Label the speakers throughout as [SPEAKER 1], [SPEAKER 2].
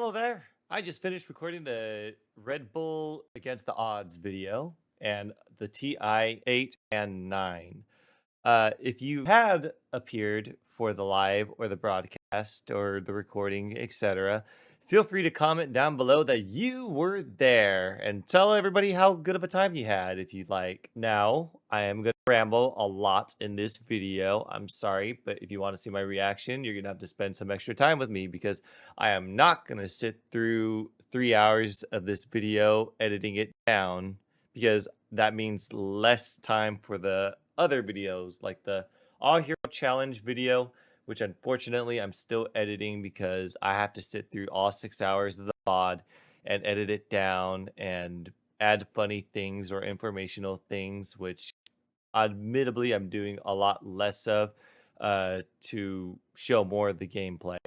[SPEAKER 1] Hello there. I just finished recording the Red Bull Against the Odds video and the TI 8 and 9. If you had appeared for the live or the broadcast or the recording, etc., feel free to comment down below that you were there and tell everybody how good of a time you had if you'd like. Now, I am going to ramble a lot in this video. I'm sorry, but if you want to see my reaction, you're going to have to spend some extra time with me because I am not going to sit through 3 hours of this video editing it down because that means less time for the other videos like the All Hero Challenge video, which unfortunately I'm still editing because I have to sit through all 6 hours of the VOD and edit it down and add funny things or informational things, which admittedly I'm doing a lot less of to show more of the gameplay.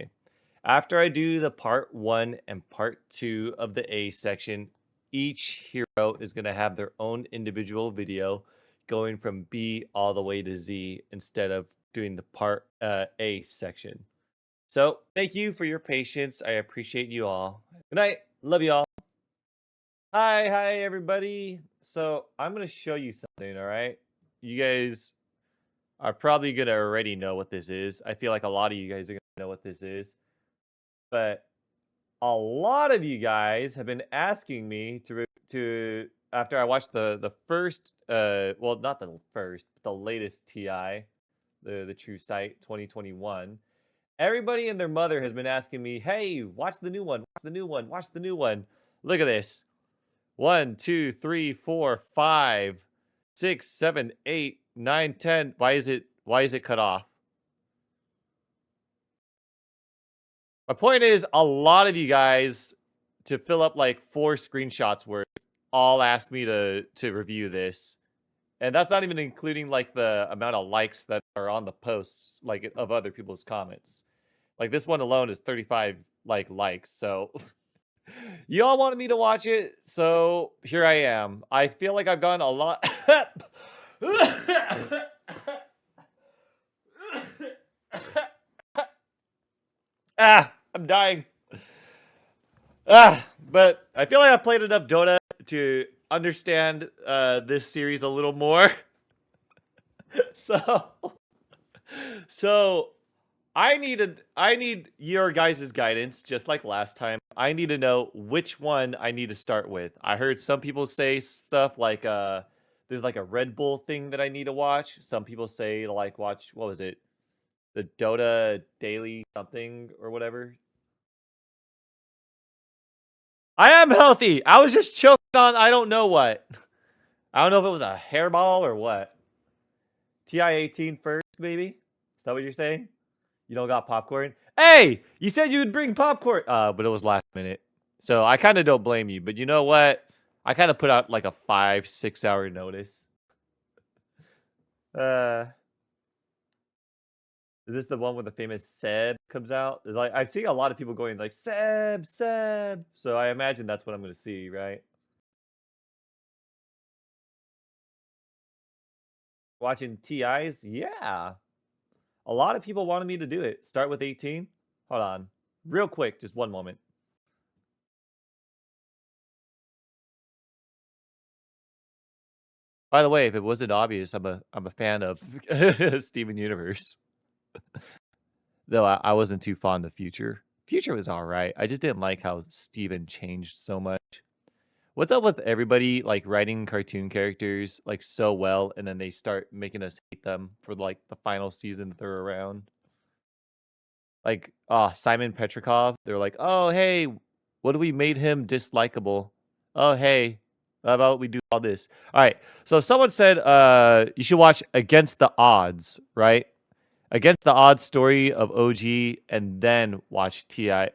[SPEAKER 1] After I do the part 1 and part 2 of the A section, each hero is going to have their own individual video going from B all the way to Z instead of doing the part A section. So thank you for your patience. I appreciate you all. Good night. Love you all. Hi, everybody. So I'm going to show you something, all right? You guys are probably going to already know what this is. I feel like a lot of you guys are going to know what this is. But a lot of you guys have been asking me to after I watched the first well, not the first, but the latest TI, the True Sight 2021. Everybody and their mother has been asking me, "Hey, watch the new one, watch the new one, watch the new one." Look at this. 1, 2, 3, 4, 5, 6, 7, 8, 9, 10. Why is it cut off? My point is, a lot of you guys, to fill up like 4 screenshots worth, all asked me to review this. And that's not even including like the amount of likes that are on the posts, like of other people's comments. Like this one alone is 35 likes. So you all wanted me to watch it, so here I am. I feel like I've gone a lot. I'm dying. But I feel like I've played enough Dota to understand this series a little more. So I need your guys' guidance, just like last time. I need to know which one I need to start with. I heard some people say stuff like there's like a Red Bull thing that I need to watch. Some people say to like watch, what was it? The Dota Daily something or whatever. I am healthy. I was just choking on I don't know what. I don't know if it was a hairball or what. TI 18 first, maybe? Is that what you're saying? You don't got popcorn? Hey, you said you would bring popcorn. But it was last minute. So I kind of don't blame you. But you know what? I kind of put out like a 5-6 hour notice. Is this the one where the famous Seb comes out? There's like I see a lot of people going like Seb. So I imagine that's what I'm gonna see, right? Watching TIs? Yeah. A lot of people wanted me to do it. Start with 18. Hold on. Real quick, just one moment. By the way, if it wasn't obvious, I'm a fan of Steven Universe. Though I wasn't too fond of Future. Future was alright. I just didn't like how Steven changed so much. What's up with everybody like writing cartoon characters like so well and then they start making us hate them for like the final season that they're around? Like Simon Petrikov, they're like, "Oh, hey, what do we made him dislikable? Oh, hey, how about we do all this?" All right. So someone said you should watch Against the Odds, right? Against the Odds story of OG and then watch TI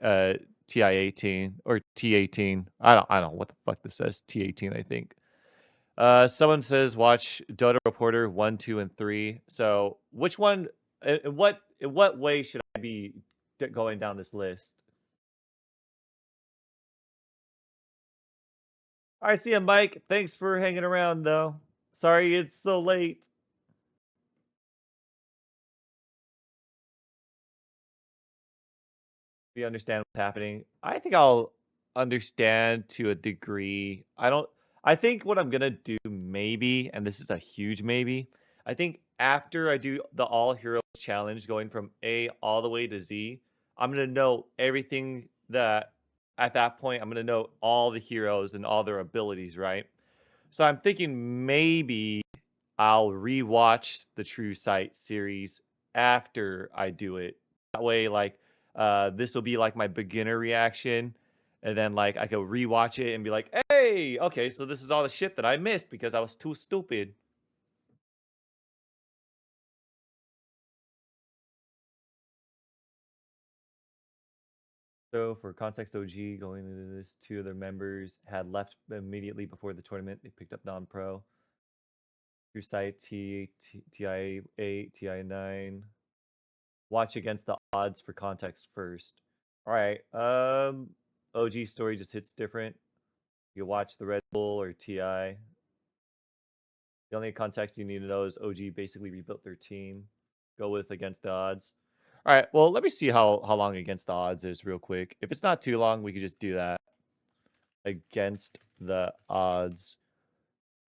[SPEAKER 1] 18 or T18. I don't know what the fuck this says. T18, I think. Someone says watch Dota Reporter 1, 2, and 3. So which one? In what way should I be going down this list? I see you, Mike. Thanks for hanging around, though. Sorry it's so late. We understand what's happening. I think I'll understand to a degree. I think what I'm gonna do maybe, and this is a huge maybe, I think after I do the all heroes challenge going from A all the way to Z, I'm gonna know everything that at that point I'm gonna know all the heroes and all their abilities, right? So I'm thinking maybe I'll rewatch the True Sight series after I do it. That way, like, this will be like my beginner reaction, and then like I could rewatch it and be like, "Hey, okay, so this is all the shit that I missed because I was too stupid." So for context, OG going into this, two of their members had left immediately before the tournament. They picked up non-pro. True Sight TI 8, TI 9. Watch against the odds for context first. All right. OG story just hits different. You watch the Red Bull or TI. The only context you need to know is OG basically rebuilt their team. Go with against the odds. All right. Well, let me see how long against the odds is real quick. If it's not too long, we could just do that. Against the odds.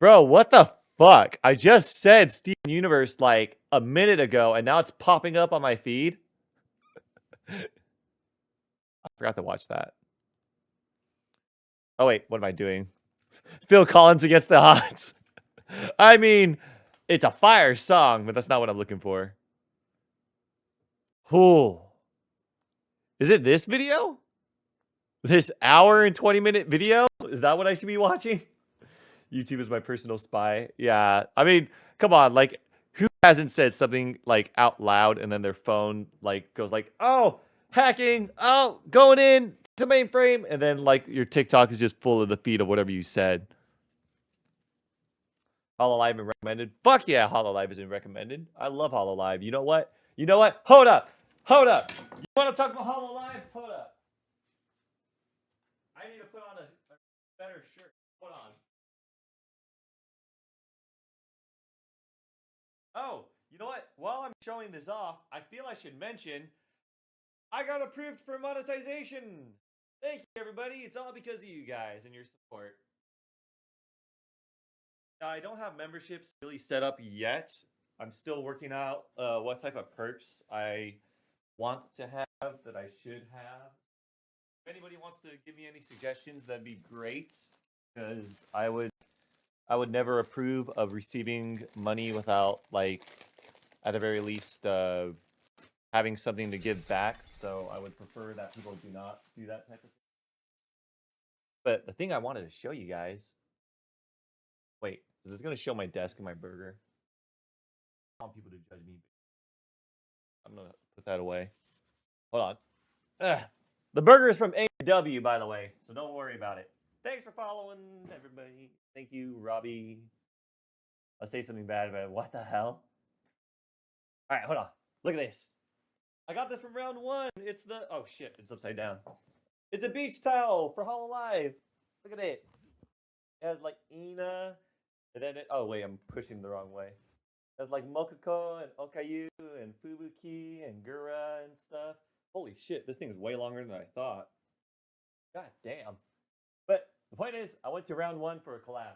[SPEAKER 1] Bro, what the fuck? I just said Steven Universe like a minute ago, and now it's popping up on my feed. I forgot to watch that. Oh, wait. What am I doing? Phil Collins against the odds. I mean, it's a fire song, but that's not what I'm looking for. Who? Is it this video? This hour and 20-minute video? Is that what I should be watching? YouTube is my personal spy. Yeah. I mean, come on. Like, who hasn't said something like out loud and then their phone like goes like, oh, hacking. Oh, going in to mainframe. And then like your TikTok is just full of the feed of whatever you said. Hololive been recommended. Fuck yeah, Hololive isn't recommended. I love Hololive. You know what? You know what? Hold up. Hold up. You want to talk about Hololive? Hold up. I need to put on a better shirt. Hold on. Oh, you know what? While I'm showing this off, I feel I should mention I got approved for monetization. Thank you, everybody. It's all because of you guys and your support. Now, I don't have memberships really set up yet. I'm still working out what type of perks I want to have that I should have. If anybody wants to give me any suggestions, that'd be great. Because I would never approve of receiving money without like at the very least having something to give back. So I would prefer that people do not do that type of thing. But the thing I wanted to show you guys. Wait, is this gonna show my desk and my burger? I want people to judge me. I'm gonna put that away. Hold on. Ugh. The burger is from AW, by the way, so don't worry about it. Thanks for following, everybody. Thank you, Robbie. I'll say something bad about it. What the hell? All right, hold on. Look at this. I got this from round one. It's the oh shit, it's upside down. It's a beach towel for Hololive. Look at it. It has like Ina, and then oh wait, I'm pushing the wrong way. It has like Mokoko and Okayu and Fubuki and Gura and stuff. Holy shit, this thing is way longer than I thought. God damn. But the point is, I went to round one for a collab,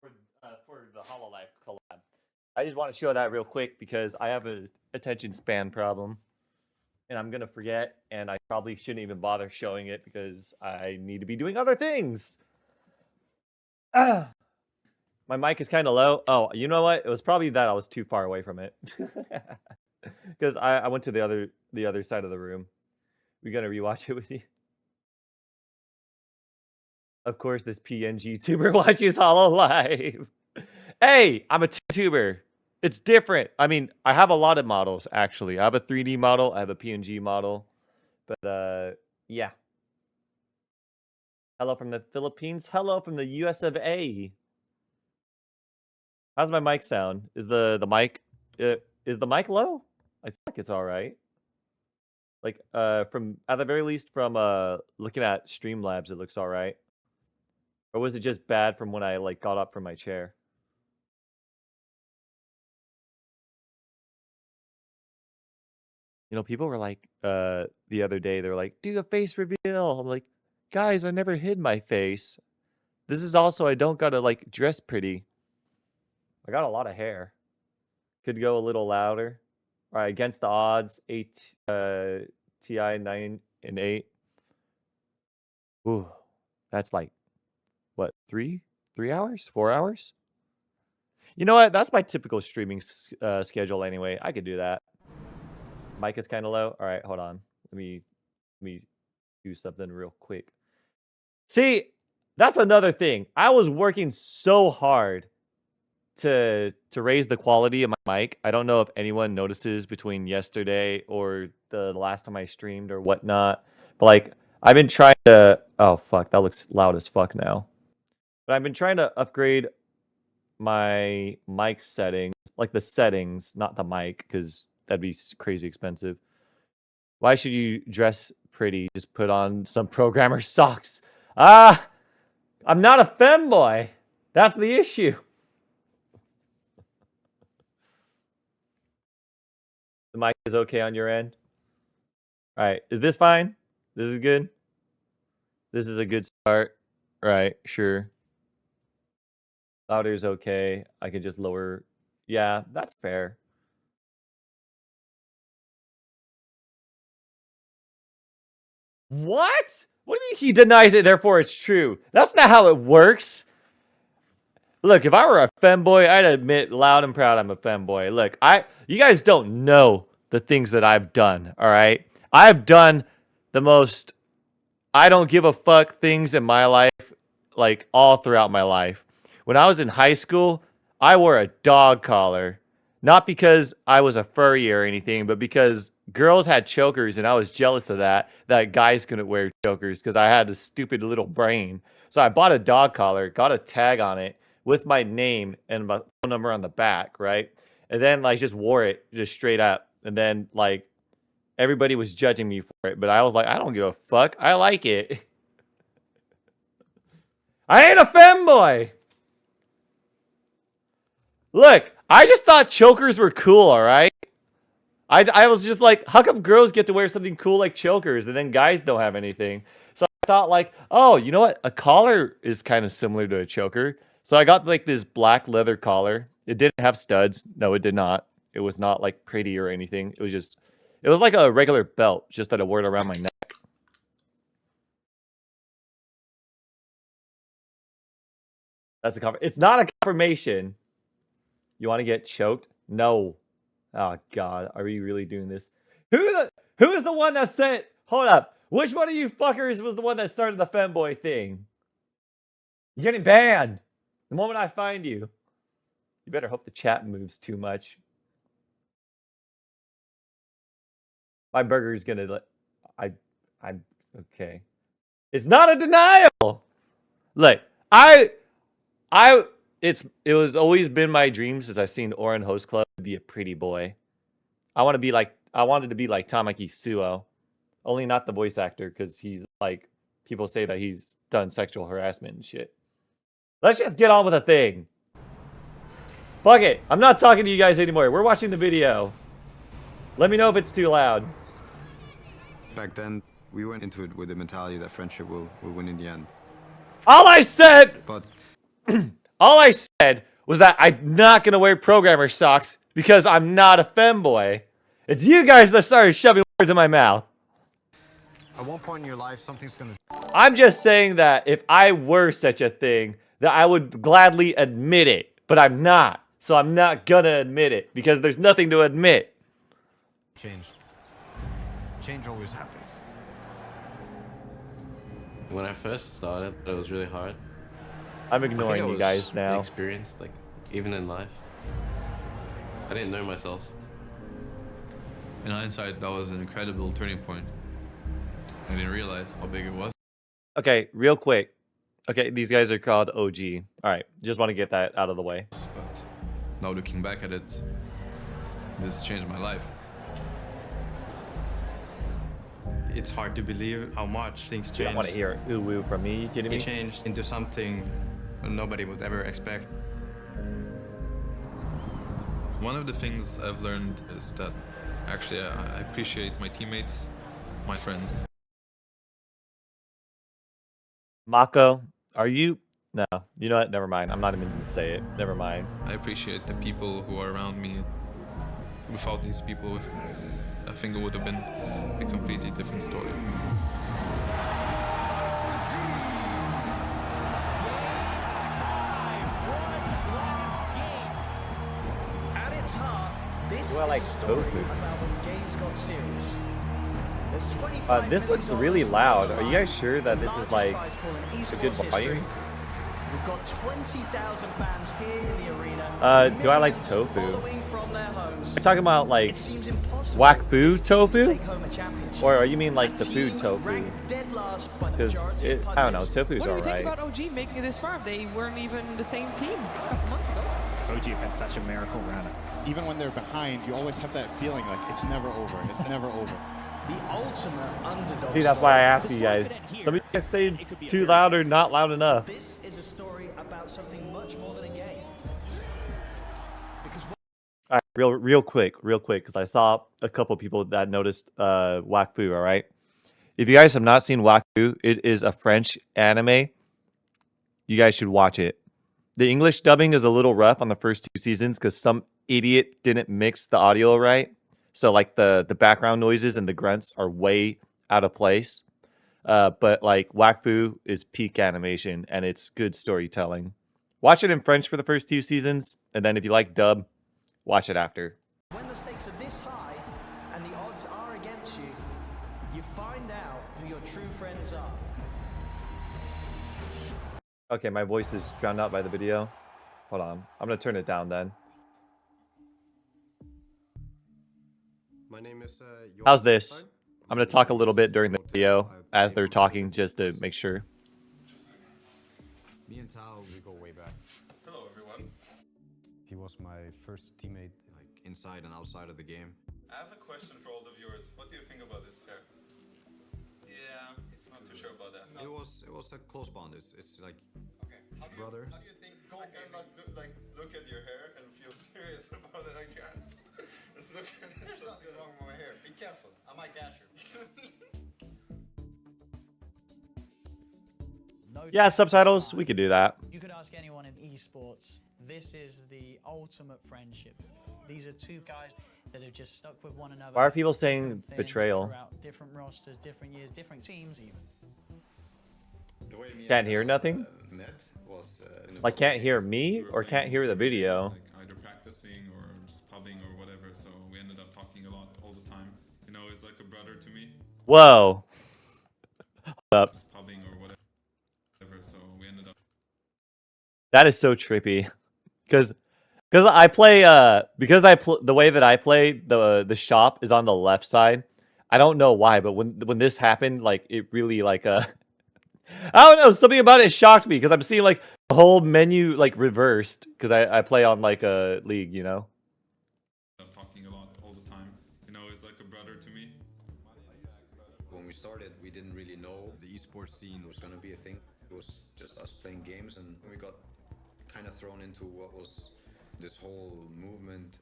[SPEAKER 1] for the Hololive collab. I just want to show that real quick because I have a attention span problem, and I'm gonna forget, and I probably shouldn't even bother showing it because I need to be doing other things. Ah, my mic is kind of low. Oh, you know what? It was probably that I was too far away from it because I went to the other side of the room. We gonna rewatch it with you. Of course, this PNG tuber watches Hololive. Hey, I'm a tuber. It's different. I mean, I have a lot of models actually. I have a 3D model. I have a PNG model. But yeah. Hello from the Philippines. Hello from the US of A. How's my mic sound? Is the mic is the mic low? I feel like it's all right. Like from at the very least from looking at Streamlabs, it looks all right. Or was it just bad from when I like got up from my chair? You know, people were like, the other day, they're like, do a face reveal. I'm like, guys, I never hid my face. This is also, I don't gotta like dress pretty. I got a lot of hair. Could go a little louder. All right, against the odds, 8 TI 9 and 8. Ooh, that's like what, 3 hours, 4 hours? You know what? That's my typical streaming schedule anyway. I could do that. Mic is kind of low. All right, hold on. Let me do something real quick. See, that's another thing. I was working so hard to raise the quality of my mic. I don't know if anyone notices between yesterday or the last time I streamed or whatnot. But like, I've been trying to. Oh fuck, that looks loud as fuck now. But I've been trying to upgrade my mic settings, like the settings, not the mic, because that'd be crazy expensive. Why should you dress pretty? Just put on some programmer socks. Ah, I'm not a femboy. That's the issue. The mic is okay on your end. All right, is this fine? This is good. This is a good start. Right, sure. Louder is okay. I could just lower. Yeah, that's fair. What? What do you mean he denies it, therefore it's true? That's not how it works. Look, if I were a femboy, I'd admit loud and proud I'm a femboy. Look, you guys don't know the things that I've done, all right? I've done the most I don't give a fuck things in my life, like all throughout my life. When I was in high school, I wore a dog collar. Not because I was a furry or anything, but because girls had chokers and I was jealous of that guys couldn't wear chokers because I had a stupid little brain. So I bought a dog collar, got a tag on it with my name and my phone number on the back, right? And then like just wore it just straight up. And then like everybody was judging me for it, but I was like, I don't give a fuck. I like it. I ain't a femboy. Look, I just thought chokers were cool, all right? I was just like, how come girls get to wear something cool like chokers and then guys don't have anything? So I thought like, oh, you know what? A collar is kind of similar to a choker. So I got like this black leather collar. It didn't have studs. No, it did not. It was not like pretty or anything. It was like a regular belt, just that I wore it around my neck. That's a it's not a confirmation. You want to get choked? No. Oh God, are we really doing this? Who is the one that said? Hold up. Which one of you fuckers was the one that started the femboy thing? You're getting banned. The moment I find you. You better hope the chat moves too much. My burger is gonna. I'm okay. It's not a denial. Look, it was always been my dream since I've seen Oran Host Club to be a pretty boy. I wanted to be like Tamaki Suo. Only not the voice actor, because he's like, people say that he's done sexual harassment and shit. Let's just get on with the thing. Fuck it. I'm not talking to you guys anymore. We're watching the video. Let me know if it's too loud.
[SPEAKER 2] Back then, we went into it with the mentality that friendship will win in the end.
[SPEAKER 1] All I said was that I'm not going to wear programmer socks because I'm not a femboy. It's you guys that started shoving words in my mouth.
[SPEAKER 2] At one point in your life, something's gonna...
[SPEAKER 1] I'm just saying that if I were such a thing, that I would gladly admit it. But I'm not. So I'm not gonna admit it because there's nothing to admit.
[SPEAKER 2] Change always happens.
[SPEAKER 3] When I first started, it was really hard.
[SPEAKER 1] I'm ignoring you guys now.
[SPEAKER 3] Experience, like, even in life. I didn't know myself.
[SPEAKER 4] In hindsight, that was an incredible turning point. I didn't realize how big it was.
[SPEAKER 1] Okay, real quick. Okay, these guys are called OG. All right, just want to get that out of the way.
[SPEAKER 4] But now looking back at it, this changed my life.
[SPEAKER 5] It's hard to believe how much things changed.
[SPEAKER 1] You don't want to hear ooh woo from me, you kidding me?
[SPEAKER 5] It changed into something nobody would ever expect.
[SPEAKER 4] One of the things I've learned is that Actually, I appreciate my teammates, my friends.
[SPEAKER 1] Mako, are you? No, you know what? Never mind. I'm not even gonna say it. Never mind.
[SPEAKER 4] I appreciate the people who are around me. Without these people, I think it would have been a completely different story.
[SPEAKER 6] At its heart, this
[SPEAKER 1] Well, like
[SPEAKER 6] is a story
[SPEAKER 1] tofu.
[SPEAKER 6] about when games got serious. There's $25
[SPEAKER 1] This looks
[SPEAKER 6] million
[SPEAKER 1] really
[SPEAKER 6] on the
[SPEAKER 1] loud. Are you
[SPEAKER 6] line.
[SPEAKER 1] guys sure that this is
[SPEAKER 6] Largest
[SPEAKER 1] like
[SPEAKER 6] prize pool in
[SPEAKER 1] a good
[SPEAKER 6] esports
[SPEAKER 1] volume?
[SPEAKER 6] history. We've got 20,000 fans here in the arena.
[SPEAKER 1] Do I like
[SPEAKER 6] millions
[SPEAKER 1] tofu?
[SPEAKER 6] following from their homes.
[SPEAKER 1] Are you talking about like
[SPEAKER 6] It seems impossible
[SPEAKER 1] whack
[SPEAKER 6] for
[SPEAKER 1] food
[SPEAKER 6] this team to
[SPEAKER 1] tofu?
[SPEAKER 6] take home a championship.
[SPEAKER 1] Or are you mean like
[SPEAKER 6] A
[SPEAKER 1] the food
[SPEAKER 6] team
[SPEAKER 1] tofu?
[SPEAKER 6] ranked dead last by the
[SPEAKER 1] Because
[SPEAKER 6] majority of
[SPEAKER 1] I don't know,
[SPEAKER 6] pundits.
[SPEAKER 1] tofu's
[SPEAKER 7] What do you
[SPEAKER 1] alright.
[SPEAKER 7] think about OG making it this far? They weren't even the same team a couple months ago.
[SPEAKER 8] OG have had such a miracle run. Even when they're behind, you always have that feeling like it's never over. It's never over.
[SPEAKER 6] The ultimate underdog.
[SPEAKER 1] See, that's why I asked
[SPEAKER 6] story.
[SPEAKER 1] you guys. Some of you guys say it's too loud or not loud enough.
[SPEAKER 6] This is a story about something much more than a game. Because
[SPEAKER 1] All right, real quick, because I saw a couple people that noticed Whack Fu. All right, if you guys have not seen Whack Fu, it is a French anime. You guys should watch it. The English dubbing is a little rough on the first 2 seasons because some idiot didn't mix the audio right. So like the background noises and the grunts are way out of place. But like Whack Fu is peak animation and it's good storytelling. Watch it in French for the first 2 seasons, and then if you like dub, watch it after.
[SPEAKER 6] when the stakes are this high and the odds are against you, you find out who your true friends are.
[SPEAKER 1] Okay, my voice is drowned out by the video. Hold on. I'm gonna turn it down then.
[SPEAKER 2] My name is.
[SPEAKER 1] How's this? I'm gonna talk a little bit during the video as they're talking just to make sure.
[SPEAKER 2] Me and Tal, we go way back.
[SPEAKER 4] Hello, everyone.
[SPEAKER 2] He was my first teammate, like inside and outside of the game.
[SPEAKER 4] I have a question for all the viewers. What do you think about this hair? Yeah, it's not too sure about that.
[SPEAKER 2] It was a close bond. It's like brothers.
[SPEAKER 4] How do you think I cannot look at your hair and feel serious about it? I can't. Just look at it. There's nothing wrong with my hair. Be careful. I might gash you.
[SPEAKER 1] Yeah, subtitles. We could do that.
[SPEAKER 6] You could ask anyone in esports, this is the ultimate friendship. These are two guys that have just stuck with one another.
[SPEAKER 1] Why are people saying
[SPEAKER 6] Different thing
[SPEAKER 1] betrayal?
[SPEAKER 6] throughout different rosters, different years, different teams even.
[SPEAKER 2] The way me and
[SPEAKER 1] Can't hear
[SPEAKER 2] Tal,
[SPEAKER 1] nothing?
[SPEAKER 2] met was in a
[SPEAKER 1] Like can't hear me or can't hear the video.
[SPEAKER 9] Like either practicing or just pubbing or whatever, so we ended up talking a lot all the time. You know, he's like a brother to me,
[SPEAKER 1] Whoa. Hold up.
[SPEAKER 9] just pubbing or whatever, so we ended up.
[SPEAKER 1] That is so trippy. Cause I play the way that I play, the shop is on the left side. I don't know why, but when this happened, like it really like I don't know, something about it shocked me because I'm seeing like the whole menu like reversed because I play on like a league, you know.
[SPEAKER 9] Talking a lot all the time. You know, he's like a brother to me.
[SPEAKER 2] When we started, we didn't really know the esports scene was gonna be a thing. It was just us playing games, and we got kind of thrown into what was this whole movement.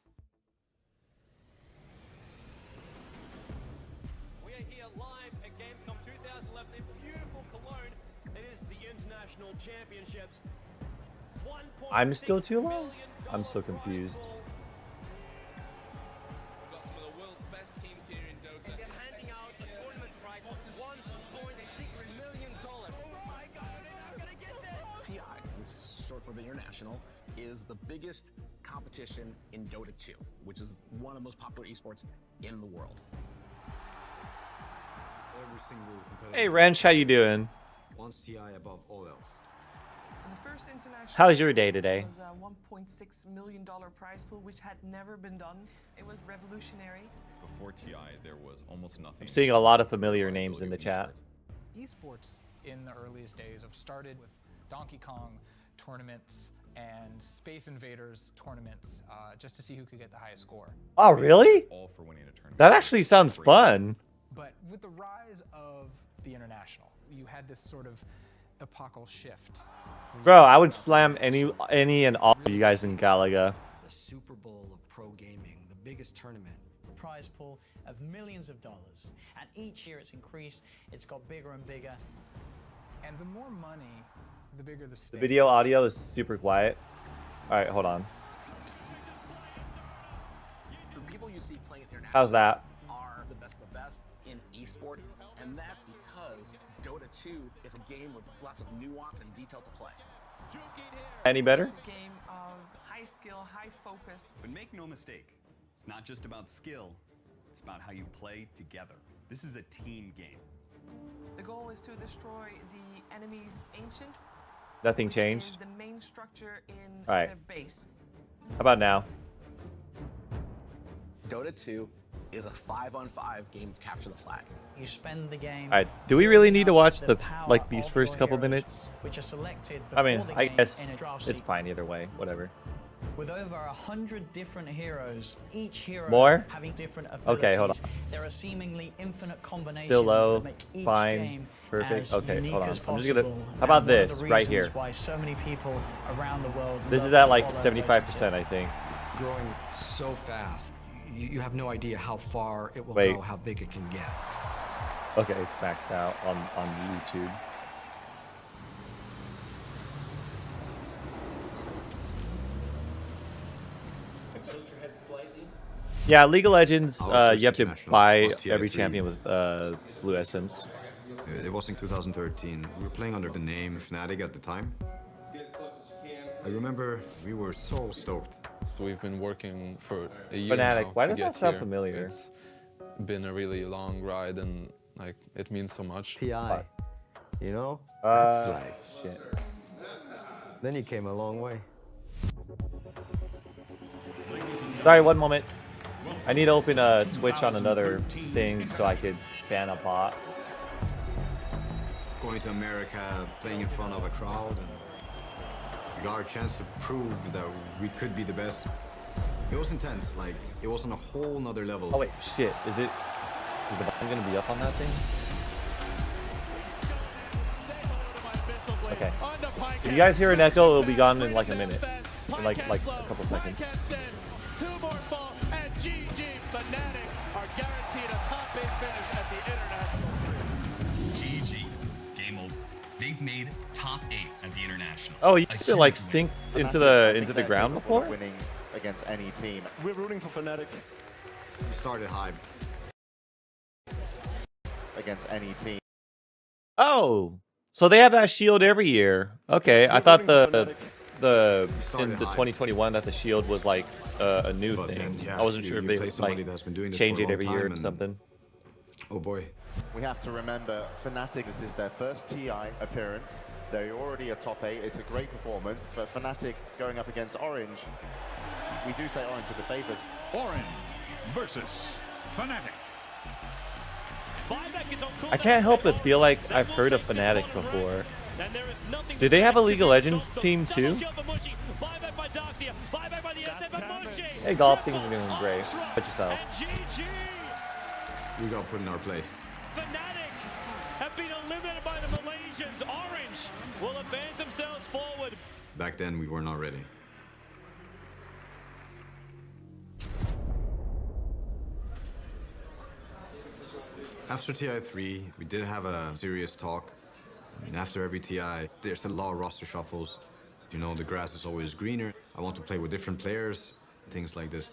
[SPEAKER 10] We are here live at Gamescom 2011 in beautiful Cologne. It is the International Championships.
[SPEAKER 1] I'm still too low? I'm so confused.
[SPEAKER 10] We've got some of the world's best teams here in Dota. They're handing out a tournament prize of $1.6 million. Oh my God, they're not gonna get that.
[SPEAKER 11] TI, which is short for the International, is the biggest competition in Dota 2, which is one of the most popular esports in the world.
[SPEAKER 2] Every single competitor
[SPEAKER 1] Hey Wrench, how you doing?
[SPEAKER 2] wants TI above all else.
[SPEAKER 12] The first international
[SPEAKER 1] How's your day today?
[SPEAKER 12] was a $1.6 million prize pool, which had never been done. It was revolutionary.
[SPEAKER 13] Before TI, there was almost nothing.
[SPEAKER 1] I'm seeing a lot of familiar names in the chat.
[SPEAKER 14] Esports in the earliest days have started with Donkey Kong tournaments and Space Invaders tournaments just to see who could get the highest score.
[SPEAKER 1] Oh really?
[SPEAKER 13] All for winning a tournament.
[SPEAKER 1] That actually sounds fun.
[SPEAKER 14] But with the rise of the International, you had this sort of epochal shift.
[SPEAKER 1] Bro, I would slam any and all of you guys in Galaga.
[SPEAKER 15] The Super Bowl of pro gaming, the biggest tournament
[SPEAKER 6] prize pool of millions of dollars. And each year it's increased, it's got bigger and bigger.
[SPEAKER 14] And the more money, the bigger the
[SPEAKER 1] The
[SPEAKER 14] stake.
[SPEAKER 1] video audio is super quiet. All right, hold on.
[SPEAKER 11] The people you see playing internationally
[SPEAKER 1] How's that?
[SPEAKER 11] are the best of the best in esport, and that's because Dota 2 is a game with lots of nuance and detail to play.
[SPEAKER 1] Any better?
[SPEAKER 12] It's a game of high skill, high focus.
[SPEAKER 15] But make no mistake, it's not just about skill, it's about how you play together. This is a team game.
[SPEAKER 12] The goal is to destroy the enemy's ancient,
[SPEAKER 1] Nothing
[SPEAKER 12] which is
[SPEAKER 1] changed.
[SPEAKER 12] the main structure in
[SPEAKER 1] All right.
[SPEAKER 12] their base.
[SPEAKER 1] How about now?
[SPEAKER 11] Dota 2 is a 5-on-5 game of capture the flag.
[SPEAKER 6] You spend the game.
[SPEAKER 1] All right. Do we really need to watch
[SPEAKER 6] the
[SPEAKER 1] the
[SPEAKER 6] power
[SPEAKER 1] like these
[SPEAKER 6] of
[SPEAKER 1] first
[SPEAKER 6] your
[SPEAKER 1] couple
[SPEAKER 6] heroes,
[SPEAKER 1] minutes?
[SPEAKER 6] which are selected
[SPEAKER 1] I mean,
[SPEAKER 6] before the
[SPEAKER 1] I
[SPEAKER 6] game
[SPEAKER 1] guess
[SPEAKER 6] in a draft
[SPEAKER 1] it's
[SPEAKER 6] sequence.
[SPEAKER 1] fine either way. Whatever.
[SPEAKER 6] With over 100 different heroes, each hero
[SPEAKER 1] More?
[SPEAKER 6] having different abilities.
[SPEAKER 1] Okay, hold on.
[SPEAKER 6] There are seemingly infinite combinations
[SPEAKER 1] Still low.
[SPEAKER 6] that make each
[SPEAKER 1] Fine.
[SPEAKER 6] game
[SPEAKER 1] Perfect.
[SPEAKER 6] as
[SPEAKER 1] Okay,
[SPEAKER 6] unique
[SPEAKER 1] hold on.
[SPEAKER 6] as
[SPEAKER 1] I'm just gonna.
[SPEAKER 6] possible.
[SPEAKER 1] How about
[SPEAKER 6] And one of
[SPEAKER 1] this
[SPEAKER 6] the
[SPEAKER 1] right
[SPEAKER 6] reasons
[SPEAKER 1] here?
[SPEAKER 6] Why so many people around the world
[SPEAKER 1] This
[SPEAKER 6] love
[SPEAKER 1] is at
[SPEAKER 6] to
[SPEAKER 1] like
[SPEAKER 6] follow
[SPEAKER 1] 75%, I think.
[SPEAKER 16] Growing so fast, you have no idea how far it will
[SPEAKER 1] Wait.
[SPEAKER 16] go, how big it can get.
[SPEAKER 1] Okay, it's maxed out on YouTube. Yeah, League of Legends,
[SPEAKER 2] Our
[SPEAKER 1] you have
[SPEAKER 2] first
[SPEAKER 1] to
[SPEAKER 2] international
[SPEAKER 1] buy
[SPEAKER 2] was TI3.
[SPEAKER 1] every champion with blue essence.
[SPEAKER 2] It was in 2013. We were playing under the name Fnatic at the time. I remember we were so stoked.
[SPEAKER 3] We've been working for a year
[SPEAKER 1] Fnatic,
[SPEAKER 3] now
[SPEAKER 1] why
[SPEAKER 3] to
[SPEAKER 1] does
[SPEAKER 3] get
[SPEAKER 1] that sound
[SPEAKER 3] here.
[SPEAKER 1] familiar?
[SPEAKER 3] It's been a really long ride and like it means so much.
[SPEAKER 17] TI, you know? That's like shit. Then you came a long way.
[SPEAKER 1] Sorry, one moment. I need to open a Twitch on another thing so I could ban a bot.
[SPEAKER 2] Going to America, playing in front of a crowd, and we got our chance to prove that we could be the best. It was intense, like it was on a whole nother level.
[SPEAKER 1] Oh wait, shit. Is the button gonna be up on that thing? Okay. If you guys hear an echo, it'll be gone in like a minute. In like a couple seconds.
[SPEAKER 10] Two more fall, and GG Fnatic are guaranteed a top 8 finish at the International.
[SPEAKER 18] GG. Game over. They've made top 8 at the International.
[SPEAKER 1] Oh, you used to like sink into the ground before?
[SPEAKER 8] Winning against any team.
[SPEAKER 4] We're rooting for Fnatic.
[SPEAKER 2] We started high.
[SPEAKER 8] Against any team.
[SPEAKER 1] Oh, so they have that shield every year. Okay, I thought in the 2021 that the shield was like a new thing.
[SPEAKER 2] Then, yeah,
[SPEAKER 1] I wasn't
[SPEAKER 2] you-
[SPEAKER 1] sure if
[SPEAKER 2] you
[SPEAKER 1] they
[SPEAKER 2] play
[SPEAKER 1] would
[SPEAKER 2] somebody
[SPEAKER 1] like
[SPEAKER 2] that's been doing this
[SPEAKER 1] change
[SPEAKER 2] for a
[SPEAKER 1] it
[SPEAKER 2] long
[SPEAKER 1] every year
[SPEAKER 2] time
[SPEAKER 1] or
[SPEAKER 2] and-
[SPEAKER 1] something.
[SPEAKER 2] Oh boy.
[SPEAKER 8] We have to remember, Fnatic, this is their first TI appearance. They're already a top 8. It's a great performance, but Fnatic going up against Orange, we do say Orange are the favorites.
[SPEAKER 19] Orange versus Fnatic.
[SPEAKER 1] I can't help but feel like I've heard of Fnatic before. Do they have a League of Legends team too? Hey, golf, things are doing great. Put yourself.
[SPEAKER 2] We got put in our place.
[SPEAKER 10] Have been eliminated by the Malaysians. Orange will advance themselves forward.
[SPEAKER 2] Back then, we were not ready. After TI3, we did have a serious talk. I mean, after every TI, there's a lot of roster shuffles. You know, the grass is always greener. I want to play with different players, things like this.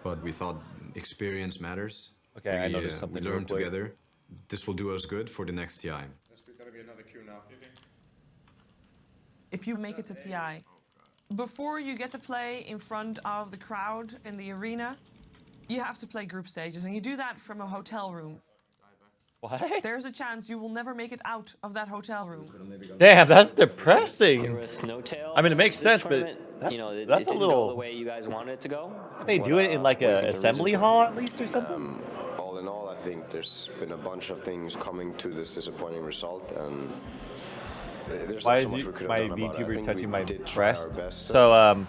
[SPEAKER 2] But we thought experience matters.
[SPEAKER 1] Okay, I noticed something
[SPEAKER 2] We
[SPEAKER 1] real
[SPEAKER 2] learned
[SPEAKER 1] quick.
[SPEAKER 2] together. This will do us good for the next TI.
[SPEAKER 4] There's gonna be another queue now.
[SPEAKER 12] If you make it to TI, before you get to play in front of the crowd in the arena, you have to play group stages, and you do that from a hotel room.
[SPEAKER 1] What?
[SPEAKER 12] There's a chance you will never make it out of that hotel room.
[SPEAKER 1] Damn, that's depressing.
[SPEAKER 20] Snowtail.
[SPEAKER 1] I mean, it makes
[SPEAKER 20] This
[SPEAKER 1] sense, but
[SPEAKER 20] tournament,
[SPEAKER 1] that's
[SPEAKER 20] you know, it
[SPEAKER 1] a
[SPEAKER 20] didn't
[SPEAKER 1] little.
[SPEAKER 20] go the way you guys wanted it to go.
[SPEAKER 1] They do it in like
[SPEAKER 20] What do you
[SPEAKER 1] a
[SPEAKER 20] think the
[SPEAKER 1] assembly
[SPEAKER 20] reasons
[SPEAKER 1] hall at least or something.
[SPEAKER 21] All in all, I think there's been a bunch of things coming to this disappointing result, and there's
[SPEAKER 1] Why
[SPEAKER 21] not
[SPEAKER 1] is
[SPEAKER 21] so much
[SPEAKER 1] you,
[SPEAKER 21] we could
[SPEAKER 1] my
[SPEAKER 21] have done about it. I
[SPEAKER 1] VTuber
[SPEAKER 21] think
[SPEAKER 1] touching
[SPEAKER 21] we
[SPEAKER 1] my
[SPEAKER 21] did try our
[SPEAKER 1] breast?
[SPEAKER 21] best.
[SPEAKER 1] So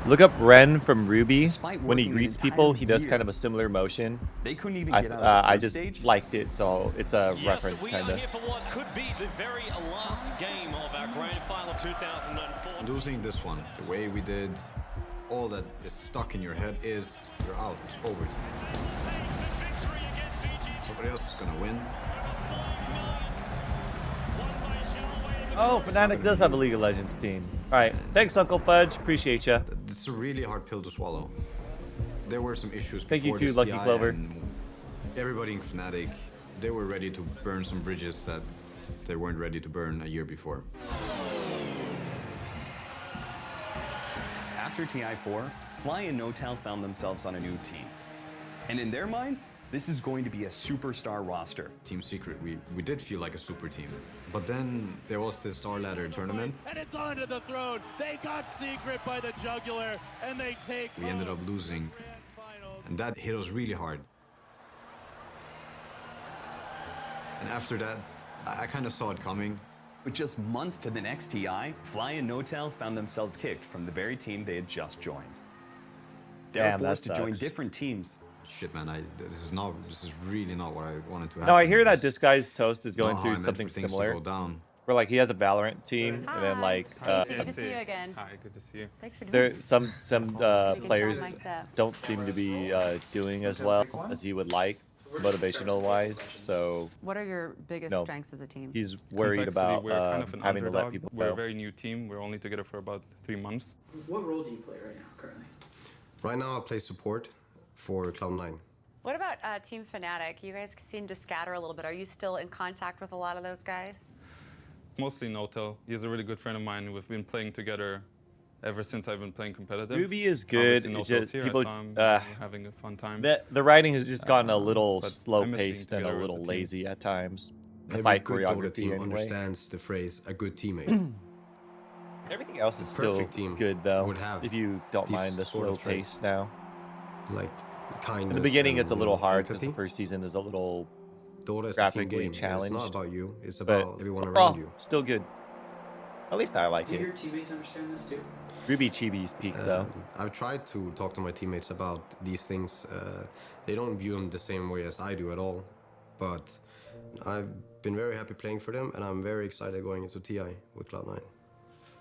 [SPEAKER 1] look up Ren from Ruby. When he
[SPEAKER 15] working an
[SPEAKER 1] greets
[SPEAKER 15] entire
[SPEAKER 1] people, he does
[SPEAKER 15] year,
[SPEAKER 1] kind of a similar motion.
[SPEAKER 15] They couldn't even
[SPEAKER 1] I,
[SPEAKER 15] get out of the
[SPEAKER 1] I
[SPEAKER 15] group
[SPEAKER 1] just
[SPEAKER 15] stage.
[SPEAKER 1] liked it, so it's a
[SPEAKER 10] Yes,
[SPEAKER 1] reference
[SPEAKER 10] we
[SPEAKER 1] kind
[SPEAKER 10] are
[SPEAKER 1] of.
[SPEAKER 10] here for what could be the very last game of our grand final 2004.
[SPEAKER 2] Losing this one, the way we did, all that is stuck in your head is you're out, it's over. Somebody else is gonna win.
[SPEAKER 1] Oh, Fnatic does have a League of Legends team. All right, thanks, Uncle Fudge. Appreciate you.
[SPEAKER 2] It's a really hard pill to swallow. There were some issues.
[SPEAKER 1] Thank you
[SPEAKER 2] before
[SPEAKER 1] too,
[SPEAKER 2] this
[SPEAKER 1] Lucky
[SPEAKER 2] TI,
[SPEAKER 1] Clover.
[SPEAKER 2] and everybody in Fnatic, they were ready to burn some bridges that they weren't ready to burn a year before.
[SPEAKER 15] After TI4, Fly and Notel found themselves on a new team. And in their minds, this is going to be a superstar roster.
[SPEAKER 2] Team Secret, we did feel like a super team. But then there was this Star Ladder tournament.
[SPEAKER 10] And it's onto the throne. They got Secret by the jugular, and they take.
[SPEAKER 2] We ended up losing, and that hit us really hard. And after that, I kind of saw it coming.
[SPEAKER 15] With just months to the next TI, Fly and Notel found themselves kicked from the very team they had just joined. They were
[SPEAKER 1] Damn, that
[SPEAKER 15] forced to join
[SPEAKER 1] sucks.
[SPEAKER 15] different teams.
[SPEAKER 2] Shit, man, this is really not what I wanted to happen.
[SPEAKER 1] No, I hear that Disguised Toast is going
[SPEAKER 2] not how
[SPEAKER 1] through
[SPEAKER 2] I meant
[SPEAKER 1] something
[SPEAKER 2] for things to
[SPEAKER 1] similar.
[SPEAKER 2] go down.
[SPEAKER 1] Where like he has a Valorant team, and then like
[SPEAKER 5] Casey, good to see you again.
[SPEAKER 9] Hi, good to see you.
[SPEAKER 5] Thanks for doing
[SPEAKER 1] there
[SPEAKER 5] this.
[SPEAKER 1] some
[SPEAKER 5] Good
[SPEAKER 1] players
[SPEAKER 5] job, mic'd up.
[SPEAKER 1] don't seem to be doing as well as he would like, motivational wise. So
[SPEAKER 5] What are your biggest
[SPEAKER 1] no,
[SPEAKER 5] strengths as a team?
[SPEAKER 1] he's worried
[SPEAKER 9] Complexity,
[SPEAKER 1] about
[SPEAKER 9] we're kind of an
[SPEAKER 1] having to let
[SPEAKER 9] underdog.
[SPEAKER 1] people
[SPEAKER 9] We're a
[SPEAKER 1] go.
[SPEAKER 9] very new team. We're only together for about 3 months.
[SPEAKER 22] What role do you play right now, currently?
[SPEAKER 21] Right now, I play support for Cloud9.
[SPEAKER 5] What about Team Fnatic? You guys seem to scatter a little bit. Are you still in contact with a lot of those guys?
[SPEAKER 9] Mostly Notel. He's a really good friend of mine. We've been playing together ever since I've been playing competitive.
[SPEAKER 1] Ruby is good.
[SPEAKER 9] Obviously,
[SPEAKER 1] It's
[SPEAKER 9] Notel's
[SPEAKER 1] just
[SPEAKER 9] here.
[SPEAKER 1] people
[SPEAKER 9] I saw him, having a fun time.
[SPEAKER 1] the writing has just gotten a little
[SPEAKER 9] but
[SPEAKER 1] slow
[SPEAKER 9] I miss being
[SPEAKER 1] paced and a
[SPEAKER 9] together as
[SPEAKER 1] little
[SPEAKER 9] a team.
[SPEAKER 1] lazy at times. The
[SPEAKER 21] Every
[SPEAKER 1] fight
[SPEAKER 21] good Dota
[SPEAKER 1] choreography
[SPEAKER 21] team
[SPEAKER 1] anyway.
[SPEAKER 21] understands the phrase "a good teammate."
[SPEAKER 1] Everything else is
[SPEAKER 21] A
[SPEAKER 1] still
[SPEAKER 21] perfect team
[SPEAKER 1] good though.
[SPEAKER 21] would have
[SPEAKER 1] If you don't
[SPEAKER 21] these
[SPEAKER 1] mind the
[SPEAKER 21] sort
[SPEAKER 1] slow
[SPEAKER 21] of traits.
[SPEAKER 1] pace now.
[SPEAKER 21] Like kindness.
[SPEAKER 1] In the beginning,
[SPEAKER 21] and,
[SPEAKER 1] it's a little hard because
[SPEAKER 21] empathy.
[SPEAKER 1] the first season is a little
[SPEAKER 21] Dota is a team
[SPEAKER 1] graphically
[SPEAKER 21] game. It's
[SPEAKER 1] challenged.
[SPEAKER 21] not about you. It's
[SPEAKER 1] but
[SPEAKER 21] about everyone
[SPEAKER 1] overall,
[SPEAKER 21] around you.
[SPEAKER 1] still good. At least I like
[SPEAKER 22] Do
[SPEAKER 1] it.
[SPEAKER 22] your teammates understand this too?
[SPEAKER 1] Ruby Chibi's peak though.
[SPEAKER 21] I've tried to talk to my teammates about these things. They don't view them the same way as I do at all. But I've been very happy playing for them, and I'm very excited going into TI with Cloud9.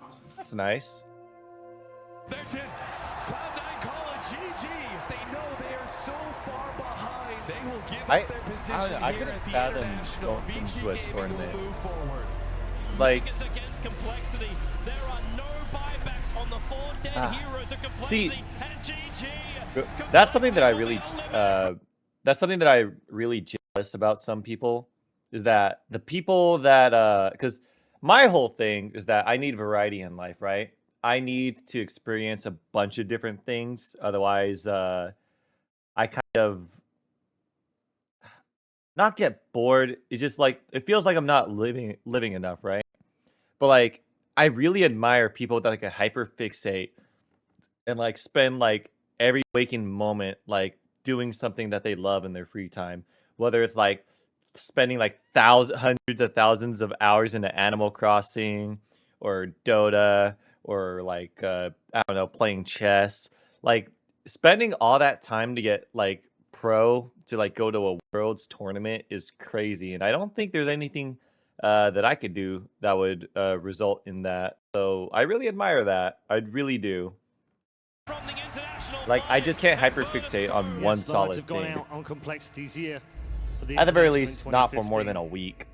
[SPEAKER 22] Awesome.
[SPEAKER 1] That's nice.
[SPEAKER 10] That's it. Cloud9 call it GG. They know they are so far behind. They will give up their position
[SPEAKER 1] I
[SPEAKER 10] here
[SPEAKER 1] couldn't
[SPEAKER 10] at the
[SPEAKER 1] fathom
[SPEAKER 10] International.
[SPEAKER 1] going
[SPEAKER 10] VG
[SPEAKER 1] into a
[SPEAKER 10] Gaming
[SPEAKER 1] tournament.
[SPEAKER 10] will move forward.
[SPEAKER 1] Like,
[SPEAKER 10] It's against complexity. There are no buybacks on the 4 dead heroes of complexity.
[SPEAKER 1] see,
[SPEAKER 10] and GG.
[SPEAKER 1] that's something that I really jealous about some people is that the people that because my whole thing is that I need variety in life, right? I need to experience a bunch of different things, otherwise I kind of not get bored. It's just like it feels like I'm not living enough, right? But like I really admire people that like hyper fixate and like spend like every waking moment like doing something that they love in their free time, whether it's like spending like hundreds of thousands of hours into Animal Crossing or Dota or like I don't know, playing chess. Like spending all that time to get like pro to like go to a world's tournament is crazy, and I don't think there's anything that I could do that would result in that. So I really admire that. I really do. Like I just can't hyperfixate on one solid
[SPEAKER 23] have gone
[SPEAKER 1] thing.
[SPEAKER 23] out on complexities here for the
[SPEAKER 1] At the very
[SPEAKER 23] International in
[SPEAKER 1] least, not for more
[SPEAKER 23] 2015.
[SPEAKER 1] than a week.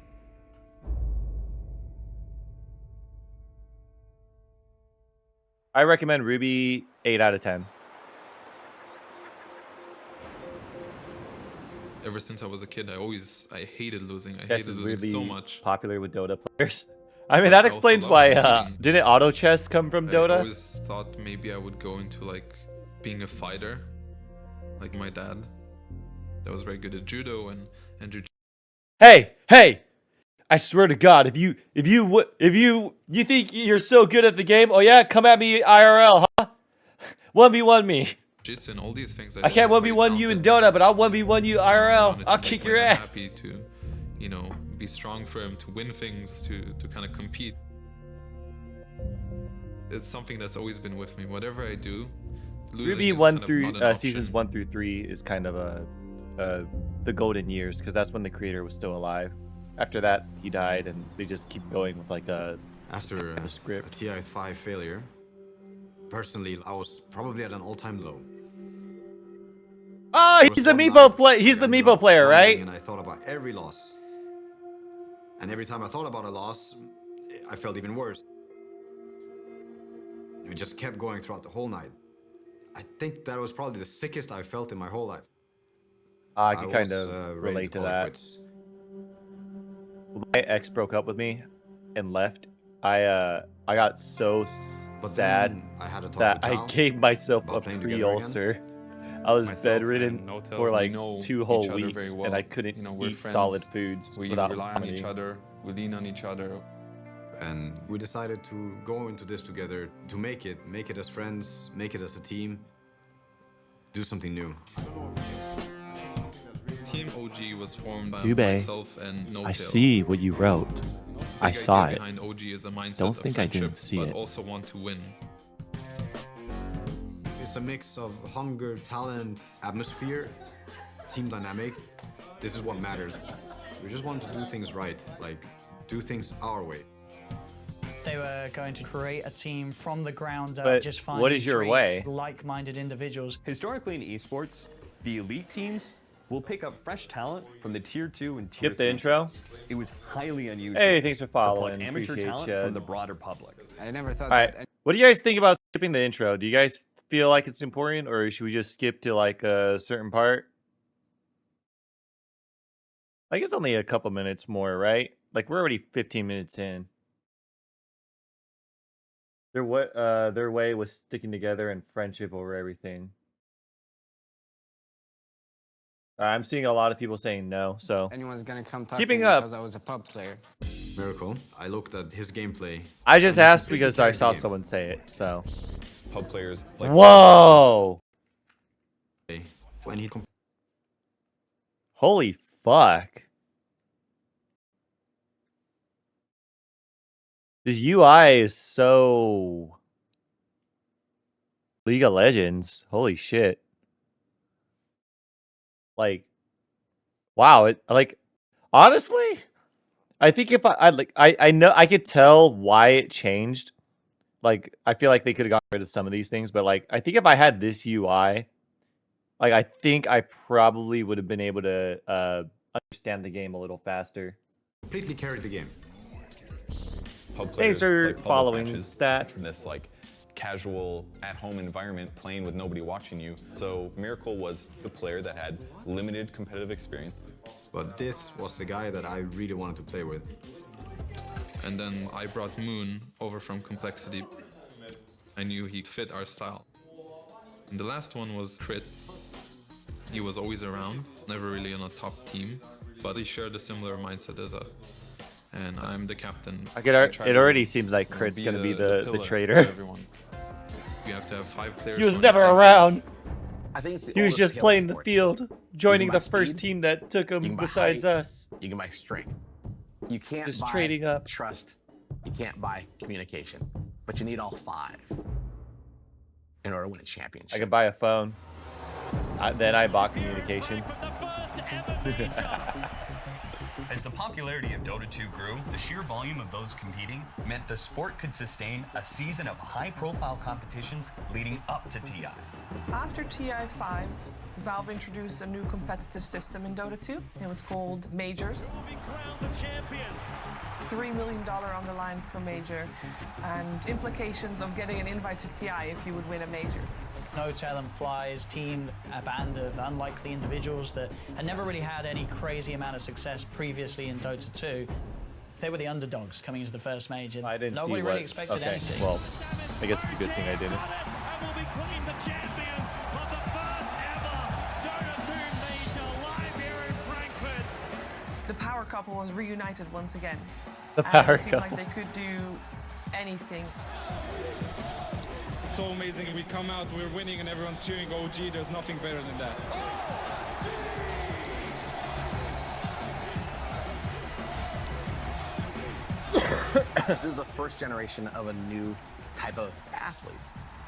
[SPEAKER 1] I recommend Ruby 8 out of 10.
[SPEAKER 9] Ever since I was a kid, I hated losing. I
[SPEAKER 1] Chess
[SPEAKER 9] hated
[SPEAKER 1] is
[SPEAKER 9] losing
[SPEAKER 1] really
[SPEAKER 9] so much.
[SPEAKER 1] popular with Dota players. I mean,
[SPEAKER 9] But
[SPEAKER 1] that
[SPEAKER 9] I also
[SPEAKER 1] explains
[SPEAKER 9] love
[SPEAKER 1] why.
[SPEAKER 9] competing.
[SPEAKER 1] Didn't auto chess come from
[SPEAKER 9] I
[SPEAKER 1] Dota?
[SPEAKER 9] always thought maybe I would go into like being a fighter, like my dad. That was very good at judo and jiu.
[SPEAKER 1] Hey! I swear to God, if you think you're so good at the game, oh yeah, come at me IRL, huh? 1v1 me.
[SPEAKER 9] Jiu-jitsu and all these things.
[SPEAKER 1] I can't 1v1 you in Dota, but I'll 1v1 you IRL. I'll kick your ass.
[SPEAKER 9] Happy to, you know, be strong for him, to win things, to kind of compete. It's something that's always been with me. Whatever I do, losing
[SPEAKER 1] Ruby
[SPEAKER 9] is
[SPEAKER 1] 1
[SPEAKER 9] kind of
[SPEAKER 1] through
[SPEAKER 9] not an
[SPEAKER 1] seasons
[SPEAKER 9] option.
[SPEAKER 1] 1 through 3 is kind of the golden years because that's when the creator was still alive. After that, he died, and they just keep going with like a
[SPEAKER 2] After
[SPEAKER 1] script.
[SPEAKER 2] a TI5 failure, Personally, I was probably at an all-time low.
[SPEAKER 1] Oh, he's the Meepo play. He's the Meepo player, right?
[SPEAKER 2] And I thought about every loss. And every time I thought about a loss, I felt even worse. It just kept going throughout the whole night. I think that was probably the sickest I felt in my whole life.
[SPEAKER 1] I can kind of relate to that. When my ex broke up with me and left, I got so sad that I gave myself a pre-ulcer. I was bedridden for like 2 whole weeks, and I couldn't eat solid foods without
[SPEAKER 9] rely on each other. We lean on each other.
[SPEAKER 2] And we decided to go into this together to make it as friends, make it as a team, do something new.
[SPEAKER 9] Team OG was formed by
[SPEAKER 1] Dube,
[SPEAKER 9] myself and No
[SPEAKER 1] I
[SPEAKER 9] Tail.
[SPEAKER 1] see what you wrote. I saw it.
[SPEAKER 9] Behind OG is a mindset
[SPEAKER 1] Don't
[SPEAKER 9] of
[SPEAKER 1] think I
[SPEAKER 9] friendship,
[SPEAKER 1] didn't see
[SPEAKER 9] but
[SPEAKER 1] it.
[SPEAKER 9] also want to win.
[SPEAKER 2] It's a mix of hunger, talent, atmosphere, team dynamic. This is what matters. We just want to do things right, like do things our way.
[SPEAKER 6] They were going to create a team from the ground up,
[SPEAKER 1] But
[SPEAKER 6] just
[SPEAKER 1] what
[SPEAKER 6] finding
[SPEAKER 1] is your
[SPEAKER 6] 3
[SPEAKER 1] way?
[SPEAKER 6] like-minded individuals.
[SPEAKER 15] Historically in esports, the elite teams will pick up fresh talent from the tier 2 and tier
[SPEAKER 1] Skip the
[SPEAKER 15] 3
[SPEAKER 1] intro.
[SPEAKER 15] teams. It was highly unusual.
[SPEAKER 1] Hey, thanks for
[SPEAKER 15] to pluck
[SPEAKER 1] following.
[SPEAKER 15] amateur
[SPEAKER 1] Appreciate
[SPEAKER 15] talent
[SPEAKER 1] ya.
[SPEAKER 15] from the broader public.
[SPEAKER 17] I never thought
[SPEAKER 1] All right. What do you guys think about skipping the intro? Do you guys feel like it's important, or should we just skip to like a certain part? Like it's only a couple minutes more, right? Like we're already 15 minutes in. Their way was sticking together and friendship over everything. I'm seeing a lot of people saying no, so
[SPEAKER 17] Anyone's gonna come talk
[SPEAKER 1] keeping
[SPEAKER 17] to me
[SPEAKER 1] up.
[SPEAKER 17] because I was a pub player.
[SPEAKER 2] Miracle. I looked at his gameplay.
[SPEAKER 1] I just
[SPEAKER 2] and he
[SPEAKER 1] asked
[SPEAKER 2] completely
[SPEAKER 1] because I
[SPEAKER 2] carried the
[SPEAKER 1] saw
[SPEAKER 2] game.
[SPEAKER 1] someone say it, so.
[SPEAKER 2] Pub players.
[SPEAKER 1] Whoa!
[SPEAKER 2] When he
[SPEAKER 1] Holy fuck. This UI is so League of Legends. Holy shit. Like, wow, it like honestly, I think if I know I could tell why it changed. Like, I feel like they could have gotten rid of some of these things, but like I think if I had this UI, like I think I probably would have been able to understand the game a little faster.
[SPEAKER 2] completely carried the game.
[SPEAKER 7] Pub
[SPEAKER 1] Thanks
[SPEAKER 7] players
[SPEAKER 1] for
[SPEAKER 7] play public
[SPEAKER 1] following
[SPEAKER 7] matches
[SPEAKER 1] stats.
[SPEAKER 7] in this like casual at-home environment, playing with nobody watching you. So Miracle was the player that had limited competitive experience.
[SPEAKER 2] But this was the guy that I really wanted to play with.
[SPEAKER 9] And then I brought Moon over from Complexity. I knew he fit our style. And the last one was Crit. He was always around, never really on a top team, but he shared a similar mindset as us. And I'm the captain.
[SPEAKER 1] It already seems like Crit's gonna be the
[SPEAKER 9] pillar
[SPEAKER 1] traitor.
[SPEAKER 9] for everyone. You have to have 5 players.
[SPEAKER 1] He was
[SPEAKER 9] on the
[SPEAKER 1] never
[SPEAKER 9] same
[SPEAKER 1] around.
[SPEAKER 9] team.
[SPEAKER 11] I think it's the
[SPEAKER 1] He was
[SPEAKER 11] oldest
[SPEAKER 1] just
[SPEAKER 11] skill in
[SPEAKER 1] playing the
[SPEAKER 11] sports.
[SPEAKER 1] field, joining
[SPEAKER 11] You
[SPEAKER 1] the
[SPEAKER 11] can buy
[SPEAKER 1] first
[SPEAKER 11] speed,
[SPEAKER 1] team that took
[SPEAKER 11] you
[SPEAKER 1] him
[SPEAKER 11] can buy
[SPEAKER 1] besides
[SPEAKER 11] height,
[SPEAKER 1] us.
[SPEAKER 11] You can buy strength. You can't
[SPEAKER 1] Just
[SPEAKER 11] buy
[SPEAKER 1] trading up.
[SPEAKER 11] trust. You can't buy communication. But you need all 5 in order to win a championship.
[SPEAKER 1] I could buy a phone. Then I bought communication.
[SPEAKER 15] As the popularity of Dota 2 grew, the sheer volume of those competing meant the sport could sustain a season of high-profile competitions leading up to TI.
[SPEAKER 12] After TI5, Valve introduced a new competitive system in Dota 2. It was called Majors. $3 million on the line per major, and implications of getting an invite to TI if you would win a major.
[SPEAKER 6] No Tail and Fly's team, a band of unlikely individuals that had never really had any crazy amount of success previously in Dota 2. They were the underdogs coming into the first major.
[SPEAKER 1] I didn't
[SPEAKER 6] Nobody
[SPEAKER 1] see
[SPEAKER 6] really
[SPEAKER 1] what.
[SPEAKER 6] expected
[SPEAKER 1] Okay,
[SPEAKER 6] anything.
[SPEAKER 1] well, I guess it's a good thing I didn't.
[SPEAKER 12] The power couple was reunited once again.
[SPEAKER 1] The
[SPEAKER 12] And
[SPEAKER 1] power
[SPEAKER 12] it seemed
[SPEAKER 1] couple.
[SPEAKER 12] like they could do anything.
[SPEAKER 13] It's so amazing. We come out, we're winning, and everyone's cheering OG. There's nothing better than that.
[SPEAKER 11] This is the first generation of a new type of athlete.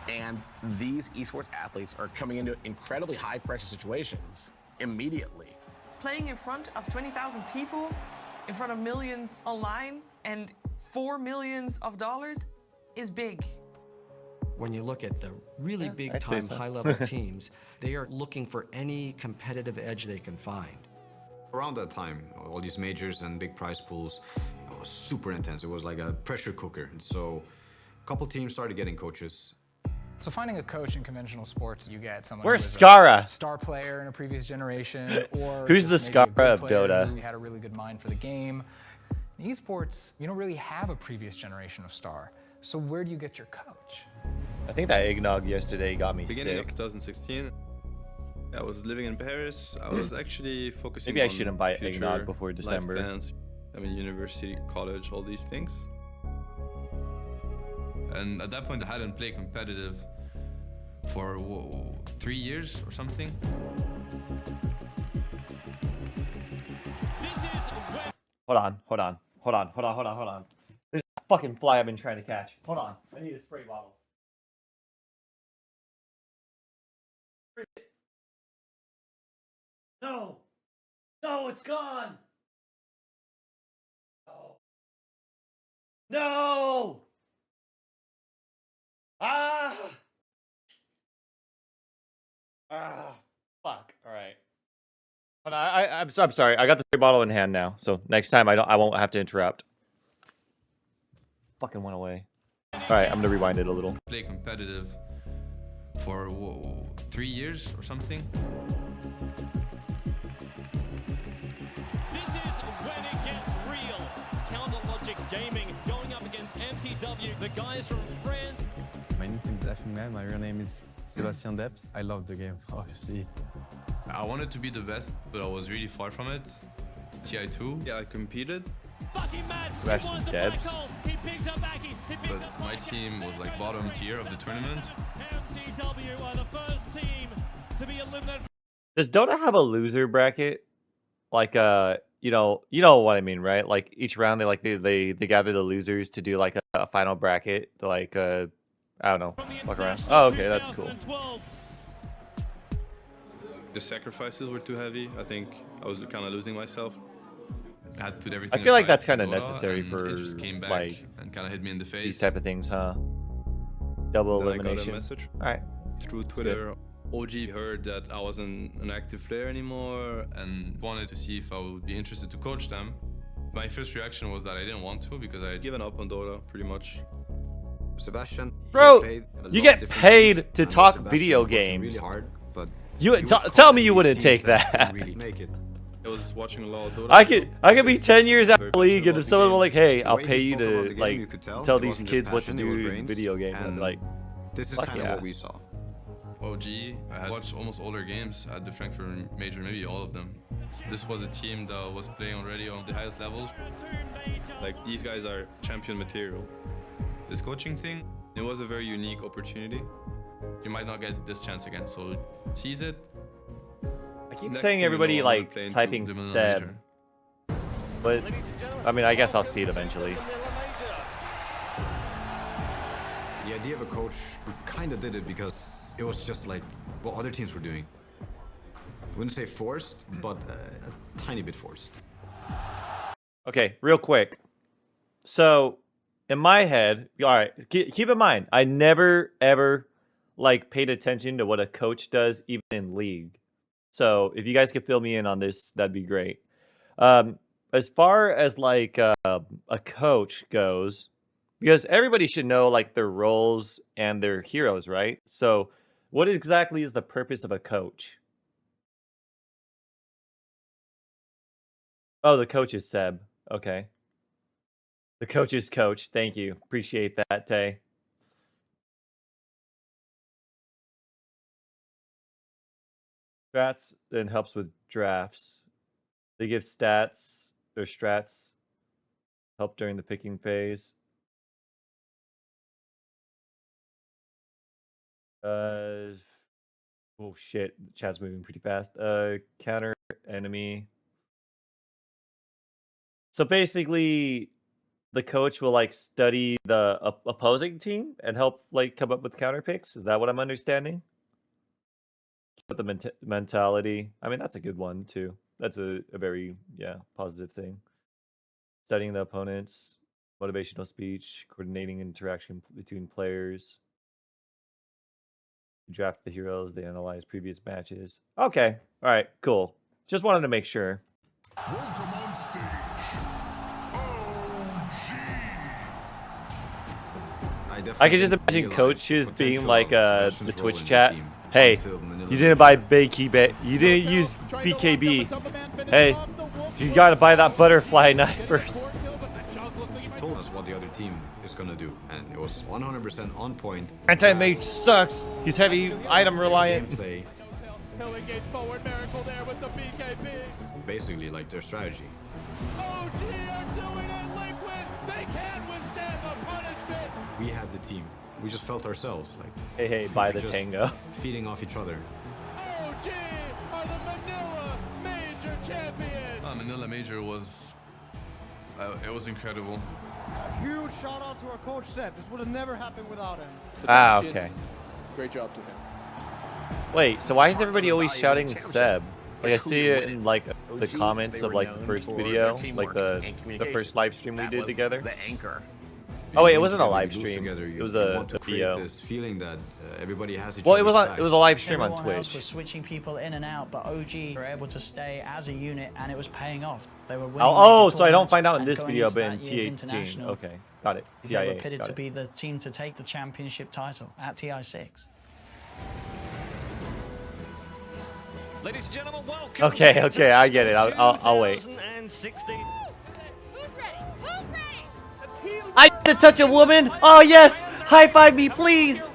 [SPEAKER 11] And these esports athletes are coming into incredibly high pressure situations immediately.
[SPEAKER 12] Playing in front of 20,000 people, in front of millions online, and $4 million is big.
[SPEAKER 3] When you look at the really
[SPEAKER 1] Yeah,
[SPEAKER 3] big
[SPEAKER 1] I'd say
[SPEAKER 3] time,
[SPEAKER 1] so.
[SPEAKER 3] high level teams, they are looking for any competitive edge they can find.
[SPEAKER 2] Around that time, all these majors and big prize pools, it was super intense. It was like a pressure cooker. So a couple teams started getting coaches.
[SPEAKER 14] So finding a coach in conventional sports, you get someone
[SPEAKER 1] Where's
[SPEAKER 14] who is
[SPEAKER 1] Skara?
[SPEAKER 14] a star player in a previous generation, or
[SPEAKER 1] Who's the
[SPEAKER 14] just maybe a
[SPEAKER 1] Skara
[SPEAKER 14] good
[SPEAKER 1] of
[SPEAKER 14] player
[SPEAKER 1] Dota?
[SPEAKER 14] who had a really good mind for the game. In esports, you don't really have a previous generation of star. So where do you get your coach?
[SPEAKER 1] I think that eggnog yesterday got me
[SPEAKER 16] Beginning
[SPEAKER 1] sick.
[SPEAKER 16] of 2016, I was living in Paris. I was actually focusing
[SPEAKER 1] Maybe I
[SPEAKER 16] on
[SPEAKER 1] shouldn't buy
[SPEAKER 16] future
[SPEAKER 1] eggnog before
[SPEAKER 16] life
[SPEAKER 1] December.
[SPEAKER 16] plans. I mean, university, college, all these things. And at that point, I hadn't played competitive for 3 years or something.
[SPEAKER 1] Hold on. There's a fucking fly I've been trying to catch. Hold on. I need a spray bottle. No! No, it's gone! No! No! Ah! Ah! Fuck. All right. Hold on, I'm sorry. I got the spray bottle in hand now, so next time I won't have to interrupt. Fucking went away. All right, I'm gonna rewind it a little.
[SPEAKER 16] Play competitive for 3 years or something.
[SPEAKER 10] This is when it gets real. Counter Logic Gaming going up against MTW, the guys from France.
[SPEAKER 24] My nickname is FML. My real name is Sebastian Debs. I love the game, obviously.
[SPEAKER 16] I wanted to be the best, but I was really far from it. TI2, yeah, I competed.
[SPEAKER 1] Sebastian Debs.
[SPEAKER 16] But my team was like bottom tier of the tournament.
[SPEAKER 10] MTW are the first team to be eliminated.
[SPEAKER 1] Does Dota have a loser bracket? Like you know what I mean, right? Like each round they gather the losers to do like a final bracket to like I don't know, fuck around. Oh, okay, that's cool.
[SPEAKER 16] The sacrifices were too heavy. I think I was kind of losing myself. I had to put everything
[SPEAKER 1] I feel like
[SPEAKER 16] aside
[SPEAKER 1] that's kind of
[SPEAKER 16] Dota,
[SPEAKER 1] necessary
[SPEAKER 16] and
[SPEAKER 1] for
[SPEAKER 16] it just came back
[SPEAKER 1] like
[SPEAKER 16] and kind of hit me in the face.
[SPEAKER 1] these type of things, huh? Double
[SPEAKER 16] Then I got a
[SPEAKER 1] elimination.
[SPEAKER 16] message
[SPEAKER 1] All right.
[SPEAKER 16] through
[SPEAKER 1] That's
[SPEAKER 16] Twitter. OG heard that I wasn't an active player anymore and wanted to see if I would be interested to coach them. My first reaction was that I didn't want to because I had given up on Dota pretty much.
[SPEAKER 2] Sebastian,
[SPEAKER 1] Bro,
[SPEAKER 2] played a
[SPEAKER 1] you
[SPEAKER 2] lot
[SPEAKER 1] get
[SPEAKER 2] of different
[SPEAKER 1] paid
[SPEAKER 2] teams,
[SPEAKER 1] to
[SPEAKER 2] and
[SPEAKER 1] talk
[SPEAKER 2] Sebastian
[SPEAKER 1] video
[SPEAKER 2] was working
[SPEAKER 1] games.
[SPEAKER 2] Really hard, but
[SPEAKER 1] You
[SPEAKER 2] he was
[SPEAKER 1] tell
[SPEAKER 2] calling
[SPEAKER 1] me you
[SPEAKER 2] these
[SPEAKER 1] wouldn't
[SPEAKER 2] teams
[SPEAKER 1] take
[SPEAKER 2] that
[SPEAKER 1] that.
[SPEAKER 2] didn't really make it.
[SPEAKER 16] I was watching a lot of Dota.
[SPEAKER 1] I could be 10 years out of the league, and if someone
[SPEAKER 16] game.
[SPEAKER 1] were like, "Hey,
[SPEAKER 2] The
[SPEAKER 1] I'll
[SPEAKER 2] way he
[SPEAKER 1] pay you
[SPEAKER 2] spoke about
[SPEAKER 1] to
[SPEAKER 2] the game,
[SPEAKER 1] like
[SPEAKER 2] you could tell
[SPEAKER 1] tell
[SPEAKER 2] it
[SPEAKER 1] these
[SPEAKER 2] wasn't just
[SPEAKER 1] kids what to
[SPEAKER 2] passion, it was
[SPEAKER 1] do in
[SPEAKER 2] brains,
[SPEAKER 1] video game," and I'd be
[SPEAKER 2] and
[SPEAKER 1] like,
[SPEAKER 2] this is
[SPEAKER 1] fuck
[SPEAKER 2] kind of
[SPEAKER 1] yeah.
[SPEAKER 2] what we saw.
[SPEAKER 16] OG, I had watched almost all their games at the Frankfurt Major, maybe all of them. This was a team that was playing already on the highest levels. Like, these guys are champion material. This coaching thing, it was a very unique opportunity. You might not get this chance again, so seize it.
[SPEAKER 1] I keep
[SPEAKER 16] Next
[SPEAKER 1] saying
[SPEAKER 16] thing you
[SPEAKER 1] everybody
[SPEAKER 16] know, I'm gonna
[SPEAKER 1] like
[SPEAKER 16] play into
[SPEAKER 1] typing
[SPEAKER 16] the Milan
[SPEAKER 1] Seb,
[SPEAKER 16] Major.
[SPEAKER 1] but I mean, I guess I'll see it eventually.
[SPEAKER 2] The idea of a coach, we kind of did it because it was just like what other teams were doing. I wouldn't say forced, but a tiny bit forced.
[SPEAKER 1] Okay, real quick. So, in my head, all right, keep in mind, I never ever like paid attention to what a coach does, even in league. So, if you guys could fill me in on this, that'd be great. As far as like a coach goes, because everybody should know like their roles and their heroes, right? So, what exactly is the purpose of a coach? Oh, the coach is Seb. Okay. The coach is coach. Thank you. Appreciate that, Tay. Strats then helps with drafts. They give stats, their strats help during the picking phase. Oh shit, the chat's moving pretty fast. Counter enemy. So basically, the coach will like study the opposing team and help like come up with counter picks. Is that what I'm understanding? But the mentality. I mean, that's a good one too. That's a very positive thing. Studying the opponents, motivational speech, coordinating interaction between players. Draft the heroes. They analyze previous matches. Okay. All right. Cool. Just wanted to make sure.
[SPEAKER 4] Welcome on stage,
[SPEAKER 1] I can just imagine coaches being like the Twitch chat. Hey, you didn't buy BKB. You didn't use BKB. Hey, you gotta buy that butterfly knife first.
[SPEAKER 2] Told us what the other team is gonna do, and it was 100% on point.
[SPEAKER 1] Anti-mage sucks. He's heavy item reliant.
[SPEAKER 2] Gameplay,
[SPEAKER 10] He'll engage forward, Miracle there with the BKB.
[SPEAKER 2] basically like their strategy.
[SPEAKER 10] OG are doing it, Liquid. They can't withstand the punishment.
[SPEAKER 2] We had the team. We just felt ourselves like.
[SPEAKER 1] Hey, buy
[SPEAKER 2] we
[SPEAKER 1] the
[SPEAKER 2] were just
[SPEAKER 1] tango.
[SPEAKER 2] Feeding off each other.
[SPEAKER 10] OG are the Manila Major champions.
[SPEAKER 16] Manila Major was, it was incredible.
[SPEAKER 8] A huge shout out to our coach Seth. This would have never happened without him.
[SPEAKER 1] Ah, okay.
[SPEAKER 8] Great job to him.
[SPEAKER 1] Wait, so why is everybody always shouting Seb? Like I see it in like the comments of like the first video, like the first live stream we did together.
[SPEAKER 11] The anchor.
[SPEAKER 1] Oh wait, it wasn't a live
[SPEAKER 2] You lose
[SPEAKER 1] stream.
[SPEAKER 2] together,
[SPEAKER 1] It was
[SPEAKER 2] you
[SPEAKER 1] a
[SPEAKER 2] want to create
[SPEAKER 1] video.
[SPEAKER 2] this feeling that everybody has each
[SPEAKER 1] Well, it
[SPEAKER 2] other's
[SPEAKER 1] was on.
[SPEAKER 2] back.
[SPEAKER 1] It was a live stream on
[SPEAKER 12] Everyone else was
[SPEAKER 1] Twitch.
[SPEAKER 12] switching people in and out, but OG were able to stay as a unit, and it was paying off. They were winning.
[SPEAKER 1] Oh,
[SPEAKER 12] major
[SPEAKER 1] so I don't
[SPEAKER 12] tournaments,
[SPEAKER 1] find out in
[SPEAKER 12] and
[SPEAKER 1] this
[SPEAKER 12] going
[SPEAKER 1] video,
[SPEAKER 12] into
[SPEAKER 1] but in
[SPEAKER 12] that year's
[SPEAKER 1] T18.
[SPEAKER 12] international,
[SPEAKER 1] Okay, got it.
[SPEAKER 12] They were
[SPEAKER 1] TIA.
[SPEAKER 12] pitted
[SPEAKER 1] Got
[SPEAKER 12] to
[SPEAKER 1] it.
[SPEAKER 12] be the team to take the championship title at TI6.
[SPEAKER 10] Ladies and gentlemen, welcome.
[SPEAKER 1] Okay, I get it. I'll wait.
[SPEAKER 10] 2016.
[SPEAKER 1] I get to touch a woman. Oh yes, high five me, please.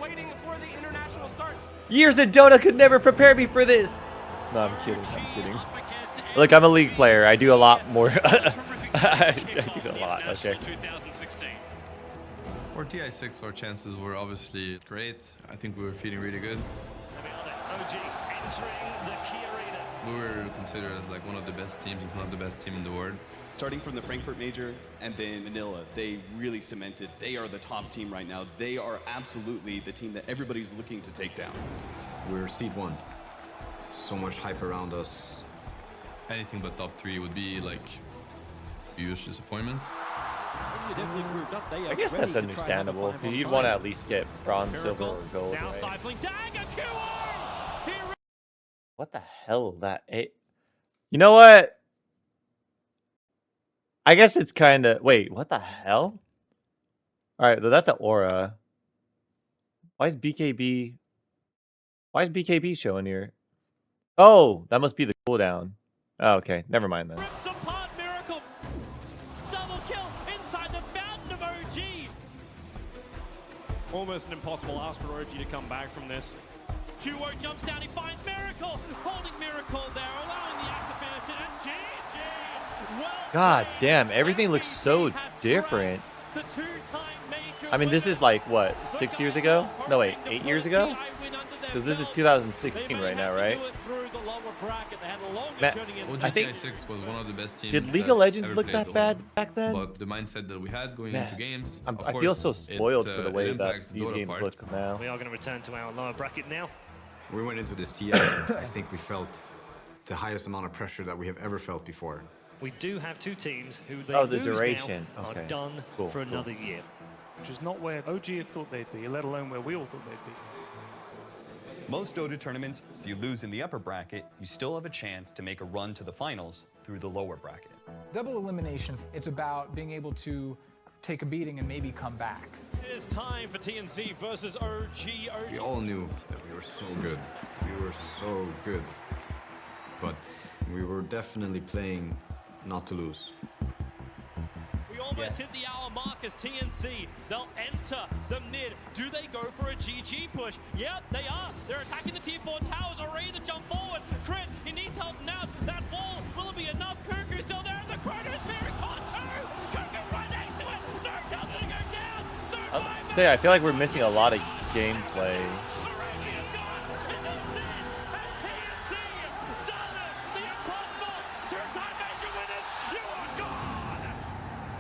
[SPEAKER 1] Years of Dota could never prepare me for this. No, I'm kidding. I'm kidding. Look, I'm a league player. I do a lot more. I do a lot. Okay.
[SPEAKER 16] For TI6, our chances were obviously great. I think we were feeling really good. We were considered as like one of the best teams, if not the best team in the world.
[SPEAKER 18] Starting from the Frankfurt Major and then Manila, they really cemented. They are the top team right now. They are absolutely the team that everybody's looking to take down.
[SPEAKER 2] We're seed 1. So much hype around us.
[SPEAKER 16] Anything but top 3 would be like a huge disappointment.
[SPEAKER 1] I guess that's understandable because you'd want to at least get bronze, silver, or gold.
[SPEAKER 10] Now
[SPEAKER 1] Right?
[SPEAKER 10] stifling dagger killer.
[SPEAKER 1] What the hell? You know what? I guess it's kind of. Wait, what the hell? All right, that's an aura. Why is BKB showing here? Oh, that must be the cooldown. Oh, okay, never mind then.
[SPEAKER 10] Rips apart Miracle. Double kill inside the fountain of OG. Almost an impossible ask for OG to come back from this. Duo jumps down, he finds Miracle, holding Miracle there, allowing the activation, and GG. Well,
[SPEAKER 1] God damn, everything looks so different.
[SPEAKER 10] the two-time major
[SPEAKER 1] I mean, this is like what, 6 years ago? No, wait, 8 years ago? Because this is 2016 right now, right?
[SPEAKER 10] through the lower bracket. They had a long
[SPEAKER 1] Matt,
[SPEAKER 10] journey in.
[SPEAKER 1] I think
[SPEAKER 16] TI6 was one of the best teams.
[SPEAKER 1] Did League
[SPEAKER 16] that
[SPEAKER 1] of Legends
[SPEAKER 16] ever
[SPEAKER 1] look
[SPEAKER 16] played
[SPEAKER 1] that
[SPEAKER 16] the
[SPEAKER 1] bad
[SPEAKER 16] Dota.
[SPEAKER 1] back then?
[SPEAKER 16] But the mindset that we had going
[SPEAKER 1] Man,
[SPEAKER 16] into games,
[SPEAKER 1] I feel so spoiled for the way that
[SPEAKER 16] impacts the
[SPEAKER 1] these
[SPEAKER 16] Dota
[SPEAKER 1] games
[SPEAKER 16] part.
[SPEAKER 1] look now.
[SPEAKER 10] We are going to return to our lower bracket now.
[SPEAKER 2] We went into this TI, I think we felt the highest amount of pressure that we have ever felt before.
[SPEAKER 10] We do have two teams who they
[SPEAKER 1] Oh, the
[SPEAKER 10] lose
[SPEAKER 1] duration.
[SPEAKER 10] now
[SPEAKER 1] Okay.
[SPEAKER 10] are done
[SPEAKER 1] Cool,
[SPEAKER 10] for
[SPEAKER 1] cool.
[SPEAKER 10] another year. Which is not where OG have thought they'd be, let alone where we all thought they'd be.
[SPEAKER 15] Most Dota tournaments, if you lose in the upper bracket, you still have a chance to make a run to the finals through the lower bracket.
[SPEAKER 14] Double elimination, it's about being able to take a beating and maybe come back.
[SPEAKER 10] It is time for TNC versus OG.
[SPEAKER 2] We all knew that we were so good. We were so good. But we were definitely playing not to lose.
[SPEAKER 10] We almost hit the hour mark as TNC. They'll enter the mid. Do they go for a GG push? Yep, they are. They're attacking the tier 4 towers already to jump forward. Crit, he needs help now. That wall, will it be enough? Kuku's still there. The Chronosphere caught too. Kuku right next to it. No tell's gonna go down.
[SPEAKER 1] Say, I feel like we're missing a lot of gameplay.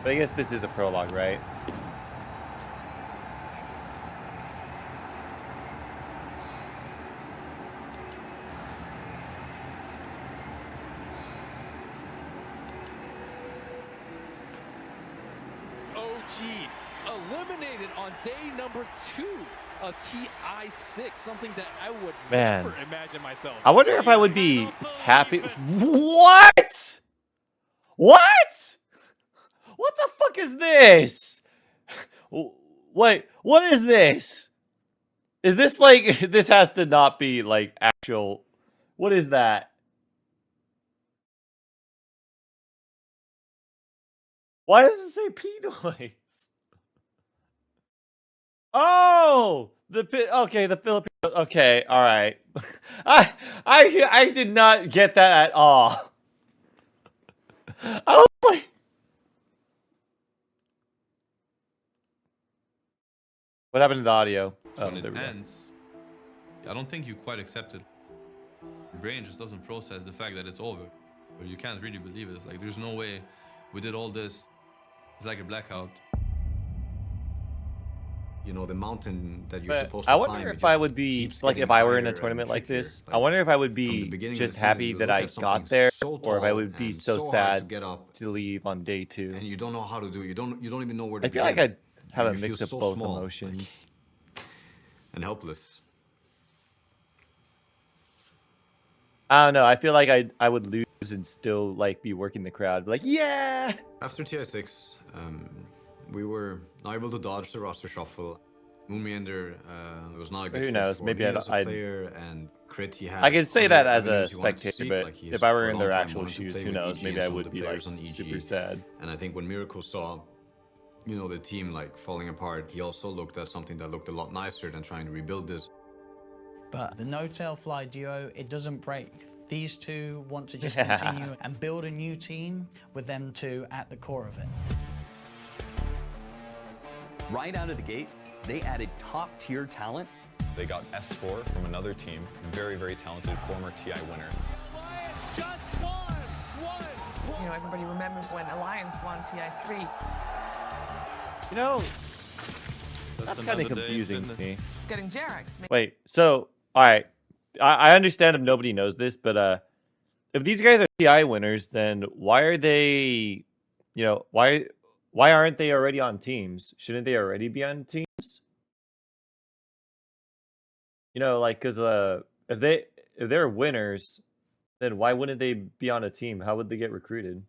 [SPEAKER 1] But I guess this is a prologue, right?
[SPEAKER 10] OG
[SPEAKER 5] eliminated on day number 2 of TI6, something that I would
[SPEAKER 1] Man.
[SPEAKER 5] never imagine myself.
[SPEAKER 1] I wonder if I would be happy. What? What? What the fuck is this? Wait, what is this? Is this like, this has to not be like actual, what is that? Why does it say P noise? Oh, okay, the Philippines. Okay, all right. I did not get that at all. I was like, what happened to the audio? Oh,
[SPEAKER 16] When
[SPEAKER 1] there
[SPEAKER 16] it
[SPEAKER 1] we go.
[SPEAKER 16] ends, I don't think you quite accept it. Your brain just doesn't process the fact that it's over. Or you can't really believe it. It's like, there's no way we did all this. It's like a blackout.
[SPEAKER 2] You know, the mountain that you're
[SPEAKER 1] But
[SPEAKER 2] supposed to
[SPEAKER 1] I
[SPEAKER 2] climb.
[SPEAKER 1] wonder
[SPEAKER 2] it
[SPEAKER 1] if I
[SPEAKER 2] just
[SPEAKER 1] would be
[SPEAKER 2] keeps
[SPEAKER 1] like
[SPEAKER 2] getting
[SPEAKER 1] if I were in a
[SPEAKER 2] higher and
[SPEAKER 1] tournament like
[SPEAKER 2] trickier.
[SPEAKER 1] this. I
[SPEAKER 2] Like,
[SPEAKER 1] wonder if I would
[SPEAKER 2] from the
[SPEAKER 1] be
[SPEAKER 2] beginning of
[SPEAKER 1] just
[SPEAKER 2] the season,
[SPEAKER 1] happy
[SPEAKER 2] you
[SPEAKER 1] that
[SPEAKER 2] look
[SPEAKER 1] I
[SPEAKER 2] at
[SPEAKER 1] got
[SPEAKER 2] something
[SPEAKER 1] there,
[SPEAKER 2] so
[SPEAKER 1] or if I
[SPEAKER 2] tall
[SPEAKER 1] would be
[SPEAKER 2] and
[SPEAKER 1] so
[SPEAKER 2] so hard to
[SPEAKER 1] sad
[SPEAKER 2] get up,
[SPEAKER 1] to leave on day 2.
[SPEAKER 2] and you don't know how to do it. You don't even know where to
[SPEAKER 1] I feel like
[SPEAKER 2] begin.
[SPEAKER 1] I'd have a
[SPEAKER 2] You feel
[SPEAKER 1] mix of
[SPEAKER 2] so
[SPEAKER 1] both
[SPEAKER 2] small,
[SPEAKER 1] emotions.
[SPEAKER 2] and helpless.
[SPEAKER 1] I don't know. I feel like I would lose and still like be working the crowd. Be like, yeah.
[SPEAKER 2] After TI6, we were not able to dodge the roster shuffle. Moon Meander was not a good
[SPEAKER 1] Who
[SPEAKER 2] fit
[SPEAKER 1] knows?
[SPEAKER 2] for
[SPEAKER 1] Maybe
[SPEAKER 2] me
[SPEAKER 1] I'd-
[SPEAKER 2] as a
[SPEAKER 1] I'd-
[SPEAKER 2] player, and Crit he had
[SPEAKER 1] I can say
[SPEAKER 2] other
[SPEAKER 1] that as a
[SPEAKER 2] avenues he wanted to
[SPEAKER 1] spectator,
[SPEAKER 2] seek,
[SPEAKER 1] but
[SPEAKER 2] like he's
[SPEAKER 1] if I were
[SPEAKER 2] for a
[SPEAKER 1] in
[SPEAKER 2] long
[SPEAKER 1] their
[SPEAKER 2] time
[SPEAKER 1] actual
[SPEAKER 2] wanted to
[SPEAKER 1] shoes,
[SPEAKER 2] play
[SPEAKER 1] who
[SPEAKER 2] with
[SPEAKER 1] knows?
[SPEAKER 2] EG
[SPEAKER 1] Maybe
[SPEAKER 2] and
[SPEAKER 1] I
[SPEAKER 2] some of
[SPEAKER 1] would
[SPEAKER 2] the
[SPEAKER 1] be like
[SPEAKER 2] players on EG.
[SPEAKER 1] super sad.
[SPEAKER 2] And I think when Miracle saw, you know, the team like falling apart, he also looked at something that looked a lot nicer than trying to rebuild this.
[SPEAKER 6] But the no-tail fly duo, it doesn't break. These two want to just continue and build a new team with them two at the core of it.
[SPEAKER 15] Right out of the gate, they added top-tier talent.
[SPEAKER 7] They got S4 from another team, very, very talented former TI winner.
[SPEAKER 12] You know, everybody remembers when Alliance won TI3.
[SPEAKER 1] You know, that's kind of
[SPEAKER 16] another day,
[SPEAKER 1] confusing
[SPEAKER 16] isn't
[SPEAKER 1] to me.
[SPEAKER 12] Getting Jerax.
[SPEAKER 1] Wait, so all right, I understand if nobody knows this, but if these guys are TI winners, then why are they, you know, why aren't they already on teams? Shouldn't they already be on teams? You know, like, cause if they're winners, then why wouldn't they be on a team? How would they get recruited?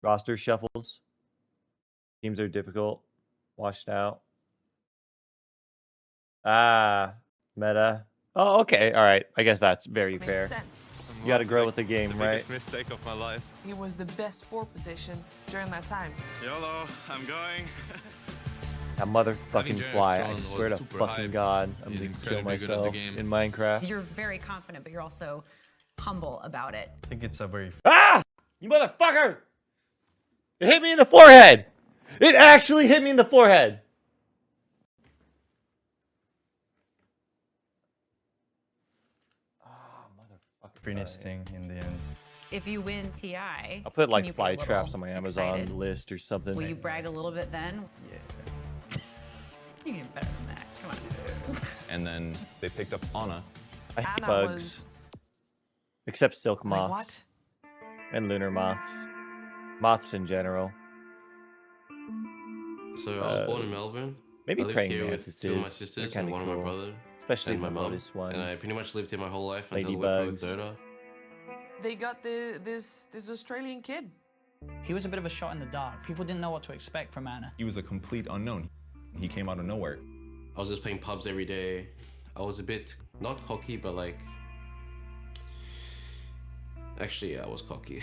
[SPEAKER 1] Roster shuffles. Teams are difficult. Washed out. Ah, meta. Oh, okay. All right. I guess that's very
[SPEAKER 12] Makes
[SPEAKER 1] fair.
[SPEAKER 12] sense.
[SPEAKER 1] You got to grow with the game,
[SPEAKER 16] The
[SPEAKER 1] right?
[SPEAKER 16] biggest mistake of my life.
[SPEAKER 12] He was the best 4 position during that time.
[SPEAKER 16] YOLO, I'm going.
[SPEAKER 1] That motherfucking
[SPEAKER 16] Jared
[SPEAKER 1] fly.
[SPEAKER 16] Strong
[SPEAKER 1] I
[SPEAKER 16] was
[SPEAKER 1] swear to
[SPEAKER 16] super
[SPEAKER 1] fucking
[SPEAKER 16] hyped.
[SPEAKER 1] God. I'm
[SPEAKER 16] He's
[SPEAKER 1] going to
[SPEAKER 16] incredibly
[SPEAKER 1] kill
[SPEAKER 16] good at the
[SPEAKER 1] myself
[SPEAKER 16] game.
[SPEAKER 1] in Minecraft.
[SPEAKER 19] You're very confident, but you're also humble about it.
[SPEAKER 24] I think it's a very
[SPEAKER 1] Ah! You motherfucker! It hit me in the forehead! It actually hit me in the forehead!
[SPEAKER 24] finished thing in the end.
[SPEAKER 19] If you win TI,
[SPEAKER 1] I'll put
[SPEAKER 19] can
[SPEAKER 1] like
[SPEAKER 19] you be a
[SPEAKER 1] fly
[SPEAKER 19] little
[SPEAKER 1] traps on my Amazon
[SPEAKER 19] excited?
[SPEAKER 1] list or something.
[SPEAKER 19] Will you brag a little bit then?
[SPEAKER 24] Yeah.
[SPEAKER 19] You can do better than that. Come on.
[SPEAKER 7] And then they picked up Ana.
[SPEAKER 1] I hate
[SPEAKER 12] Anna
[SPEAKER 1] bugs.
[SPEAKER 12] was-
[SPEAKER 1] Except silk
[SPEAKER 12] Like
[SPEAKER 1] moths. And lunar moths. Moths in general.
[SPEAKER 20] So I was born in Melbourne.
[SPEAKER 1] Maybe
[SPEAKER 20] I lived
[SPEAKER 1] praying
[SPEAKER 20] here with
[SPEAKER 1] mantises.
[SPEAKER 20] 2 of my
[SPEAKER 1] They're
[SPEAKER 20] sisters
[SPEAKER 1] kinda
[SPEAKER 20] and one
[SPEAKER 1] cool.
[SPEAKER 20] of my brother.
[SPEAKER 1] Especially
[SPEAKER 20] and my
[SPEAKER 1] the
[SPEAKER 20] mum.
[SPEAKER 1] lotus ones.
[SPEAKER 20] And I pretty much lived here my whole life until we played with
[SPEAKER 1] Ladybugs.
[SPEAKER 20] Dota.
[SPEAKER 12] They got this Australian kid.
[SPEAKER 6] He was a bit of a shot in the dark. People didn't know what to expect from Anna.
[SPEAKER 7] He was a complete unknown. He came out of nowhere.
[SPEAKER 20] I was just playing pubs every day. I was a bit, not cocky, but like... Actually, yeah, I was cocky.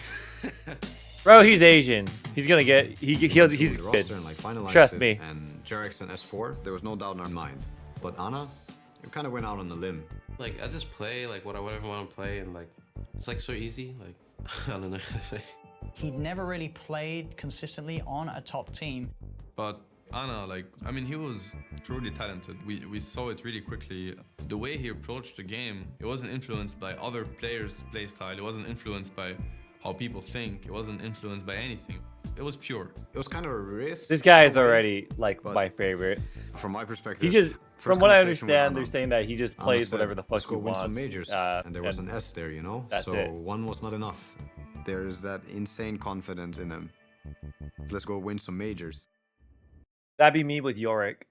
[SPEAKER 1] Bro, he's Asian. He's gonna get. He's
[SPEAKER 2] The
[SPEAKER 1] good.
[SPEAKER 2] roster and, like, finalized
[SPEAKER 1] Trust
[SPEAKER 2] it,
[SPEAKER 1] me.
[SPEAKER 2] And Jerax and S4, there was no doubt in our mind. But Ana, it kind of went out on a limb.
[SPEAKER 20] Like, I just play like whatever I want to play, and like, it's like so easy. Like, I don't know how to say.
[SPEAKER 6] He'd never really played consistently on a top team.
[SPEAKER 16] But Ana, like, I mean, he was truly talented. We saw it really quickly. The way he approached the game, it wasn't influenced by other players' playstyle. It wasn't influenced by how people think. It wasn't influenced by anything. It was pure.
[SPEAKER 2] It was kind of a risk.
[SPEAKER 1] This guy is already like my favorite.
[SPEAKER 2] From my perspective,
[SPEAKER 1] He just,
[SPEAKER 2] first
[SPEAKER 1] from what I
[SPEAKER 2] conversation with
[SPEAKER 1] understand,
[SPEAKER 2] Ana,
[SPEAKER 1] they're saying that he just
[SPEAKER 2] Ana
[SPEAKER 1] plays
[SPEAKER 2] said,
[SPEAKER 1] whatever the
[SPEAKER 2] "Let's
[SPEAKER 1] fuck
[SPEAKER 2] go
[SPEAKER 1] he
[SPEAKER 2] win
[SPEAKER 1] wants.
[SPEAKER 2] some majors," and there was an S there, you know.
[SPEAKER 1] That's
[SPEAKER 2] so
[SPEAKER 1] it.
[SPEAKER 2] one was not enough. There's that insane confidence in him. Let's go win some majors.
[SPEAKER 1] That'd be me with Yorick.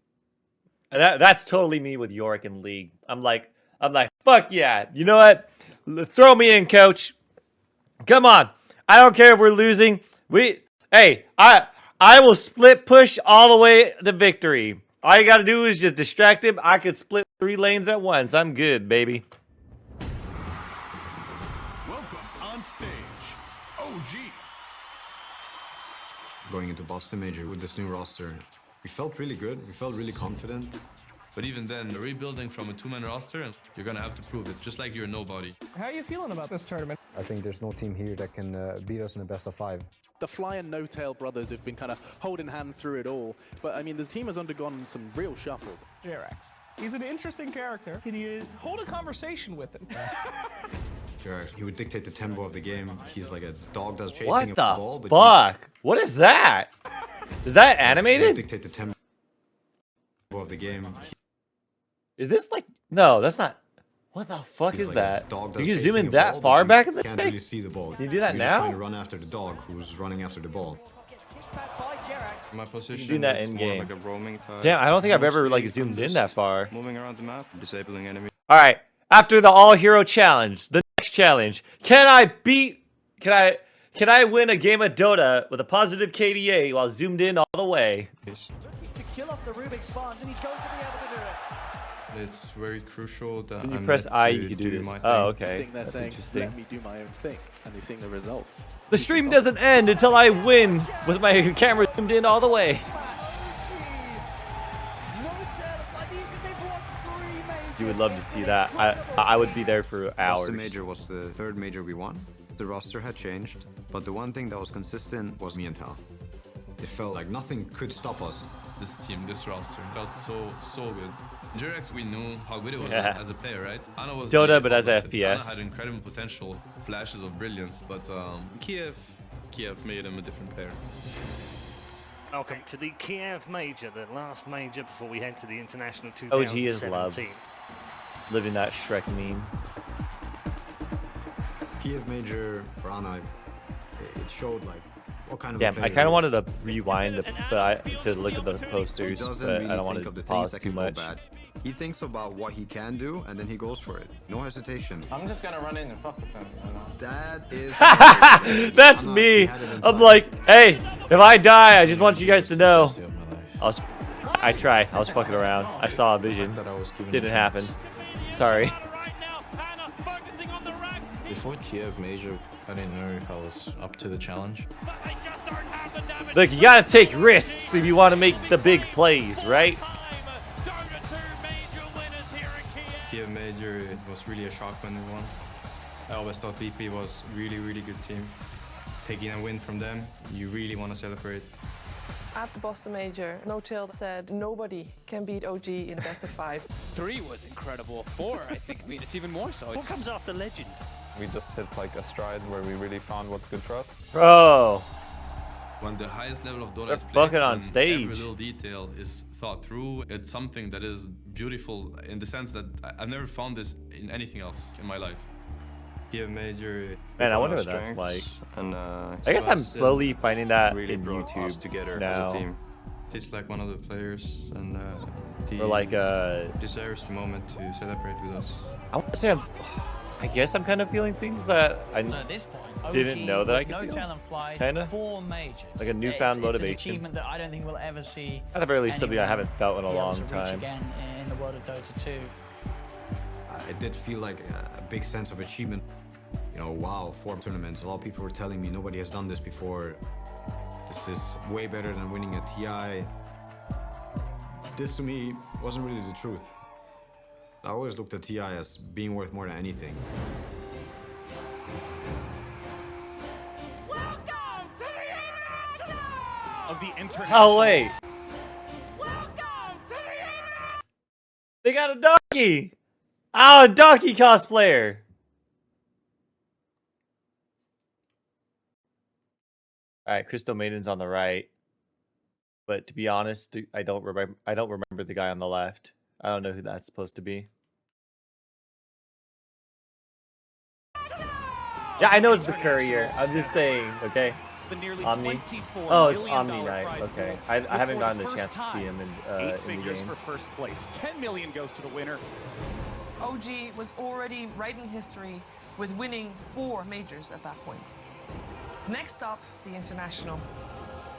[SPEAKER 1] That's totally me with Yorick in League. I'm like, fuck yeah. You know what? Throw me in, coach. Come on. I don't care if we're losing. Hey, I will split push all the way to victory. All you gotta do is just distract him. I could split 3 lanes at once. I'm good, baby.
[SPEAKER 4] Welcome on stage, OG.
[SPEAKER 2] Going into Boston Major with this new roster, we felt really good. We felt really confident.
[SPEAKER 16] But even then, rebuilding from a 2-man roster, you're gonna have to prove it, just like you're nobody.
[SPEAKER 17] How are you feeling about this tournament?
[SPEAKER 21] I think there's no team here that can beat us in the best of 5.
[SPEAKER 22] The Fly and No Tail brothers have been kind of holding hand through it all. But I mean, the team has undergone some real shuffles.
[SPEAKER 17] JRX. He's an interesting character. Can you hold a conversation with him?
[SPEAKER 2] Jared, he would dictate the tempo of the game. He's like a dog that's chasing
[SPEAKER 1] What
[SPEAKER 2] a
[SPEAKER 1] the
[SPEAKER 2] ball. But
[SPEAKER 1] fuck? What is that? Is that animated?
[SPEAKER 2] Dictate the tempo of the game.
[SPEAKER 1] Is this like... No, that's not... What the fuck
[SPEAKER 2] He's
[SPEAKER 1] is
[SPEAKER 2] like
[SPEAKER 1] that?
[SPEAKER 2] a dog
[SPEAKER 1] You
[SPEAKER 2] that's
[SPEAKER 1] can zoom
[SPEAKER 2] chasing
[SPEAKER 1] in
[SPEAKER 2] a
[SPEAKER 1] that
[SPEAKER 2] ball,
[SPEAKER 1] far
[SPEAKER 2] but
[SPEAKER 1] back in the
[SPEAKER 2] can't
[SPEAKER 1] day?
[SPEAKER 2] really see the ball.
[SPEAKER 1] Can you do that
[SPEAKER 2] You're just
[SPEAKER 1] now?
[SPEAKER 2] trying to run after the dog who's running after the ball.
[SPEAKER 16] My position
[SPEAKER 1] do that
[SPEAKER 16] is
[SPEAKER 1] in
[SPEAKER 16] more
[SPEAKER 1] game.
[SPEAKER 16] like a roaming type.
[SPEAKER 1] Damn, I don't think I've ever like
[SPEAKER 16] Mostly
[SPEAKER 1] zoomed in
[SPEAKER 16] just
[SPEAKER 1] that far.
[SPEAKER 16] Moving around the map, disabling enemies.
[SPEAKER 1] All right. After the all-hero challenge, the next challenge. Can I win a game of Dota with a positive KDA while zoomed in all the way?
[SPEAKER 23] To kill off the Rubik spawns, and he's going to be able to do it.
[SPEAKER 16] It's very crucial that
[SPEAKER 1] When you
[SPEAKER 16] I'm
[SPEAKER 1] press
[SPEAKER 16] let
[SPEAKER 1] I,
[SPEAKER 16] to
[SPEAKER 1] you can do this.
[SPEAKER 16] my
[SPEAKER 1] Oh,
[SPEAKER 16] thing.
[SPEAKER 1] okay.
[SPEAKER 22] Sitting there
[SPEAKER 1] That's
[SPEAKER 22] saying,
[SPEAKER 1] interesting.
[SPEAKER 22] let me do my own thing. And he's seeing the results.
[SPEAKER 1] The stream doesn't end until I win with my camera zoomed in all the way. You would love to see that. I would be there for hours.
[SPEAKER 2] Boston Major was the 3rd major we won. The roster had changed, but the one thing that was consistent was me and Tal. It felt like nothing could stop us.
[SPEAKER 16] This team, this roster, felt so good. JRX, we knew how good it was
[SPEAKER 1] Yeah.
[SPEAKER 16] as a player, right? Anna was
[SPEAKER 1] Dota,
[SPEAKER 16] the
[SPEAKER 1] but as a
[SPEAKER 16] opposite.
[SPEAKER 1] FPS.
[SPEAKER 16] Anna had incredible potential, flashes of brilliance, but Kiev made him a different player.
[SPEAKER 25] Welcome to the Kiev Major, the last major before we head to the International
[SPEAKER 1] OG is
[SPEAKER 25] 2017.
[SPEAKER 1] love. Living that Shrek meme.
[SPEAKER 2] Kiev Major for Anna, it showed like what kind of
[SPEAKER 1] Damn,
[SPEAKER 2] a player
[SPEAKER 1] I kind of
[SPEAKER 2] he
[SPEAKER 1] wanted
[SPEAKER 2] is.
[SPEAKER 1] to rewind to look at the posters,
[SPEAKER 2] He doesn't
[SPEAKER 1] but
[SPEAKER 2] really
[SPEAKER 1] I don't want
[SPEAKER 2] think
[SPEAKER 1] to
[SPEAKER 2] of the
[SPEAKER 1] pause
[SPEAKER 2] things that
[SPEAKER 1] too
[SPEAKER 2] can go
[SPEAKER 1] much.
[SPEAKER 2] bad. He thinks about what he can do and then he goes for it. No hesitation.
[SPEAKER 24] I'm just gonna run in and fuck with him.
[SPEAKER 2] That is.
[SPEAKER 1] That's me. I'm like, hey, if I die, I just want you guys to know. I tried. I was fucking around. I saw a vision. Didn't happen. Sorry.
[SPEAKER 24] Before Kiev Major, I didn't know if I was up to the challenge.
[SPEAKER 1] Look, you gotta take risks if you want to make the big plays, right?
[SPEAKER 16] Kiev Major, it was really a shock when we won. I always thought VP was really good team. Taking a win from them, you really want to celebrate.
[SPEAKER 12] At the Boston Major, No Tail said nobody can beat OG in the best of 5.
[SPEAKER 5] 3 was incredible. 4, I think. I mean, it's even more so.
[SPEAKER 25] What comes after legend?
[SPEAKER 7] We just hit like a stride where we really found what's good for us.
[SPEAKER 1] Bro.
[SPEAKER 16] When the highest level of Dota
[SPEAKER 1] They're
[SPEAKER 16] is played,
[SPEAKER 1] fucking on
[SPEAKER 16] when
[SPEAKER 1] stage.
[SPEAKER 16] every little detail is thought through, it's something that is beautiful in the sense that I've never found this in anything else in my life. Kiev Major.
[SPEAKER 1] Man, I wonder what that's like. I guess I'm slowly finding that
[SPEAKER 16] really
[SPEAKER 1] in
[SPEAKER 16] brought us
[SPEAKER 1] YouTube
[SPEAKER 16] together
[SPEAKER 1] now.
[SPEAKER 16] as a team. He's like one of the players, and he
[SPEAKER 1] Or like
[SPEAKER 16] deserves the moment to celebrate with us.
[SPEAKER 1] I want to say I guess I'm kind of feeling things that I
[SPEAKER 6] So at this point,
[SPEAKER 1] didn't
[SPEAKER 6] OG,
[SPEAKER 1] know that I could
[SPEAKER 6] No
[SPEAKER 1] feel.
[SPEAKER 6] Tail and Fly,
[SPEAKER 1] Kinda.
[SPEAKER 6] 4 majors.
[SPEAKER 1] Like a newfound
[SPEAKER 6] It's
[SPEAKER 1] motivation.
[SPEAKER 6] an achievement that I don't think we'll ever see.
[SPEAKER 1] At the very least, something I
[SPEAKER 6] anyone
[SPEAKER 1] haven't felt in a
[SPEAKER 6] be able
[SPEAKER 1] long
[SPEAKER 6] to reach
[SPEAKER 1] time.
[SPEAKER 6] again in the world of Dota 2.
[SPEAKER 2] It did feel like a big sense of achievement. You know, wow, 4 tournaments. A lot of people were telling me nobody has done this before. This is way better than winning a TI. This to me wasn't really the truth. I always looked at TI as being worth more than anything.
[SPEAKER 25] Of the
[SPEAKER 1] Oh wait. They got a donkey. Oh, a donkey cosplayer. All right, Crystal Maiden's on the right. But to be honest, I don't remember the guy on the left. I don't know who that's supposed to be. Yeah, I know it's the courier. I'm just saying, okay?
[SPEAKER 3] the nearly
[SPEAKER 1] Omni.
[SPEAKER 3] $24
[SPEAKER 1] Oh, it's
[SPEAKER 3] million
[SPEAKER 1] Omni night.
[SPEAKER 3] prize
[SPEAKER 1] Okay,
[SPEAKER 3] pool.
[SPEAKER 1] I haven't
[SPEAKER 3] But
[SPEAKER 1] gotten
[SPEAKER 3] for
[SPEAKER 1] the
[SPEAKER 3] the
[SPEAKER 1] chance
[SPEAKER 3] first
[SPEAKER 1] to see him
[SPEAKER 3] time,
[SPEAKER 1] in
[SPEAKER 3] eight
[SPEAKER 1] the
[SPEAKER 3] figures
[SPEAKER 1] game.
[SPEAKER 3] for first place. $10 million goes to the winner.
[SPEAKER 12] OG was already writing history with winning 4 majors at that point. Next up, the international.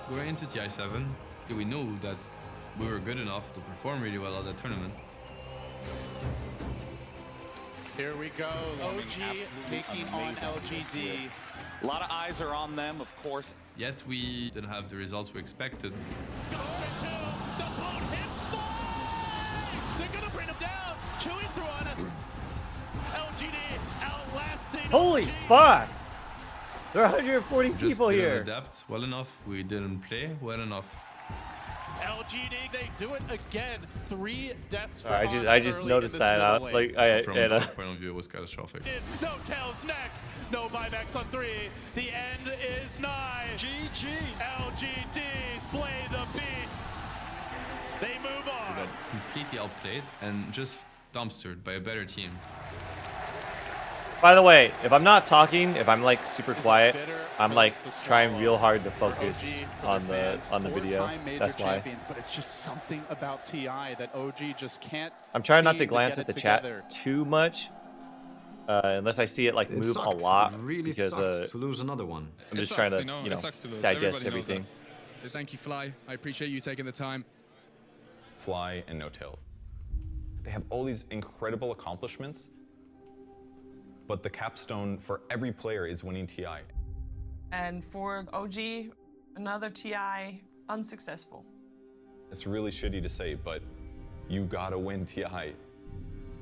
[SPEAKER 16] Going into TI7, we knew that we were good enough to perform really well at that tournament.
[SPEAKER 3] Here we go. OG taking on LGD. A lot of eyes are on them, of course.
[SPEAKER 16] Yet we didn't have the results we expected.
[SPEAKER 10] The boat hits 5! They're gonna bring him down. Chewing through on it. LGD outlasting.
[SPEAKER 1] Holy fuck! There are 140
[SPEAKER 16] Just
[SPEAKER 1] people
[SPEAKER 16] didn't
[SPEAKER 1] here.
[SPEAKER 16] adapt well enough. We didn't play well enough.
[SPEAKER 5] LGD, they do it again. 3 deaths for
[SPEAKER 1] I just
[SPEAKER 5] early
[SPEAKER 1] noticed
[SPEAKER 5] in this
[SPEAKER 1] that out.
[SPEAKER 5] middleweight.
[SPEAKER 16] From
[SPEAKER 1] And,
[SPEAKER 16] our point of view, it was catastrophic.
[SPEAKER 10] No tails next. No buybacks on 3. The end is nigh. GG. LGD slay the beast. They move
[SPEAKER 16] We
[SPEAKER 10] on.
[SPEAKER 16] got completely outplayed and just dumpstered by a better team.
[SPEAKER 1] by the way, if I'm not talking, if I'm like super quiet, I'm like trying real hard to focus on the video. That's why.
[SPEAKER 14] But it's just something about TI that OG just can't.
[SPEAKER 1] I'm trying not to
[SPEAKER 14] seem
[SPEAKER 1] glance
[SPEAKER 14] get
[SPEAKER 1] at the
[SPEAKER 14] it
[SPEAKER 1] chat
[SPEAKER 14] together.
[SPEAKER 1] too much, unless I see it like
[SPEAKER 2] It
[SPEAKER 1] move
[SPEAKER 2] sucked.
[SPEAKER 1] a lot.
[SPEAKER 2] It really
[SPEAKER 1] because
[SPEAKER 2] sucked to lose another one.
[SPEAKER 1] I'm
[SPEAKER 8] It
[SPEAKER 1] just
[SPEAKER 8] sucks,
[SPEAKER 1] trying to
[SPEAKER 8] it sucks to lose.
[SPEAKER 1] digest
[SPEAKER 8] Everybody knows that.
[SPEAKER 1] everything.
[SPEAKER 8] Thank you, Fly. I appreciate you taking the time.
[SPEAKER 7] Fly and No Tail. They have all these incredible accomplishments, but the capstone for every player is winning TI.
[SPEAKER 12] And for OG, another TI unsuccessful.
[SPEAKER 7] It's really shitty to say, but you gotta win TI.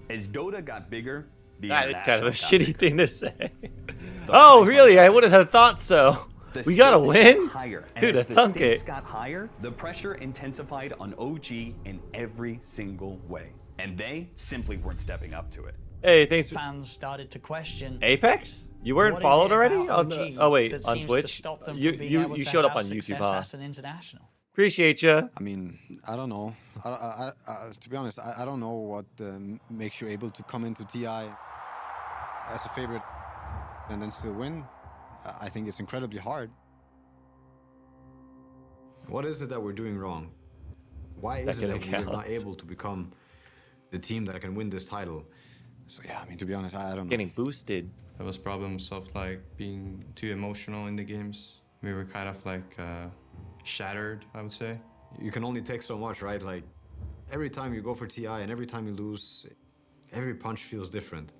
[SPEAKER 15] As Dota got bigger, the
[SPEAKER 1] That is kind of a
[SPEAKER 15] international got
[SPEAKER 1] shitty
[SPEAKER 15] bigger.
[SPEAKER 1] thing to say.
[SPEAKER 15] The
[SPEAKER 1] Oh,
[SPEAKER 15] prize
[SPEAKER 1] really?
[SPEAKER 15] money
[SPEAKER 1] I wouldn't have thought so.
[SPEAKER 15] The
[SPEAKER 1] We gotta
[SPEAKER 15] stakes
[SPEAKER 1] win?
[SPEAKER 15] got higher. And
[SPEAKER 1] Dude,
[SPEAKER 15] as
[SPEAKER 1] I
[SPEAKER 15] the
[SPEAKER 1] thunk
[SPEAKER 15] stakes
[SPEAKER 1] it.
[SPEAKER 15] got higher, the pressure intensified on OG in every single way. And they simply weren't stepping up to it.
[SPEAKER 1] Hey, thanks.
[SPEAKER 6] Fans started to question
[SPEAKER 1] Apex? You weren't
[SPEAKER 6] what is
[SPEAKER 1] followed
[SPEAKER 6] it
[SPEAKER 1] already?
[SPEAKER 6] about
[SPEAKER 1] On the,
[SPEAKER 6] OG
[SPEAKER 1] oh wait,
[SPEAKER 6] that
[SPEAKER 1] on
[SPEAKER 6] seems to
[SPEAKER 1] Twitch.
[SPEAKER 6] stop them
[SPEAKER 1] You
[SPEAKER 6] from being
[SPEAKER 1] you
[SPEAKER 6] able
[SPEAKER 1] you
[SPEAKER 6] to
[SPEAKER 1] showed up
[SPEAKER 6] have
[SPEAKER 1] on YouTube,
[SPEAKER 6] success
[SPEAKER 1] huh?
[SPEAKER 6] as an international.
[SPEAKER 1] Appreciate you.
[SPEAKER 21] I mean, I don't know. To be honest, I don't know what makes you able to come into TI as a favorite and then still win. I think it's incredibly hard.
[SPEAKER 2] What is it that we're doing wrong? Why is it that we're not able to become the team that can win this title?
[SPEAKER 21] So yeah, I mean, to be honest, I don't know.
[SPEAKER 1] Getting boosted.
[SPEAKER 9] There was problems of like being too emotional in the games. We were kind of like shattered, I would say.
[SPEAKER 2] You can only take so much, right? Like every time you go for TI and every time you lose, every punch feels different.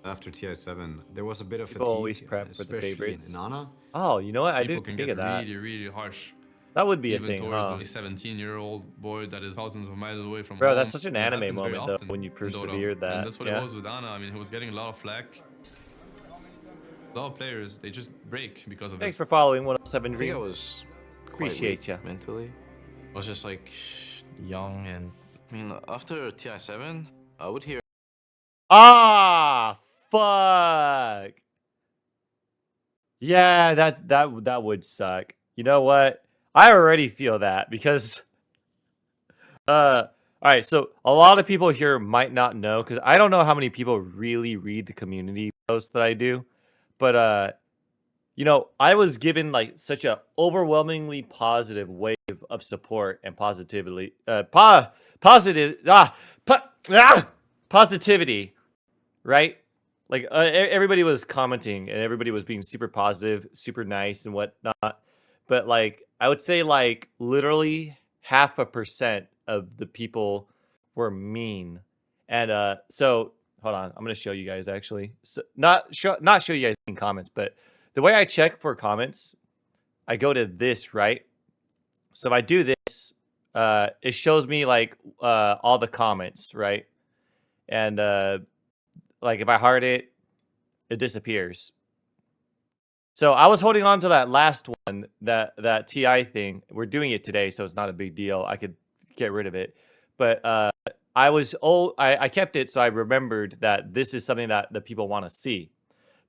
[SPEAKER 2] After TI7, there was a bit of
[SPEAKER 1] People
[SPEAKER 2] fatigue,
[SPEAKER 1] always prep for the
[SPEAKER 2] especially
[SPEAKER 1] favorites.
[SPEAKER 2] in Ana.
[SPEAKER 1] Oh, you know what? I
[SPEAKER 16] People
[SPEAKER 1] didn't
[SPEAKER 16] can
[SPEAKER 1] think
[SPEAKER 16] get
[SPEAKER 1] of that.
[SPEAKER 16] really, really harsh.
[SPEAKER 1] That would be a
[SPEAKER 16] Even
[SPEAKER 1] thing,
[SPEAKER 16] towards
[SPEAKER 1] huh?
[SPEAKER 16] a 17-year-old boy that is thousands of miles away from
[SPEAKER 1] Bro,
[SPEAKER 16] home.
[SPEAKER 1] that's such an
[SPEAKER 16] It
[SPEAKER 1] anime
[SPEAKER 16] happens very
[SPEAKER 1] moment, though,
[SPEAKER 16] often
[SPEAKER 1] when you
[SPEAKER 16] in Dota.
[SPEAKER 1] persevered that,
[SPEAKER 16] And that's what
[SPEAKER 1] yeah.
[SPEAKER 16] it was with Ana. I mean, he was getting a lot of flack. A lot of players, they just break because of
[SPEAKER 1] Thanks
[SPEAKER 16] it.
[SPEAKER 1] for following 107
[SPEAKER 20] I think I
[SPEAKER 1] Dream.
[SPEAKER 20] was quite
[SPEAKER 1] Appreciate
[SPEAKER 20] weak
[SPEAKER 1] ya.
[SPEAKER 20] mentally. I was just like young, and I mean, after TI7, I would hear.
[SPEAKER 1] Ah, fuck. Yeah, that would suck. You know what? I already feel that because all right, so a lot of people here might not know cuz I don't know how many people really read the community posts that I do. But you know, I was given like such a overwhelmingly positive wave of support and positivity positivity, right? Like everybody was commenting and everybody was being super positive, super nice and whatnot. But like I would say like literally 0.5% of the people were mean. And so hold on, I'm gonna show you guys actually. So not show you guys in comments, but the way I check for comments, I go to this, right? So if I do this, it shows me like all the comments, right? And like if I heart it, it disappears. So I was holding on to that last one, that TI thing. We're doing it today, so it's not a big deal. I could get rid of it. But I kept it so I remembered that this is something that the people want to see.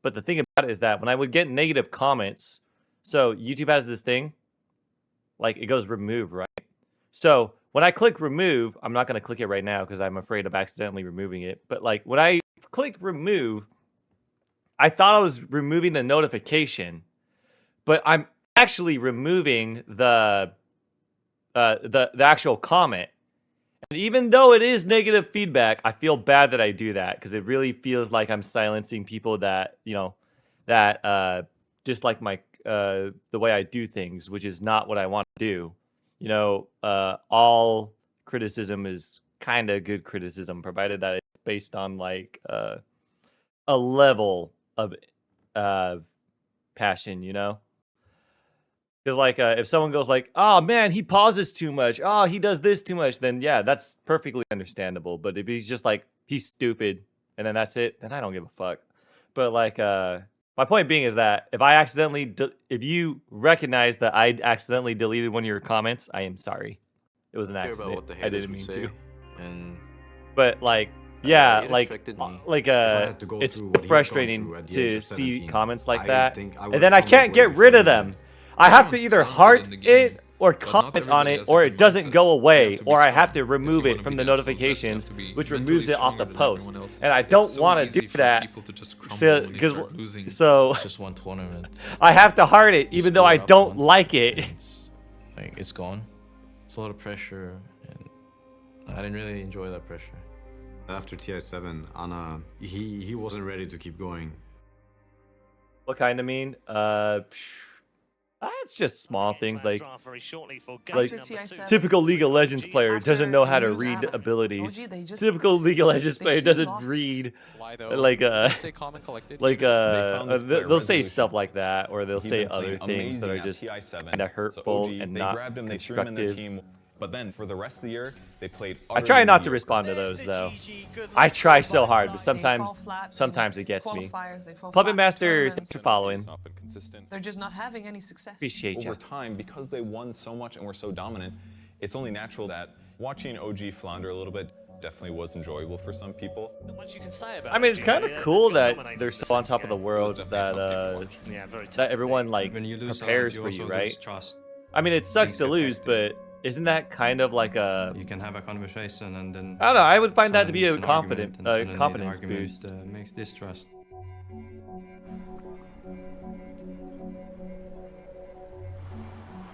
[SPEAKER 1] But the thing about it is that when I would get negative comments, so YouTube has this thing, like it goes remove, right? So when I click remove, I'm not going to click it right now because I'm afraid of accidentally removing it. But like when I clicked remove, I thought I was removing the notification, but I'm actually removing the actual comment. And even though it is negative feedback, I feel bad that I do that because it really feels like I'm silencing people that, you know, that dislike my the way I do things, which is not what I want to do. You know, all criticism is kind of good criticism, provided that it's based on like a level of passion, you know? Because like if someone goes like, oh man, he pauses too much, oh he does this too much, then yeah, that's perfectly understandable. But if he's just like, he's stupid, and then that's it, then I don't give a fuck. But like my point being is that if I accidentally if you recognize that I accidentally deleted one of your comments, I am sorry. It was an accident. I didn't mean to. But like yeah, it's frustrating to see comments like that, and then I can't get rid of them. I have to either heart it or comment on it, or it doesn't go away, or I have to remove it from the notifications, which removes it off the post. And I don't want to do that, so
[SPEAKER 4] it's just one tournament.
[SPEAKER 1] I have to heart it, even though I don't like it.
[SPEAKER 4] It's gone. It's a lot of pressure, and I didn't really enjoy that pressure.
[SPEAKER 2] After TI7, Anna, he wasn't ready to keep going.
[SPEAKER 1] What kind of mean? It's just small things like typical League of Legends player doesn't know how to read abilities. Typical League of Legends player doesn't read they'll say stuff like that, or they'll say other things that are just kind of hurtful and not constructive.
[SPEAKER 7] But then for the rest of the year, they played.
[SPEAKER 1] I try not to respond to those though. I try so hard, but sometimes it gets me. Puppet Master, thanks for following.
[SPEAKER 12] They're just not having any success.
[SPEAKER 1] Appreciate you.
[SPEAKER 7] Over time, because they won so much and were so dominant, it's only natural that watching OG flounder a little bit definitely was enjoyable for some people.
[SPEAKER 1] I mean, it's kind of cool that they're so on top of the world that that everyone like prepares for you, right? I mean, it sucks to lose, but isn't that kind of like a...
[SPEAKER 9] You can have a conversation and then...
[SPEAKER 1] I don't know, I would find that to be a confidence boost.
[SPEAKER 9] Makes distrust.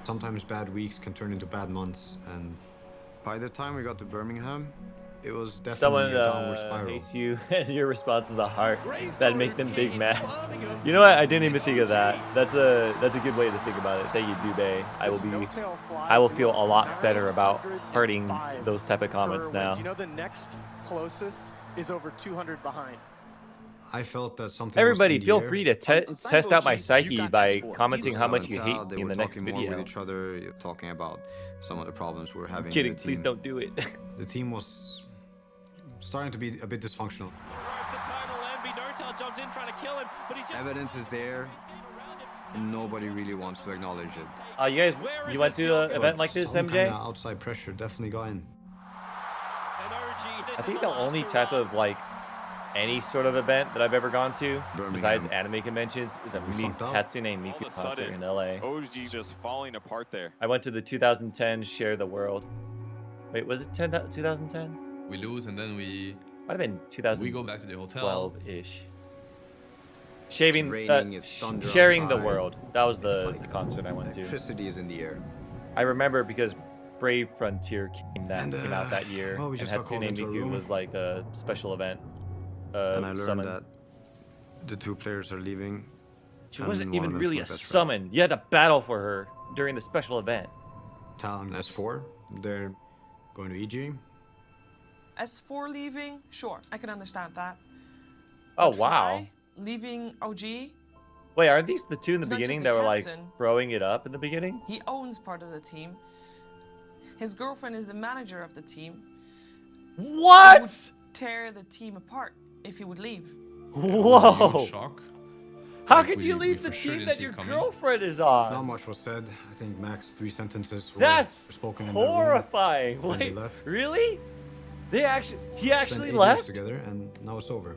[SPEAKER 2] Sometimes bad weeks can turn into bad months, and by the time we got to Birmingham, it was definitely a downward spiral.
[SPEAKER 1] Hates you, and your response is a heart. That'd make them big mad. You know what? I didn't even think of that. That's a good way to think about it. Thank you, Dubé. I will feel a lot better about hearting those type of comments now.
[SPEAKER 23] You know the next closest is over 200 behind.
[SPEAKER 2] I felt that something.
[SPEAKER 1] Everybody, feel free to test out my psyche by commenting how much you hate me in the next video.
[SPEAKER 2] With each other, talking about some of the problems we're having.
[SPEAKER 1] Kidding, please don't do it.
[SPEAKER 2] The team was starting to be a bit dysfunctional. Evidence is there, and nobody really wants to acknowledge it.
[SPEAKER 1] You went to an event like this,
[SPEAKER 2] some
[SPEAKER 1] MJ?
[SPEAKER 2] Kind of outside pressure definitely got in.
[SPEAKER 1] I think the only type of like any sort of event that I've ever gone to, besides anime conventions, is a Hatsune Miku concert in LA.
[SPEAKER 11] OG just falling apart there.
[SPEAKER 1] I went to the 2010 Share the World. Wait, was it 2010?
[SPEAKER 16] We lose and then we...
[SPEAKER 1] Might have been 2012.
[SPEAKER 16] We go back to the hotel.
[SPEAKER 1] 12-ish. Sharing the World. That was the concert I went to.
[SPEAKER 2] Electricity is in the air.
[SPEAKER 1] I remember because Brave Frontier came out that year, and Hatsune Miku was like a special event.
[SPEAKER 2] And I learned that the two players are leaving.
[SPEAKER 1] She wasn't even really a summon. You had to battle for her during the special event.
[SPEAKER 2] Talon S4, they're going to EG.
[SPEAKER 12] S4 leaving? Sure, I can understand that.
[SPEAKER 1] Oh,
[SPEAKER 12] but
[SPEAKER 1] wow.
[SPEAKER 12] Fly leaving OG?
[SPEAKER 1] Wait, aren't these the two in the
[SPEAKER 12] He's
[SPEAKER 1] beginning
[SPEAKER 12] not
[SPEAKER 1] that
[SPEAKER 12] just
[SPEAKER 1] were
[SPEAKER 12] the
[SPEAKER 1] like
[SPEAKER 12] captain.
[SPEAKER 1] throwing it up in the beginning?
[SPEAKER 12] He owns part of the team. His girlfriend is the manager of the team.
[SPEAKER 1] What?
[SPEAKER 12] He would tear the team apart if he would leave.
[SPEAKER 1] Whoa.
[SPEAKER 2] Shock.
[SPEAKER 1] How could you leave the team that your girlfriend is on?
[SPEAKER 2] Not much was said. I think max 3 sentences were
[SPEAKER 1] That's
[SPEAKER 2] spoken in
[SPEAKER 1] horrifying.
[SPEAKER 2] The room.
[SPEAKER 1] Wait,
[SPEAKER 2] Left.
[SPEAKER 1] really? He actually
[SPEAKER 2] Spent 8
[SPEAKER 1] left?
[SPEAKER 2] years together, and now it's over.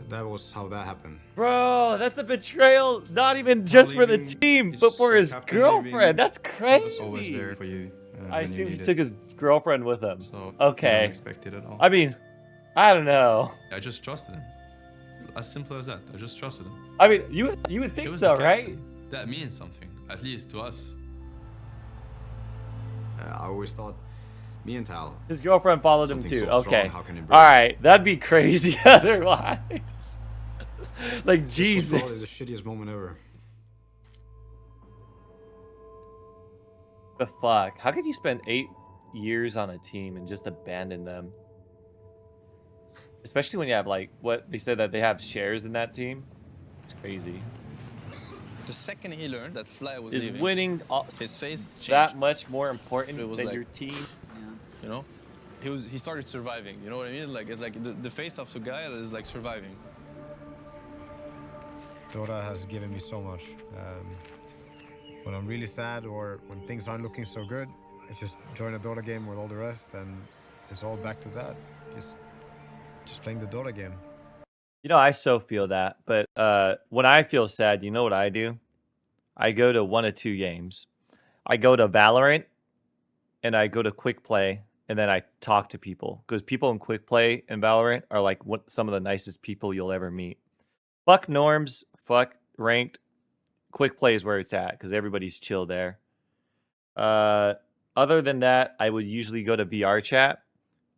[SPEAKER 2] That was how that happened.
[SPEAKER 1] Bro, that's a betrayal, not even just for the team, but for his girlfriend. That's crazy.
[SPEAKER 9] Always there for you.
[SPEAKER 1] I assume he took his girlfriend with him.
[SPEAKER 9] So,
[SPEAKER 1] okay.
[SPEAKER 9] Unexpected at all.
[SPEAKER 1] I mean, I don't know.
[SPEAKER 16] I just trusted him. As simple as that. I just trusted him.
[SPEAKER 1] I mean, you would think so, right?
[SPEAKER 16] that means something, at least to us.
[SPEAKER 2] I always thought me and Tal.
[SPEAKER 1] His girlfriend followed him
[SPEAKER 2] something
[SPEAKER 1] too.
[SPEAKER 2] so strong,
[SPEAKER 1] Okay.
[SPEAKER 2] how can it
[SPEAKER 1] All
[SPEAKER 2] break?
[SPEAKER 1] right. That'd be crazy otherwise. Like,
[SPEAKER 2] This was probably
[SPEAKER 1] Jesus.
[SPEAKER 2] the shittiest moment ever.
[SPEAKER 1] The fuck? How could you spend 8 years on a team and just abandon them? Especially when you have, like, what they said that they have shares in that team. It's crazy.
[SPEAKER 4] The second he learned that Fly was
[SPEAKER 1] Is
[SPEAKER 4] leaving,
[SPEAKER 1] winning
[SPEAKER 4] his face changed.
[SPEAKER 1] that much more important
[SPEAKER 4] It was
[SPEAKER 1] than
[SPEAKER 4] like-
[SPEAKER 1] your team?
[SPEAKER 4] You know, he started surviving. You know what I mean? Like it's like the face of the guy that is like surviving.
[SPEAKER 21] Dota has given me so much. When I'm really sad or when things aren't looking so good, I just join a Dota game with all the rest, and it's all back to that. Just playing the Dota game.
[SPEAKER 1] You know, I so feel that. But when I feel sad, you know what I do? I go to one of two games. I go to Valorant, and I go to Quick Play, and then I talk to people. Because people in Quick Play and Valorant are like some of the nicest people you'll ever meet. Fuck norms, fuck ranked. Quick Play is where it's at, because everybody's chill there. Other than that, I would usually go to VR chat.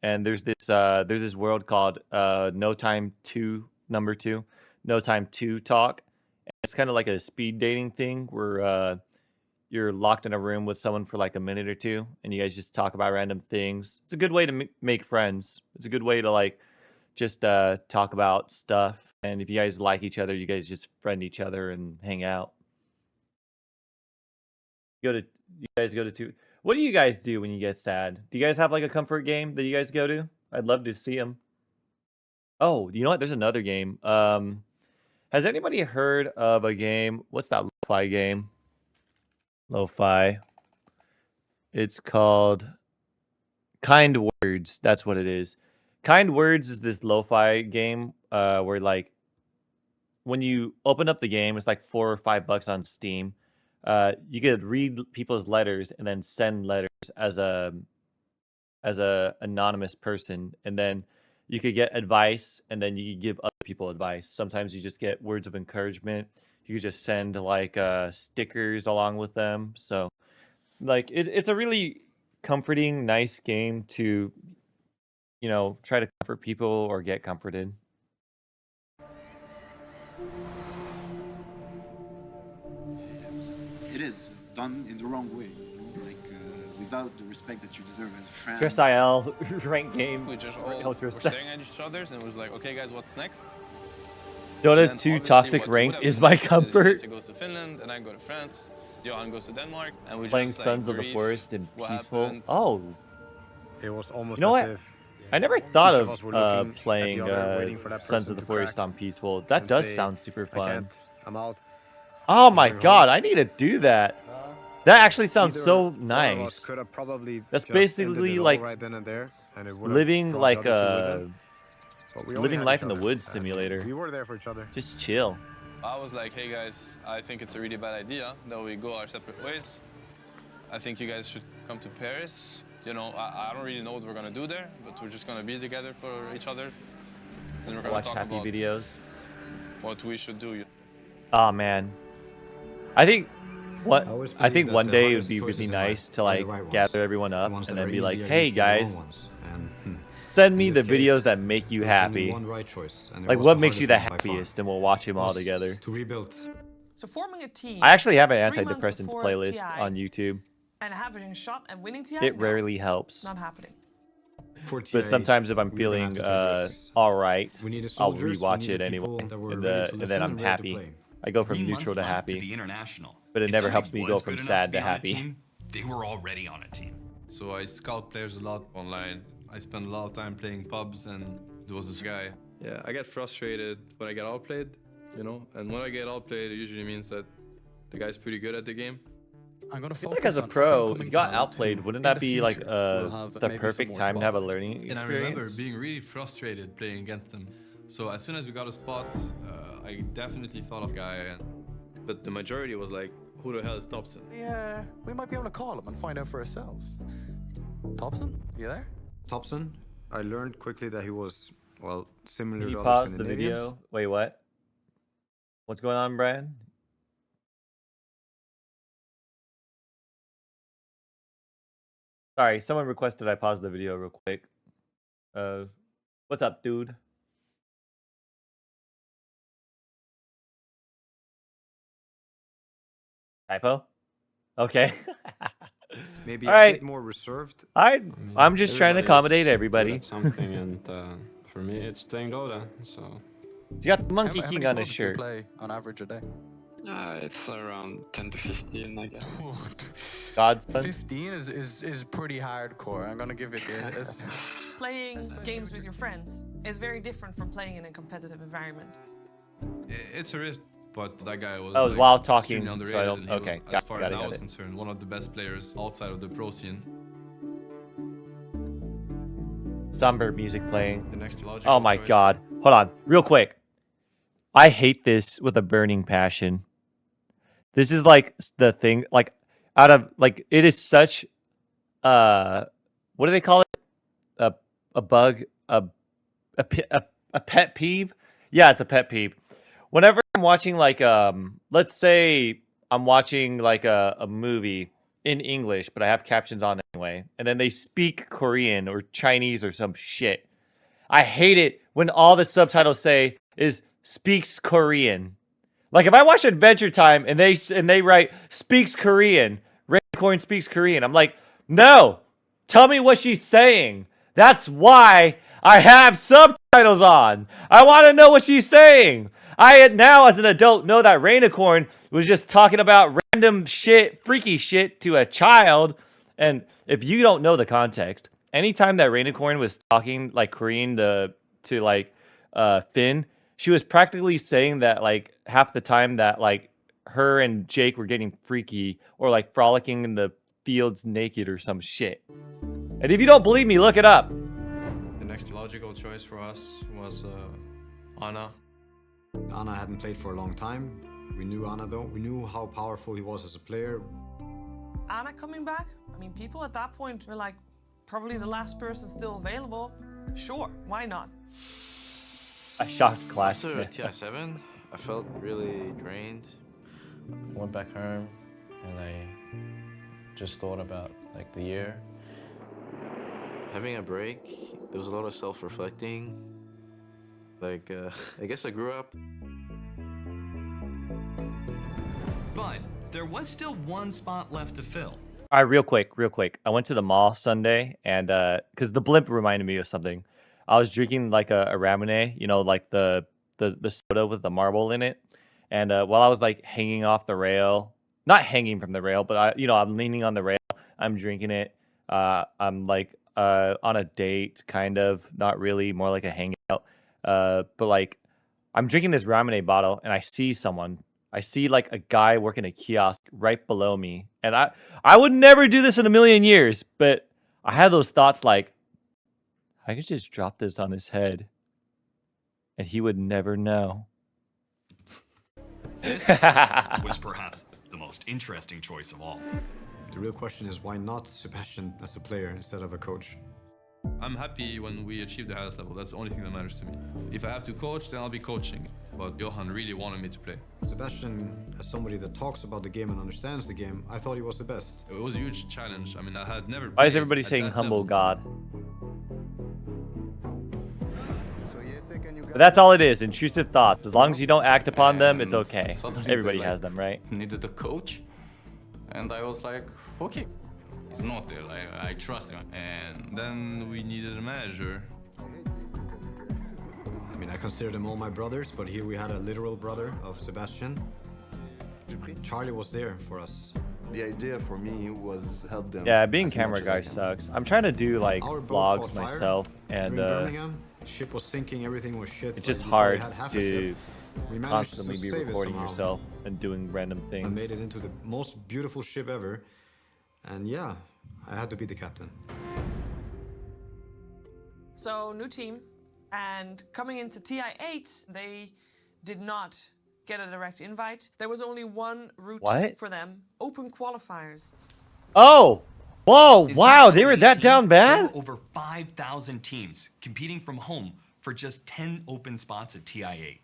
[SPEAKER 1] And there's this world called No Time 2, number 2, No Time 2 Talk. And it's kind of like a speed dating thing where you're locked in a room with someone for like a minute or two, and you guys just talk about random things. It's a good way to make friends. It's a good way to like just talk about stuff. And if you guys like each other, you guys just friend each other and hang out. You guys go to two. What do you guys do when you get sad? Do you guys have like a comfort game that you guys go to? I'd love to see them. Oh, you know what? There's another game. Has anybody heard of a game? What's that lo-fi game? Lo-fi. It's called Kind Words. That's what it is. Kind Words is this lo-fi game where like when you open up the game, it's like $4 or $5 on Steam. You could read people's letters and then send letters as a anonymous person, and then you could get advice, and then you could give other people advice. Sometimes you just get words of encouragement. You could just send like stickers along with them. So like it's a really comforting, nice game to, you know, try to comfort people or get comforted.
[SPEAKER 13] It is done in the wrong way, you know, like without the respect that you deserve as a friend.
[SPEAKER 1] Chris IL rank game.
[SPEAKER 4] We just
[SPEAKER 1] or
[SPEAKER 4] all
[SPEAKER 1] Ultra
[SPEAKER 4] were
[SPEAKER 1] stuff.
[SPEAKER 4] staring at each other and was like, okay, guys, what's next?
[SPEAKER 1] Dota
[SPEAKER 4] And
[SPEAKER 1] 2
[SPEAKER 4] obviously
[SPEAKER 1] Toxic
[SPEAKER 4] what
[SPEAKER 1] Ranked
[SPEAKER 4] would
[SPEAKER 1] is
[SPEAKER 4] have
[SPEAKER 1] my
[SPEAKER 4] been next
[SPEAKER 1] comfort.
[SPEAKER 4] Is Lisa goes to Finland, and I go to France. Johan goes to Denmark, and we
[SPEAKER 1] Playing
[SPEAKER 4] just
[SPEAKER 1] Sons
[SPEAKER 4] like,
[SPEAKER 1] of the
[SPEAKER 4] brief
[SPEAKER 1] Forest and
[SPEAKER 4] what
[SPEAKER 1] Peaceful.
[SPEAKER 4] happened.
[SPEAKER 1] Oh,
[SPEAKER 21] It was almost
[SPEAKER 1] you know
[SPEAKER 21] as
[SPEAKER 1] what?
[SPEAKER 21] if
[SPEAKER 1] I never thought
[SPEAKER 21] each
[SPEAKER 1] of
[SPEAKER 21] us were looking at the
[SPEAKER 1] playing
[SPEAKER 21] other, waiting for that
[SPEAKER 1] Sons
[SPEAKER 21] person
[SPEAKER 1] of the
[SPEAKER 21] to
[SPEAKER 1] Forest
[SPEAKER 21] crack
[SPEAKER 1] on Peaceful. That
[SPEAKER 21] and
[SPEAKER 1] does
[SPEAKER 21] say,
[SPEAKER 1] sound super
[SPEAKER 21] "I
[SPEAKER 1] fun.
[SPEAKER 21] can't, I'm out."
[SPEAKER 1] Oh my
[SPEAKER 21] going
[SPEAKER 1] god,
[SPEAKER 21] home.
[SPEAKER 1] I need to do that. That actually sounds
[SPEAKER 21] Either
[SPEAKER 1] so
[SPEAKER 21] one of us
[SPEAKER 1] nice.
[SPEAKER 21] could have probably
[SPEAKER 1] That's
[SPEAKER 21] just ended
[SPEAKER 1] basically
[SPEAKER 21] it all
[SPEAKER 1] like
[SPEAKER 21] right then and there, and it would have
[SPEAKER 1] living
[SPEAKER 21] brought
[SPEAKER 1] like
[SPEAKER 21] the other two with
[SPEAKER 1] a
[SPEAKER 21] it. But we only
[SPEAKER 1] living
[SPEAKER 21] had
[SPEAKER 1] life
[SPEAKER 21] each
[SPEAKER 1] in the
[SPEAKER 21] other,
[SPEAKER 1] woods
[SPEAKER 21] and
[SPEAKER 1] simulator.
[SPEAKER 21] We were there for each other.
[SPEAKER 1] Just chill.
[SPEAKER 4] I was like, hey guys, I think it's a really bad idea that we go our separate ways. I think you guys should come to Paris. You know, I don't really know what we're gonna do there, but we're just gonna be together for each other. And we're gonna
[SPEAKER 1] Watch
[SPEAKER 4] talk
[SPEAKER 1] happy
[SPEAKER 4] about
[SPEAKER 1] videos.
[SPEAKER 4] what we should do.
[SPEAKER 1] Oh man, I think
[SPEAKER 2] always
[SPEAKER 1] I think
[SPEAKER 2] believe that
[SPEAKER 1] one
[SPEAKER 2] the
[SPEAKER 1] day it would
[SPEAKER 2] hardest
[SPEAKER 1] be
[SPEAKER 2] choices
[SPEAKER 1] really
[SPEAKER 2] in life
[SPEAKER 1] nice to
[SPEAKER 2] are the
[SPEAKER 1] like
[SPEAKER 2] right ones.
[SPEAKER 1] gather everyone
[SPEAKER 2] The
[SPEAKER 1] up
[SPEAKER 2] ones
[SPEAKER 1] and
[SPEAKER 2] that
[SPEAKER 1] then
[SPEAKER 2] are
[SPEAKER 1] be like,
[SPEAKER 2] easy are
[SPEAKER 1] hey
[SPEAKER 2] usually the wrong
[SPEAKER 1] guys,
[SPEAKER 2] ones. And,
[SPEAKER 1] send
[SPEAKER 2] in
[SPEAKER 1] me the
[SPEAKER 2] this
[SPEAKER 1] videos
[SPEAKER 2] case,
[SPEAKER 1] that make you
[SPEAKER 2] there was only
[SPEAKER 1] happy.
[SPEAKER 2] one right choice, and it
[SPEAKER 1] Like
[SPEAKER 2] was
[SPEAKER 1] what
[SPEAKER 2] the
[SPEAKER 1] makes you the
[SPEAKER 2] hardest one by far.
[SPEAKER 1] happiest, and we'll watch them all
[SPEAKER 2] Was
[SPEAKER 1] together.
[SPEAKER 2] To rebuild.
[SPEAKER 12] So forming a team.
[SPEAKER 1] I actually have an
[SPEAKER 12] 3 months
[SPEAKER 1] antidepressants
[SPEAKER 12] before
[SPEAKER 1] playlist
[SPEAKER 12] TI
[SPEAKER 1] on YouTube.
[SPEAKER 12] and having a shot at winning TI.
[SPEAKER 1] It
[SPEAKER 12] No,
[SPEAKER 1] rarely helps.
[SPEAKER 12] Not happening.
[SPEAKER 2] For
[SPEAKER 1] But
[SPEAKER 2] TI8,
[SPEAKER 1] sometimes if I'm
[SPEAKER 2] we were gonna have
[SPEAKER 1] feeling
[SPEAKER 2] to take risks.
[SPEAKER 1] all right,
[SPEAKER 2] We needed
[SPEAKER 1] I'll
[SPEAKER 2] soldiers, we
[SPEAKER 1] rewatch
[SPEAKER 2] needed
[SPEAKER 1] it anyway,
[SPEAKER 2] people that were
[SPEAKER 1] and,
[SPEAKER 2] ready to
[SPEAKER 1] and then
[SPEAKER 2] listen
[SPEAKER 1] I'm
[SPEAKER 2] and ready to
[SPEAKER 1] happy.
[SPEAKER 2] play.
[SPEAKER 1] I go from
[SPEAKER 15] 3 months
[SPEAKER 1] neutral to
[SPEAKER 15] left
[SPEAKER 1] happy,
[SPEAKER 15] to the international.
[SPEAKER 1] but it
[SPEAKER 15] If
[SPEAKER 1] never
[SPEAKER 15] somebody
[SPEAKER 1] helps me go
[SPEAKER 15] was
[SPEAKER 1] from
[SPEAKER 15] good enough
[SPEAKER 1] sad
[SPEAKER 15] to be
[SPEAKER 1] to
[SPEAKER 15] on a
[SPEAKER 1] happy.
[SPEAKER 15] team, they were already on a team.
[SPEAKER 16] So I scout players a lot online. I spend a lot of time playing pubs, and there was this guy. Yeah, I get frustrated when I get outplayed, you know? And when I get outplayed, it usually means that the guy's pretty good at the game.
[SPEAKER 17] I'm gonna
[SPEAKER 1] I feel like as a pro, if you got outplayed, wouldn't that be like the perfect time to have a learning
[SPEAKER 16] And I remember
[SPEAKER 1] experience?
[SPEAKER 16] being really frustrated playing against him. So as soon as we got a spot, I definitely thought of guy, but the majority was like, who the hell is Topson?
[SPEAKER 17] Yeah, we might be able to call him and find out for ourselves. Topson, you there?
[SPEAKER 21] Topson, I learned quickly that he was, well, similar
[SPEAKER 1] Can you
[SPEAKER 21] to
[SPEAKER 1] pause
[SPEAKER 21] other
[SPEAKER 1] the
[SPEAKER 21] Scandinavians.
[SPEAKER 1] video? Wait, what? What's going on, Brian? Sorry, someone requested I pause the video real quick. What's up, dude? Typo? Okay.
[SPEAKER 2] Maybe
[SPEAKER 1] All
[SPEAKER 2] a
[SPEAKER 1] right.
[SPEAKER 2] bit more reserved.
[SPEAKER 1] I'm just trying to accommodate everybody.
[SPEAKER 18] Good at something, and for me, it's playing Dota. So.
[SPEAKER 1] He's got the Monkey
[SPEAKER 17] How
[SPEAKER 1] King
[SPEAKER 17] many
[SPEAKER 1] on his
[SPEAKER 17] pubs do you
[SPEAKER 1] shirt.
[SPEAKER 17] play on average a day?
[SPEAKER 18] It's around 10 to 15, I guess.
[SPEAKER 1] Godson.
[SPEAKER 17] 15 is pretty hardcore. I'm gonna give it.
[SPEAKER 12] Playing games with your friends is very different from playing in a competitive environment.
[SPEAKER 16] It's a risk, but that guy was
[SPEAKER 1] Oh, while talking,
[SPEAKER 16] extremely
[SPEAKER 1] so I
[SPEAKER 16] underrated,
[SPEAKER 1] don't-
[SPEAKER 16] and he
[SPEAKER 1] okay,
[SPEAKER 16] was,
[SPEAKER 1] got
[SPEAKER 16] as far
[SPEAKER 1] it,
[SPEAKER 16] as
[SPEAKER 1] got
[SPEAKER 16] I
[SPEAKER 1] it.
[SPEAKER 16] was concerned, one of the best players outside of the pro scene.
[SPEAKER 1] Somber music playing.
[SPEAKER 9] The next logical
[SPEAKER 1] Oh my
[SPEAKER 9] choice.
[SPEAKER 1] god. Hold on, real quick. I hate this with a burning passion. This is like the thing, like out of like it is such what do they call it? A bug, a pet peeve? Yeah, it's a pet peeve. Whenever I'm watching like let's say I'm watching like a movie in English, but I have captions on anyway, and then they speak Korean or Chinese or some shit. I hate it when all the subtitles say is speaks Korean. Like if I watch Adventure Time and they write speaks Korean, Raincorn speaks Korean, I'm like, no, tell me what she's saying. That's why I have subtitles on. I want to know what she's saying. I now, as an adult, know that Rainicorn was just talking about random shit, freaky shit to a child. And if you don't know the context, anytime that Rainicorn was talking like Korean to like Finn, she was practically saying that like half the time that like her and Jake were getting freaky or like frolicking in the fields naked or some shit. And if you don't believe me, look it up.
[SPEAKER 9] The next logical choice for us was Ana.
[SPEAKER 2] Ana hadn't played for a long time. We knew Ana though. We knew how powerful he was as a player.
[SPEAKER 12] Ana coming back? I mean, people at that point were like, probably the last person still available. Sure, why not?
[SPEAKER 1] A shocked Clash.
[SPEAKER 19] After TI7, I felt really drained. I went back home and I just thought about like the year. Having a break, there was a lot of self-reflecting. Like, I guess I grew up.
[SPEAKER 15] But there was still one spot left to fill.
[SPEAKER 1] All right, real quick. I went to the mall Sunday and because the blimp reminded me of something. I was drinking like a ramune, you know, like the soda with the marble in it. And while I was like hanging off the rail, not hanging from the rail, but I'm leaning on the rail. I'm drinking it. I'm like on a date, kind of, not really, more like a hangout. But like I'm drinking this ramune bottle and I see someone. I see like a guy working a kiosk right below me. And I would never do this in a million years, but I had those thoughts like, I could just drop this on his head and he would never know.
[SPEAKER 15] This was perhaps the most interesting choice of all.
[SPEAKER 2] The real question is why not Sebastian as a player instead of a coach?
[SPEAKER 16] I'm happy when we achieve the highest level. That's the only thing that matters to me. If I have to coach, then I'll be coaching. But Johan really wanted me to play.
[SPEAKER 2] Sebastian, as somebody that talks about the game and understands the game, I thought he was the best.
[SPEAKER 16] It was a huge challenge. I mean, I had never.
[SPEAKER 1] Why is
[SPEAKER 16] played
[SPEAKER 1] everybody
[SPEAKER 16] at
[SPEAKER 1] saying
[SPEAKER 16] that
[SPEAKER 1] humble
[SPEAKER 16] level.
[SPEAKER 1] God? But that's all it is, intrusive thoughts. As long as you don't act upon them, it's okay.
[SPEAKER 18] Suddenly
[SPEAKER 1] Everybody
[SPEAKER 18] they,
[SPEAKER 1] has them, right?
[SPEAKER 18] Needed a coach, and I was like, okay, he's not there. Like I trust him, and
[SPEAKER 16] then we needed a manager.
[SPEAKER 2] I mean, I consider them all my brothers, but here we had a literal brother of Sebastian. Charlie was there for us.
[SPEAKER 22] The idea for me was help them.
[SPEAKER 1] Yeah, being
[SPEAKER 22] as
[SPEAKER 1] camera
[SPEAKER 22] much
[SPEAKER 1] guy
[SPEAKER 22] as I can.
[SPEAKER 1] sucks. I'm trying to do like
[SPEAKER 2] Our boat
[SPEAKER 1] vlogs
[SPEAKER 2] caught fire
[SPEAKER 1] myself, and
[SPEAKER 2] during Birmingham. Ship was sinking, everything was shit.
[SPEAKER 1] it's just
[SPEAKER 2] Like, we probably
[SPEAKER 1] hard
[SPEAKER 2] had half a
[SPEAKER 1] to
[SPEAKER 2] ship. We managed
[SPEAKER 1] constantly
[SPEAKER 2] to
[SPEAKER 1] be
[SPEAKER 2] save it
[SPEAKER 1] recording
[SPEAKER 2] somehow.
[SPEAKER 1] yourself and doing random
[SPEAKER 2] I
[SPEAKER 1] things.
[SPEAKER 2] made it into the most beautiful ship ever. And yeah, I had to be the captain.
[SPEAKER 12] So, new team. And coming into TI8, they did not get a direct invite. There was only one route
[SPEAKER 1] What?
[SPEAKER 12] for them, open qualifiers.
[SPEAKER 1] Oh! Whoa!
[SPEAKER 15] In
[SPEAKER 1] Wow, they were that
[SPEAKER 15] 2018,
[SPEAKER 1] down
[SPEAKER 15] There
[SPEAKER 1] bad?
[SPEAKER 15] were over 5,000 teams competing from home for just 10 open spots at TI8.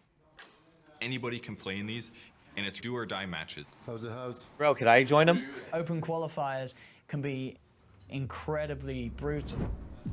[SPEAKER 24] Anybody can play in these, and it's do or die matches.
[SPEAKER 13] How's the house?
[SPEAKER 1] Bro, could I join them?
[SPEAKER 6] Open qualifiers can be incredibly brutal.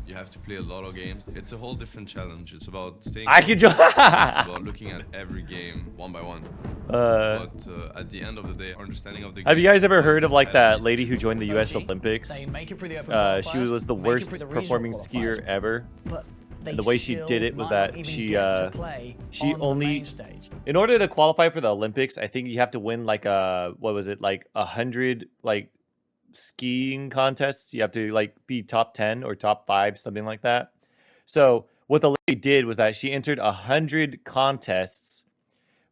[SPEAKER 16] You have to play a lot of games. It's a whole different challenge. It's about staying.
[SPEAKER 1] I can join.
[SPEAKER 16] It's about looking at every game one by one. But at the end of the day, understanding of the game.
[SPEAKER 1] Have you guys ever heard of like
[SPEAKER 16] at
[SPEAKER 1] that
[SPEAKER 16] least
[SPEAKER 1] lady who
[SPEAKER 16] 50%.
[SPEAKER 1] joined the U.S. Olympics?
[SPEAKER 6] They make it through the open
[SPEAKER 1] She
[SPEAKER 6] qualifiers,
[SPEAKER 1] was the
[SPEAKER 6] make it through
[SPEAKER 1] worst
[SPEAKER 6] the regional
[SPEAKER 1] performing
[SPEAKER 6] qualifiers,
[SPEAKER 1] skier ever.
[SPEAKER 6] but they
[SPEAKER 1] And the way she
[SPEAKER 6] still
[SPEAKER 1] did it was
[SPEAKER 6] might not
[SPEAKER 1] that
[SPEAKER 6] even
[SPEAKER 1] she
[SPEAKER 6] get to play
[SPEAKER 1] she
[SPEAKER 6] on the
[SPEAKER 1] only
[SPEAKER 6] main stage.
[SPEAKER 1] in order to qualify for the Olympics, I think you have to win like what was it, like 100 like skiing contests. You have to like be top 10 or top 5, something like that. So what the lady did was that she entered 100 contests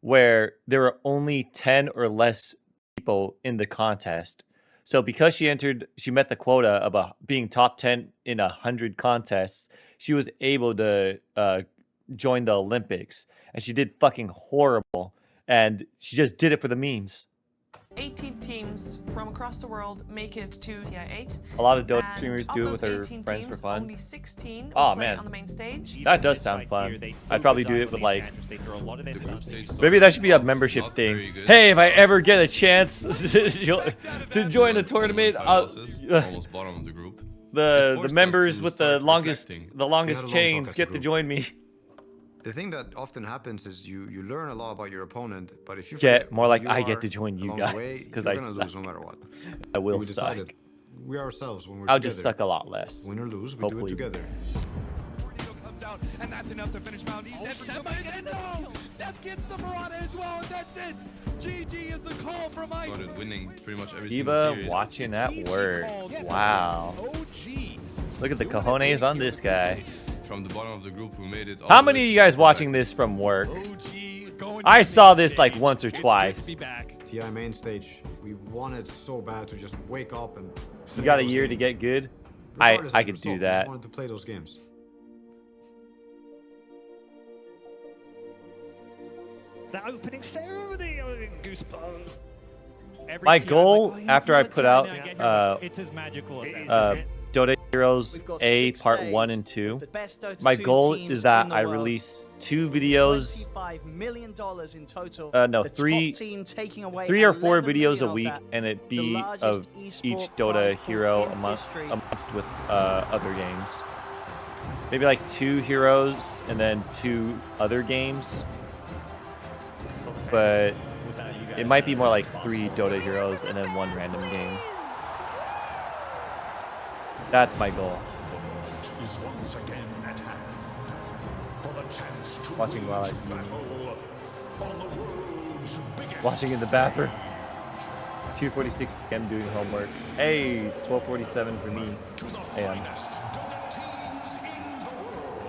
[SPEAKER 1] where there were only 10 or less people in the contest. So because she met the quota of being top 10 in 100 contests, she was able to join the Olympics. And she did fucking horrible. And she just did it for the memes.
[SPEAKER 12] 18 teams from across the world make it to TI 8.
[SPEAKER 1] A lot of Dota
[SPEAKER 12] And
[SPEAKER 1] streamers
[SPEAKER 12] of
[SPEAKER 1] do it
[SPEAKER 12] those
[SPEAKER 1] with their
[SPEAKER 12] 18
[SPEAKER 1] friends for
[SPEAKER 12] teams,
[SPEAKER 1] fun.
[SPEAKER 12] Only 16
[SPEAKER 1] Oh
[SPEAKER 12] will play
[SPEAKER 1] man,
[SPEAKER 12] on the main stage.
[SPEAKER 1] that does sound fun. I'd probably do it with like.
[SPEAKER 16] stage
[SPEAKER 1] Maybe that should be a membership thing. Hey, if I ever get a chance to join a tournament,
[SPEAKER 16] Almost bottom of the group.
[SPEAKER 1] the members with the
[SPEAKER 2] start
[SPEAKER 1] longest
[SPEAKER 2] reflecting.
[SPEAKER 1] the
[SPEAKER 2] We
[SPEAKER 1] longest
[SPEAKER 2] had a long talk
[SPEAKER 1] chains
[SPEAKER 2] as a
[SPEAKER 1] get to
[SPEAKER 2] group.
[SPEAKER 1] join me.
[SPEAKER 2] The thing that often happens is you learn a lot about your opponent, but if you
[SPEAKER 1] Get
[SPEAKER 2] forget
[SPEAKER 1] more
[SPEAKER 2] who
[SPEAKER 1] like
[SPEAKER 2] you
[SPEAKER 1] I
[SPEAKER 2] are
[SPEAKER 1] get to join you
[SPEAKER 2] along the way,
[SPEAKER 1] guys because
[SPEAKER 2] you're
[SPEAKER 1] I
[SPEAKER 2] gonna
[SPEAKER 1] suck.
[SPEAKER 2] lose no matter what.
[SPEAKER 1] I will
[SPEAKER 2] We
[SPEAKER 1] suck.
[SPEAKER 2] decided we ourselves when we're
[SPEAKER 1] I'll
[SPEAKER 2] together,
[SPEAKER 1] just suck a lot less.
[SPEAKER 2] Win or lose, we
[SPEAKER 1] Hopefully.
[SPEAKER 2] do it together.
[SPEAKER 3] And that's enough to finish round. Seth gets the Murata as well, and that's it. GG is the call from Ice.
[SPEAKER 16] Started winning pretty much every single
[SPEAKER 1] Diva
[SPEAKER 16] series.
[SPEAKER 1] watching at work. Wow. Look at the cojones on this guy.
[SPEAKER 16] From the bottom of the group, we made it. all
[SPEAKER 1] How
[SPEAKER 16] the
[SPEAKER 1] many
[SPEAKER 16] way
[SPEAKER 1] of
[SPEAKER 16] to
[SPEAKER 1] you guys
[SPEAKER 16] the
[SPEAKER 1] watching this from work? I saw this like once or twice.
[SPEAKER 2] TI main stage, we wanted so bad to just wake up and.
[SPEAKER 1] You
[SPEAKER 2] play
[SPEAKER 1] got a
[SPEAKER 2] those
[SPEAKER 1] year to
[SPEAKER 2] games.
[SPEAKER 1] get good.
[SPEAKER 2] Regardless
[SPEAKER 1] I
[SPEAKER 2] of the
[SPEAKER 1] could do
[SPEAKER 2] result, we
[SPEAKER 1] that.
[SPEAKER 2] just wanted to play those games.
[SPEAKER 23] The opening ceremony, goosebumps.
[SPEAKER 1] My goal after I put out
[SPEAKER 23] It's as magical as
[SPEAKER 1] Dota Heroes
[SPEAKER 23] We've got
[SPEAKER 1] A
[SPEAKER 23] 6
[SPEAKER 1] Part
[SPEAKER 23] days
[SPEAKER 1] 1 and 2,
[SPEAKER 23] with the best Dota
[SPEAKER 1] my
[SPEAKER 23] 2
[SPEAKER 1] goal
[SPEAKER 23] teams
[SPEAKER 1] is that
[SPEAKER 23] in the
[SPEAKER 1] I
[SPEAKER 23] world.
[SPEAKER 1] release 2 videos.
[SPEAKER 23] $25 million in total.
[SPEAKER 1] No,
[SPEAKER 23] The top
[SPEAKER 1] 3
[SPEAKER 23] team taking away
[SPEAKER 1] 3 or 4
[SPEAKER 23] 11
[SPEAKER 1] videos a
[SPEAKER 23] million
[SPEAKER 1] week,
[SPEAKER 23] of that.
[SPEAKER 1] and it
[SPEAKER 23] The
[SPEAKER 1] be
[SPEAKER 23] largest
[SPEAKER 1] of
[SPEAKER 23] esport
[SPEAKER 1] each
[SPEAKER 23] prize
[SPEAKER 1] Dota
[SPEAKER 23] pool
[SPEAKER 1] hero
[SPEAKER 23] in
[SPEAKER 1] amongst
[SPEAKER 23] history.
[SPEAKER 1] with other games. Maybe like 2 heroes and then 2 other games. But it might be more like 3 Dota heroes and then 1 random game. That's my goal.
[SPEAKER 3] Is once again at hand. For the chance to
[SPEAKER 1] Watching while I
[SPEAKER 3] wage battle on the world's biggest
[SPEAKER 1] watching in the bathroom. 2:46 p.m. doing homework. Hey, it's 12:47 for me. AM.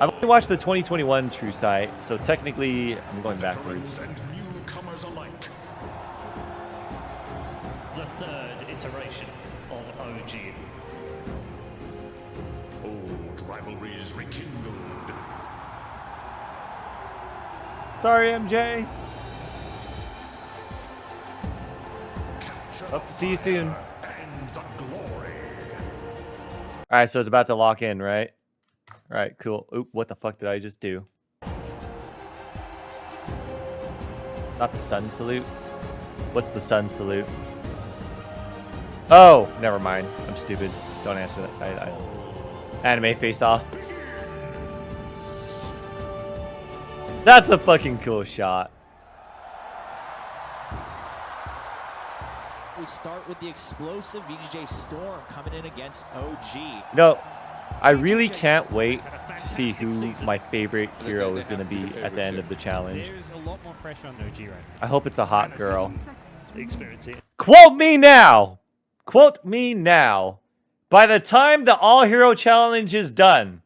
[SPEAKER 1] I've only watched the 2021 True Sight, so technically I'm going backwards.
[SPEAKER 3] and newcomers alike.
[SPEAKER 23] The third iteration of OG.
[SPEAKER 3] Old rivalries rekindled.
[SPEAKER 1] Sorry, MJ. Hope to see you soon.
[SPEAKER 3] And the glory.
[SPEAKER 1] All right, so it's about to lock in, right? All right, cool. Oop, what the fuck did I just do? Not the sun salute. What's the sun salute? Oh, never mind. I'm stupid. Don't answer that. Anime face off. That's a fucking cool shot.
[SPEAKER 23] We start with the explosive VGJ Storm coming in against OG.
[SPEAKER 1] No, I really can't wait to see who my favorite hero is going to be at the end of the challenge.
[SPEAKER 23] There's a lot more pressure on OG right now.
[SPEAKER 1] I hope it's a hot girl.
[SPEAKER 23] Experience it.
[SPEAKER 1] Quote me now. Quote me now. By the time the All Hero Challenge is done,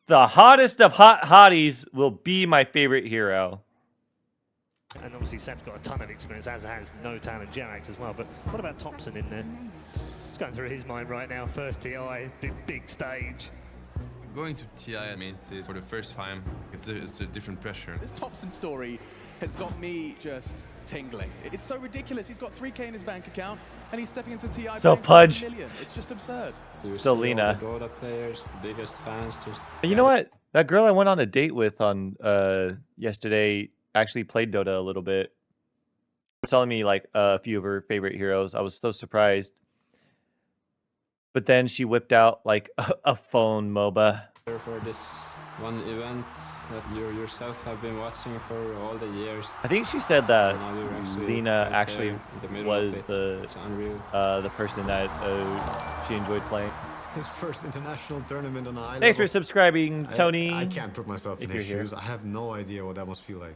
[SPEAKER 1] the hottest of hot hotties will be my favorite hero.
[SPEAKER 23] And obviously Sam's got a ton of experience, as has No Talent Jerax as well. But what about Topson in there? It's going through his mind right now. First TI, big stage.
[SPEAKER 16] Going to TI main stage for the first time, it's a different pressure.
[SPEAKER 5] This Topson story has got me just tingling. It's so ridiculous. He's got 3K in his bank account, and he's stepping into TI.
[SPEAKER 1] So
[SPEAKER 5] paying
[SPEAKER 1] Pudge.
[SPEAKER 5] 50 million. It's just absurd.
[SPEAKER 1] So Lena.
[SPEAKER 10] Dota players, the biggest fans.
[SPEAKER 1] You know what? That girl I went on a date with on yesterday actually played Dota a little bit. She was telling me like a few of her favorite heroes. I was so surprised. But then she whipped out like a phone MOBA.
[SPEAKER 10] For this one event that you yourself have been watching for all the years.
[SPEAKER 1] I think she said that
[SPEAKER 10] Now you're
[SPEAKER 1] Lena
[SPEAKER 10] right
[SPEAKER 1] actually
[SPEAKER 10] there in the middle
[SPEAKER 1] was
[SPEAKER 10] of it. It's unreal.
[SPEAKER 1] the person that she enjoyed playing.
[SPEAKER 2] His first international tournament on a high
[SPEAKER 1] Thanks for
[SPEAKER 2] level.
[SPEAKER 1] subscribing, Tony.
[SPEAKER 2] I can't put myself in
[SPEAKER 1] if
[SPEAKER 2] his
[SPEAKER 1] you're here.
[SPEAKER 2] shoes. I have no idea what that must feel like.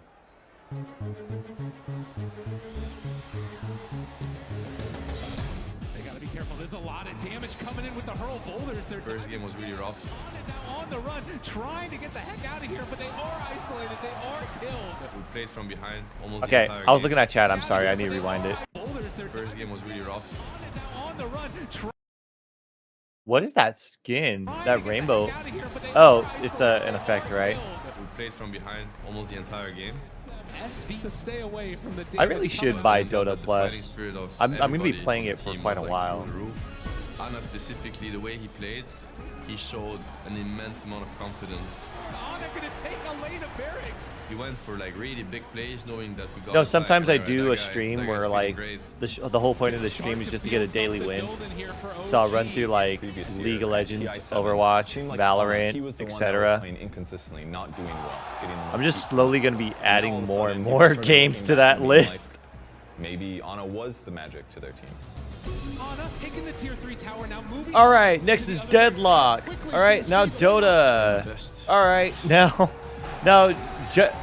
[SPEAKER 3] They gotta be careful. There's a lot of damage coming in with the hurl boulders. They're
[SPEAKER 16] First game was really rough.
[SPEAKER 3] on the run, trying to get the heck out of here, but they are isolated. They are killed.
[SPEAKER 16] We played from behind almost the
[SPEAKER 1] Okay,
[SPEAKER 16] entire
[SPEAKER 1] I was
[SPEAKER 16] game.
[SPEAKER 1] looking at chat. I'm sorry. I need to rewind it.
[SPEAKER 16] First game was really rough.
[SPEAKER 3] On the run,
[SPEAKER 1] What is that skin? That rainbow? Oh, it's an effect, right?
[SPEAKER 16] We played from behind almost the entire game.
[SPEAKER 3] SV to stay away from the
[SPEAKER 1] I really should buy Dota
[SPEAKER 16] The fighting
[SPEAKER 1] Plus.
[SPEAKER 16] spirit of
[SPEAKER 1] I'm gonna be
[SPEAKER 16] everybody
[SPEAKER 1] playing
[SPEAKER 16] on
[SPEAKER 1] it
[SPEAKER 16] the
[SPEAKER 1] for
[SPEAKER 16] team
[SPEAKER 1] quite a
[SPEAKER 16] was, like,
[SPEAKER 1] while.
[SPEAKER 16] through the roof. Anna specifically, the way he played, he showed an immense amount of confidence.
[SPEAKER 3] Oh, they're gonna take a lane of barracks.
[SPEAKER 16] He went for like really big plays, knowing that we got.
[SPEAKER 1] No,
[SPEAKER 16] his back,
[SPEAKER 1] sometimes
[SPEAKER 16] and
[SPEAKER 1] I
[SPEAKER 16] that
[SPEAKER 1] do
[SPEAKER 16] guy-
[SPEAKER 1] a stream
[SPEAKER 16] that guy's
[SPEAKER 1] where
[SPEAKER 16] feeling
[SPEAKER 1] like
[SPEAKER 16] great.
[SPEAKER 1] the whole point of the stream is just to get a daily win. So I'll run through like League of Legends, Overwatch, Valorant, etc.
[SPEAKER 15] Inconsistently, not doing well.
[SPEAKER 1] I'm just slowly gonna be adding more and more games to that list.
[SPEAKER 15] Maybe Ana was the magic to their team.
[SPEAKER 3] Ana taking the tier 3 tower now, moving.
[SPEAKER 1] All right, next is Deadlock. All right, now Dota. All right, now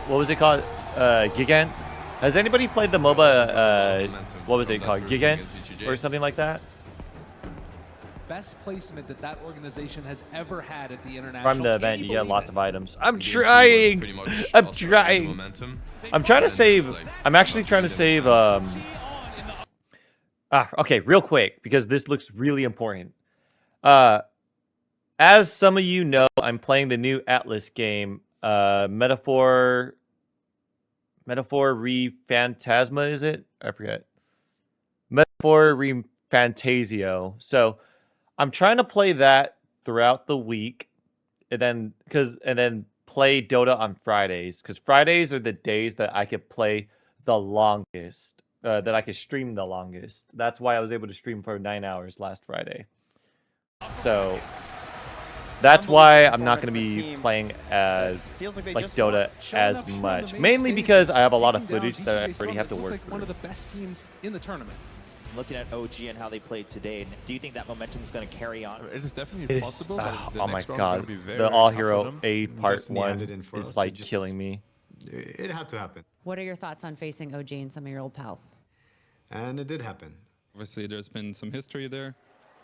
[SPEAKER 1] what was it called? Gigant. Has anybody played the MOBA? What was it called? Gigant or something like that?
[SPEAKER 3] Best placement that organization has ever had at the international.
[SPEAKER 1] From the
[SPEAKER 3] Can
[SPEAKER 1] event, you get
[SPEAKER 3] believe
[SPEAKER 1] lots
[SPEAKER 3] it?
[SPEAKER 1] of items. I'm trying. I'm trying. I'm trying to save. I'm actually trying to save. Okay, real quick because this looks really important. As some of you know, I'm playing the new Atlas game, Metaphor Re Phantasma, is it? I forget. Metaphor Re Fantasio. So I'm trying to play that throughout the week, and then play Dota on Fridays, because Fridays are the days that I could play the longest, that I could stream the longest. That's why I was able to stream for 9 hours last Friday. So that's why I'm not going to be playing like Dota as much. Mainly because I have a lot of footage that I already have to work
[SPEAKER 3] One of
[SPEAKER 1] through.
[SPEAKER 3] the best teams in the tournament.
[SPEAKER 7] Looking at OG and how they played today, do you think that momentum is going to carry on?
[SPEAKER 8] It is definitely
[SPEAKER 1] It is,
[SPEAKER 8] possible. But the
[SPEAKER 1] oh my
[SPEAKER 8] next round's gonna
[SPEAKER 1] god,
[SPEAKER 8] be very,
[SPEAKER 1] the
[SPEAKER 8] very
[SPEAKER 1] All
[SPEAKER 8] tough for
[SPEAKER 1] Hero
[SPEAKER 8] them.
[SPEAKER 1] A Part
[SPEAKER 2] Destiny had it in
[SPEAKER 1] 1
[SPEAKER 2] for us.
[SPEAKER 1] is
[SPEAKER 2] It
[SPEAKER 1] like
[SPEAKER 2] just-
[SPEAKER 1] killing me.
[SPEAKER 2] It had to happen.
[SPEAKER 14] What are your thoughts on facing OG and some of your old pals?
[SPEAKER 2] And it did happen.
[SPEAKER 20] Obviously, there's been some history there.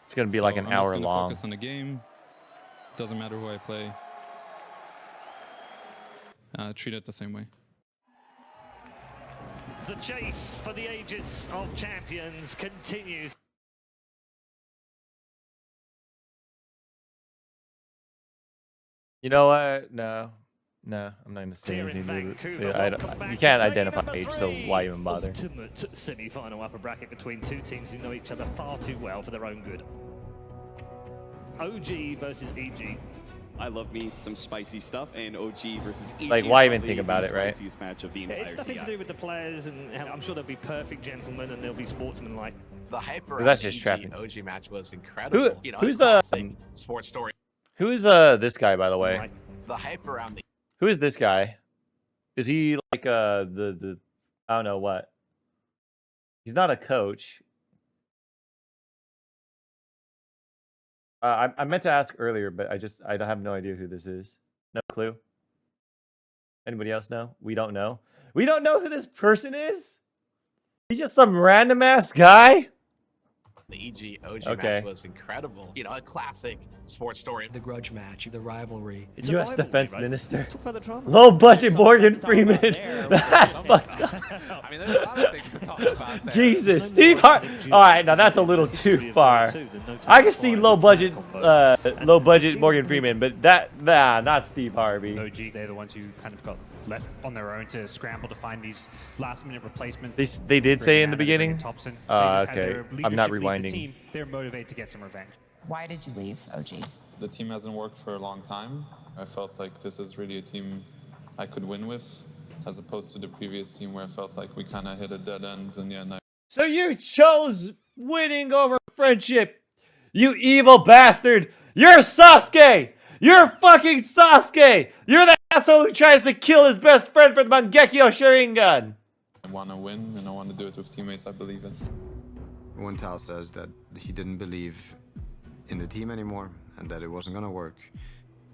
[SPEAKER 1] It's going to be
[SPEAKER 20] So
[SPEAKER 1] like an
[SPEAKER 20] I'm just
[SPEAKER 1] hour
[SPEAKER 20] gonna
[SPEAKER 1] long.
[SPEAKER 20] Focus on the game. Doesn't matter who I play. Treat it the same way.
[SPEAKER 23] The chase for the ages of champions continues.
[SPEAKER 1] You know what? No, I'm not going to say
[SPEAKER 23] Here in
[SPEAKER 1] anything.
[SPEAKER 23] Vancouver,
[SPEAKER 1] Yeah,
[SPEAKER 23] welcome back
[SPEAKER 1] you can't
[SPEAKER 23] to
[SPEAKER 1] identify
[SPEAKER 23] number
[SPEAKER 1] age, so
[SPEAKER 23] 3.
[SPEAKER 1] why even bother?
[SPEAKER 23] Ultimate semi-final upper bracket between two teams who know each other far too well for their own good. OG versus EG.
[SPEAKER 25] I love me some spicy stuff, and OG versus EG.
[SPEAKER 1] Like, why even
[SPEAKER 25] probably
[SPEAKER 1] think about
[SPEAKER 25] the
[SPEAKER 1] it, right?
[SPEAKER 25] spiciest match of the
[SPEAKER 23] Yeah,
[SPEAKER 25] entire
[SPEAKER 23] it's nothing to
[SPEAKER 25] TI.
[SPEAKER 23] do with the players, and I'm sure they'll be perfect gentlemen and they'll be sportsmanlike.
[SPEAKER 26] The hype
[SPEAKER 1] Well,
[SPEAKER 26] around
[SPEAKER 1] that's
[SPEAKER 26] the
[SPEAKER 1] just
[SPEAKER 26] EG
[SPEAKER 1] trapping.
[SPEAKER 26] OG match was incredible. You know,
[SPEAKER 1] who's
[SPEAKER 26] a
[SPEAKER 1] the
[SPEAKER 26] classic sports story?
[SPEAKER 1] who is this guy, by the way?
[SPEAKER 26] The hype around the
[SPEAKER 1] Who is this guy? Is he like the I don't know what? He's not a coach. I meant to ask earlier, but I have no idea who this is. No clue. Anybody else know? We don't know. We don't know who this person is? He's just some random ass guy?
[SPEAKER 26] The EG OG
[SPEAKER 1] Okay.
[SPEAKER 26] match was incredible. You know, a classic sports story.
[SPEAKER 27] The grudge match, the rivalry.
[SPEAKER 1] U.S. Defense Minister.
[SPEAKER 27] Let's talk about the drama.
[SPEAKER 1] Low budget Morgan Freeman. That's fucked up.
[SPEAKER 26] I mean, there's a lot of things to talk about there.
[SPEAKER 1] Jesus, Steve Harvey. All right, now that's a little too far. I can see low budget Morgan Freeman, but not Steve Harvey.
[SPEAKER 28] OG, they're the ones who kind of got left on their own to scramble to find these last-minute replacements.
[SPEAKER 1] They did say in the beginning.
[SPEAKER 28] Topson.
[SPEAKER 1] Okay, I'm not rewinding.
[SPEAKER 28] They're motivated to get some revenge.
[SPEAKER 14] Why did you leave OG?
[SPEAKER 29] The team hasn't worked for a long time. I felt like this is really a team I could win with, as opposed to the previous team where I felt like we kind of hit a dead end in the end.
[SPEAKER 1] So you chose winning over friendship. You evil bastard! You're Sasuke! You're fucking Sasuke! You're the asshole who tries to kill his best friend for the Mangekyo Sharingan!
[SPEAKER 29] I want to win, and I want to do it with teammates I believe in.
[SPEAKER 2] When Tao says that he didn't believe in the team anymore and that it wasn't gonna work,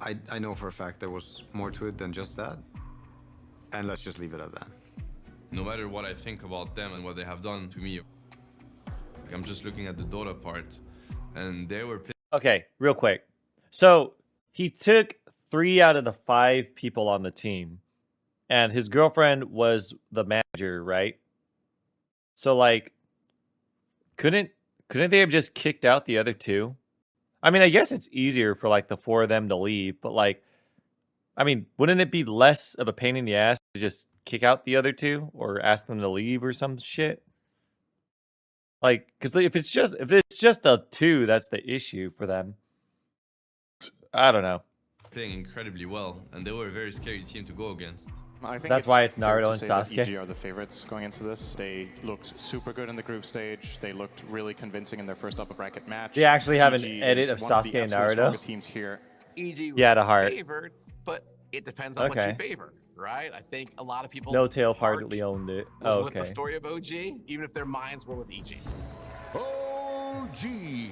[SPEAKER 2] I know for a fact there was more to it than just that. And let's just leave it at that.
[SPEAKER 16] No matter what I think about them and what they have done to me, I'm just looking at the Dota part, and they were
[SPEAKER 1] Okay, real quick. So, he took 3 out of the 5 people on the team. And his girlfriend was the manager, right? So, like, couldn't they have just kicked out the other 2? I mean, I guess it's easier for, like, the 4 of them to leave. But, like, I mean, wouldn't it be less of a pain in the ass to just kick out the other 2? Or ask them to leave or some shit? Like, because if it's just the 2, that's the issue for them. I don't know.
[SPEAKER 16] playing incredibly well, and they were a very scary team to go against.
[SPEAKER 4] I think
[SPEAKER 1] that's why it's Naruto and Sasuke.
[SPEAKER 4] EG are the favorites going into this. They looked super good in the group stage. They looked really convincing in their first upper bracket match.
[SPEAKER 1] They actually have an
[SPEAKER 4] EG
[SPEAKER 1] edit
[SPEAKER 4] is
[SPEAKER 1] of
[SPEAKER 4] one
[SPEAKER 1] Sasuke and
[SPEAKER 4] the
[SPEAKER 1] Naruto.
[SPEAKER 4] strongest teams here.
[SPEAKER 26] EG was
[SPEAKER 1] Yeah, to heart.
[SPEAKER 26] favored, but it depends on what you favor, right? I think a lot of people
[SPEAKER 1] No Tail partly owned it.
[SPEAKER 26] was
[SPEAKER 1] Oh,
[SPEAKER 26] with the
[SPEAKER 1] okay.
[SPEAKER 26] story of OG, even if their minds were with EG.
[SPEAKER 3] OG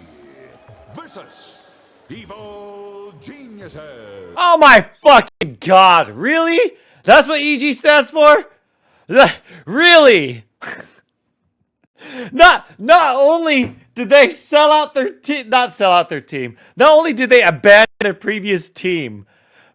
[SPEAKER 3] versus Evil Geniuses.
[SPEAKER 1] Oh my fucking god! Really? That's what EG stands for? Really? Not only did they sell out their team, not only did they abandon their previous team,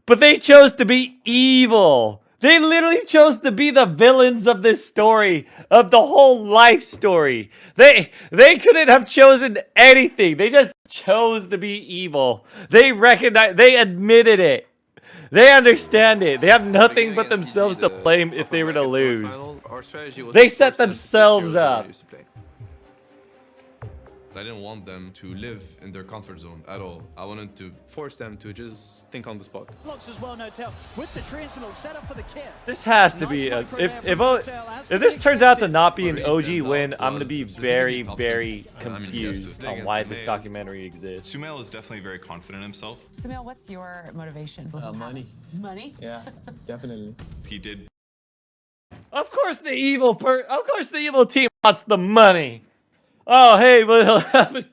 [SPEAKER 1] but they chose to be evil. They literally chose to be the villains of this story, of the whole life story. They couldn't have chosen anything. They just chose to be evil. They admitted it. They understand it. They have nothing but themselves to blame if they were to lose. They set themselves up.
[SPEAKER 16] I didn't want them to live in their comfort zone at all. I wanted to force them to just think on the spot.
[SPEAKER 8] Blocks as well, no tail. With the transitional set up for the kill.
[SPEAKER 1] This has to be a, if this turns out to not be an OG win, I'm gonna be very, very confused on why this documentary exists.
[SPEAKER 24] Sumail is definitely very confident in himself.
[SPEAKER 14] Sumail, what's your motivation?
[SPEAKER 9] Money.
[SPEAKER 14] Money?
[SPEAKER 9] Yeah, definitely.
[SPEAKER 24] He did.
[SPEAKER 1] Of course the evil team wants the money. Oh, hey, but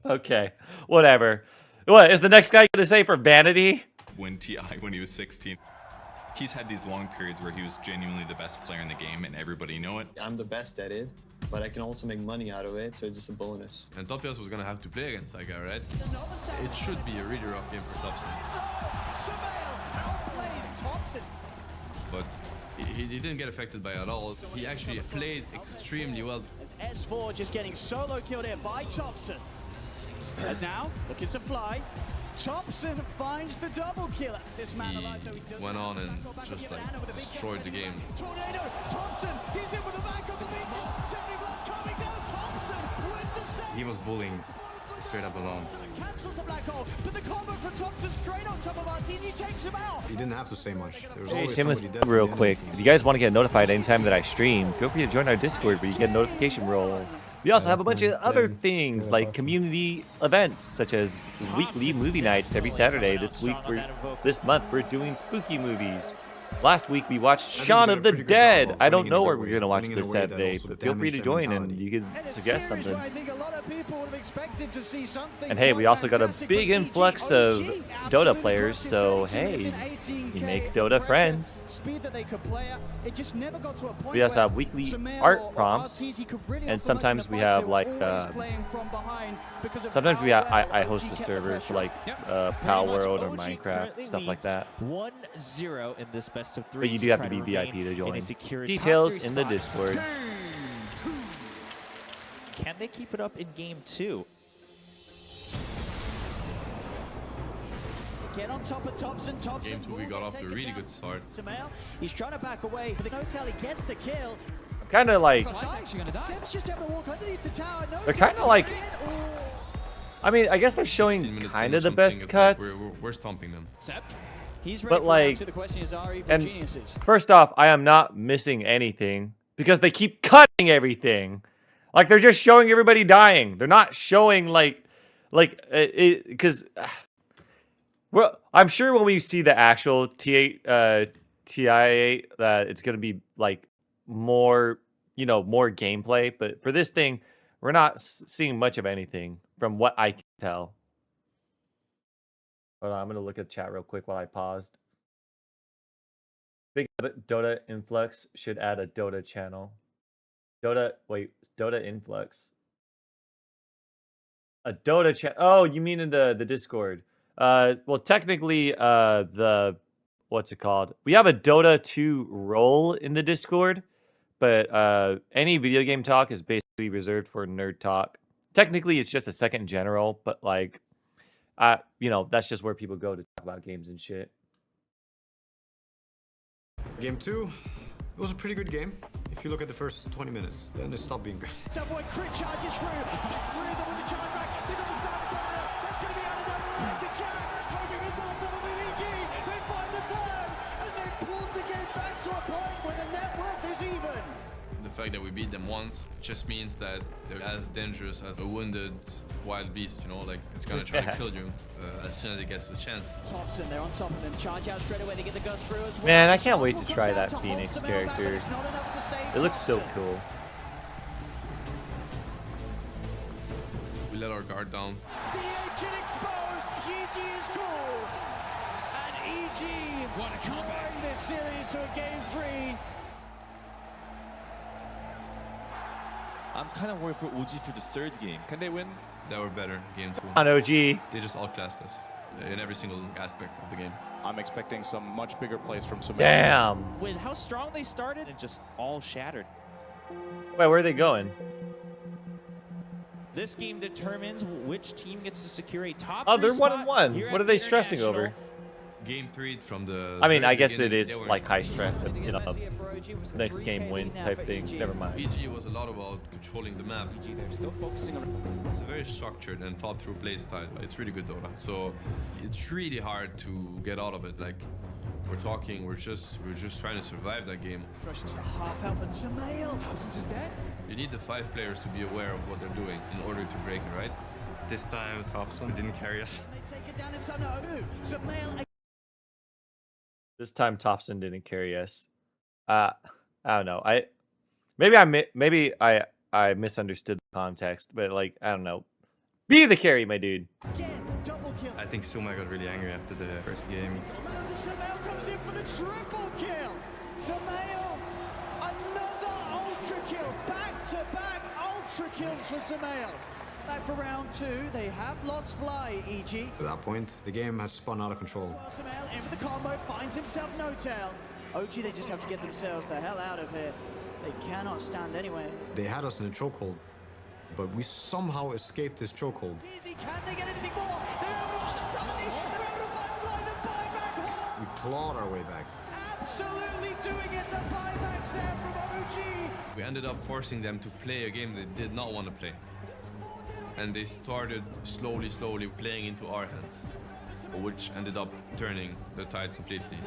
[SPEAKER 1] okay, whatever. What is the next guy gonna say for vanity?
[SPEAKER 24] When he was 16, he's had these long periods where he was genuinely the best player in the game, and everybody know it.
[SPEAKER 9] I'm the best at it, but I can also make money out of it, so it's just a bonus.
[SPEAKER 16] And Topias was gonna have to play against that guy, right? It should be a really rough game for Topson. But he didn't get affected by it at all. He actually played extremely well.
[SPEAKER 8] S4 just getting solo killed here by Topson. As now, looking to fly. Topson finds the double kill. This man alive, though, he does
[SPEAKER 16] went on and just like destroyed the game.
[SPEAKER 8] Tornado, Topson, he's in with the back of the meeting. Deputy Blast coming down, Topson with the set.
[SPEAKER 24] He was bullying straight up alone.
[SPEAKER 8] Cancels the black hole, but the combo from Topson straight on top of RTG takes him out.
[SPEAKER 2] He didn't have to say much. There was
[SPEAKER 1] Hey,
[SPEAKER 2] always
[SPEAKER 1] shameless
[SPEAKER 2] somebody dead
[SPEAKER 1] real
[SPEAKER 2] from the
[SPEAKER 1] quick.
[SPEAKER 2] enemy
[SPEAKER 1] If
[SPEAKER 2] team.
[SPEAKER 1] you guys want to get notified anytime that I stream, feel free to join our Discord where you get a notification roll. We also have a bunch of other things like community events such as weekly movie nights every Saturday. This month we're doing spooky movies. Last week we watched Shaun of the Dead. I don't know where we're gonna watch this Saturday, but feel free to join and you can suggest something. And hey, we also got a big influx of Dota players, so hey, you make Dota friends. We also have weekly art prompts, and sometimes we have like I host a server for like Pal World or Minecraft, stuff like that.
[SPEAKER 7] 1-0 in this best of 3.
[SPEAKER 1] But you do have to be VIP to join. Details in the Discord.
[SPEAKER 7] Can they keep it up in game 2?
[SPEAKER 8] Get on top of Topson.
[SPEAKER 16] Game 2 we got off to a really good start.
[SPEAKER 8] He's trying to back away, but the no-tell, he gets the kill.
[SPEAKER 1] Kind of like they're kind of like. I mean, I guess they're showing kind of the best cuts.
[SPEAKER 16] We're stomping them.
[SPEAKER 1] But like, and first off, I am not missing anything because they keep cutting everything. Like they're just showing everybody dying. They're not showing like like it because well, I'm sure when we see the actual T8 TI8 that it's gonna be like more, you know, more gameplay. But for this thing, we're not seeing much of anything from what I can tell. Hold on, I'm gonna look at chat real quick while I paused. Big Dota Influx should add a Dota channel. Dota Influx. A Dota chat. Oh, you mean in the Discord? Well, technically, what's it called? We have a Dota 2 role in the Discord, but any video game talk is basically reserved for nerd talk. Technically, it's just a second general, but like, you know, that's just where people go to talk about games and shit.
[SPEAKER 2] Game 2, it was a pretty good game. If you look at the first 20 minutes, then it stopped being good.
[SPEAKER 8] Subway crit charges through. Gets through them with the charge back. They've got the Savage on there. That's going to be underdog. The Jarrett hoping is on top of the EG. They find the third, and they pulled the game back to a point where the net worth is even.
[SPEAKER 16] The fact that we beat them once just means that they're as dangerous as a wounded wild beast, you know, like it's gonna try to kill you as soon as it gets the chance.
[SPEAKER 8] Topson, they're on top of them. Charge out straight away. They get the gust through as well.
[SPEAKER 1] Man, I can't wait to try that Phoenix character. It looks so cool.
[SPEAKER 16] We let our guard down.
[SPEAKER 8] The agent exposed. GG is cool. And EG drawing this series to a game 3.
[SPEAKER 6] I'm kind of worried for OG for the third game. Can they win?
[SPEAKER 16] They were better game 2.
[SPEAKER 1] On OG.
[SPEAKER 16] They just outclassed us in every single aspect of the game.
[SPEAKER 4] I'm expecting some much bigger plays from Sumail.
[SPEAKER 1] Damn.
[SPEAKER 7] With how strong they started, it just all shattered.
[SPEAKER 1] Wait, where are they going?
[SPEAKER 7] This game determines which team gets to secure a top.
[SPEAKER 1] Oh, they're 1-1. What are they stressing over?
[SPEAKER 16] Game 3 from the.
[SPEAKER 1] I mean, I guess it is like high stress and, you know, next game wins type thing. Never mind.
[SPEAKER 16] PG was a lot about controlling the map.
[SPEAKER 7] They're still focusing on.
[SPEAKER 16] It's a very structured and thought through play style. It's really good Dota. So it's really hard to get out of it. Like we're just trying to survive that game.
[SPEAKER 8] Russians to half health and Sumail. Topson's is dead.
[SPEAKER 16] You need the 5 players to be aware of what they're doing in order to break it, right?
[SPEAKER 11] This time Topson didn't carry us.
[SPEAKER 8] They take it down in Sano. Sumail.
[SPEAKER 1] This time Topson didn't carry us. I don't know. Maybe I misunderstood the context, but like I don't know. Be the carry, my dude.
[SPEAKER 11] I think Suma got really angry after the first game.
[SPEAKER 8] Sumail comes in for the triple kill. Sumail, another ultra kill. Back-to-back ultra kills for Sumail. Back for round 2, they have lost Fly, EG.
[SPEAKER 2] At that point, the game has spun out of control.
[SPEAKER 8] Sumail in with the combo, finds himself no tail. OG, they just have to get themselves the hell out of here. They cannot stand anyway.
[SPEAKER 2] They had us in a chokehold, but we somehow escaped this chokehold.
[SPEAKER 8] Easy, can they get anything more? They're able to find Scully, they're able to find Fly, the buyback hole.
[SPEAKER 2] We clawed our way back.
[SPEAKER 8] Absolutely doing it, the buybacks there from OG.
[SPEAKER 16] We ended up forcing them to play a game they did not want to play. And they started slowly playing into our hands, which ended up turning the tide completely.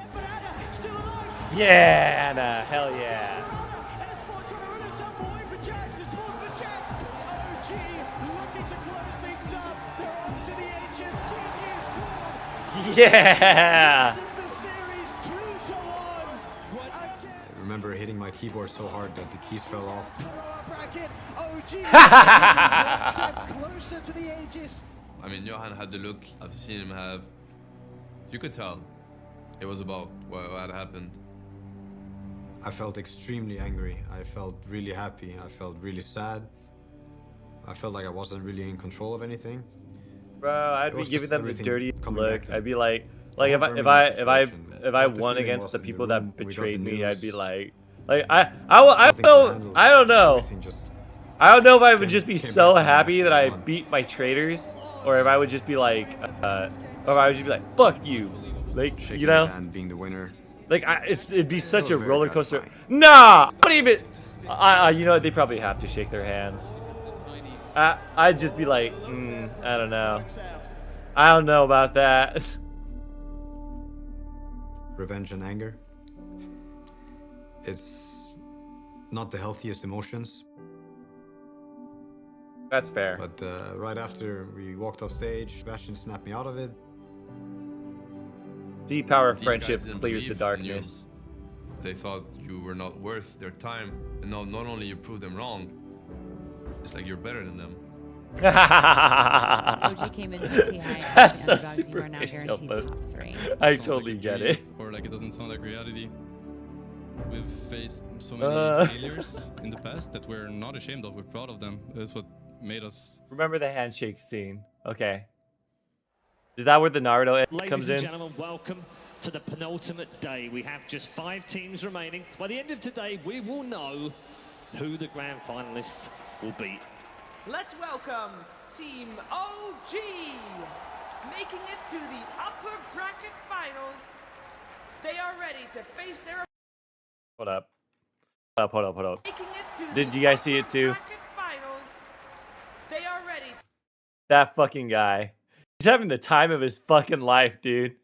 [SPEAKER 1] Yeah, Anna, hell yeah. Yeah.
[SPEAKER 2] I remember hitting my keyboard so hard that the keys fell off.
[SPEAKER 8] Closer to the Aegis.
[SPEAKER 16] I mean, Johan had the look. I've seen him have. You could tell it was about what had happened.
[SPEAKER 2] I felt extremely angry. I felt really happy. I felt really sad. I felt like I wasn't really in control of anything.
[SPEAKER 1] Bro, I'd be giving them the dirtiest look. I'd be like if I won against the people that betrayed me, I'd be like I don't know. I don't know if I would just be so happy that I beat my traitors, or if I would just be like, fuck you, like, you know,
[SPEAKER 2] and being the winner.
[SPEAKER 1] Like it'd be such a roller coaster. Nah, I don't even. You know, they probably have to shake their hands. I'd just be like, I don't know. I don't know about that.
[SPEAKER 2] Revenge and anger. It's not the healthiest emotions.
[SPEAKER 1] That's fair.
[SPEAKER 2] But right after we walked off stage, Sebastian snapped me out of it.
[SPEAKER 1] The power of
[SPEAKER 16] These guys
[SPEAKER 1] friendship
[SPEAKER 16] didn't
[SPEAKER 1] clears the
[SPEAKER 16] believe in
[SPEAKER 1] darkness.
[SPEAKER 16] They thought you were not worth their time, and now not only you proved them wrong, it's like you're better than them.
[SPEAKER 5] OG came into TI
[SPEAKER 1] That's
[SPEAKER 5] and
[SPEAKER 1] so
[SPEAKER 5] underdogs, you are now
[SPEAKER 1] superficial,
[SPEAKER 5] guaranteed
[SPEAKER 1] but
[SPEAKER 5] top 3.
[SPEAKER 1] I
[SPEAKER 20] Sounds
[SPEAKER 1] totally
[SPEAKER 20] like a
[SPEAKER 1] get
[SPEAKER 20] dream,
[SPEAKER 1] it.
[SPEAKER 20] Or like it doesn't sound like reality. We've faced so many failures in the past that we're not ashamed of. We're proud of them. That's what made us.
[SPEAKER 1] Remember the handshake scene. Okay. Is that where the Naruto comes
[SPEAKER 23] Ladies and
[SPEAKER 1] in?
[SPEAKER 23] gentlemen, welcome to the penultimate day. We have just 5 teams remaining. By the end of today, we will know who the grand finalists will be.
[SPEAKER 10] Let's welcome Team OG, making it to the upper bracket finals. They are ready to face their...
[SPEAKER 1] Hold up. Hold up.
[SPEAKER 10] Making it to
[SPEAKER 1] Did
[SPEAKER 10] the
[SPEAKER 1] you guys see it
[SPEAKER 10] upper
[SPEAKER 1] too?
[SPEAKER 10] bracket finals. They are ready.
[SPEAKER 1] That fucking guy. He's having the time of his fucking life, dude.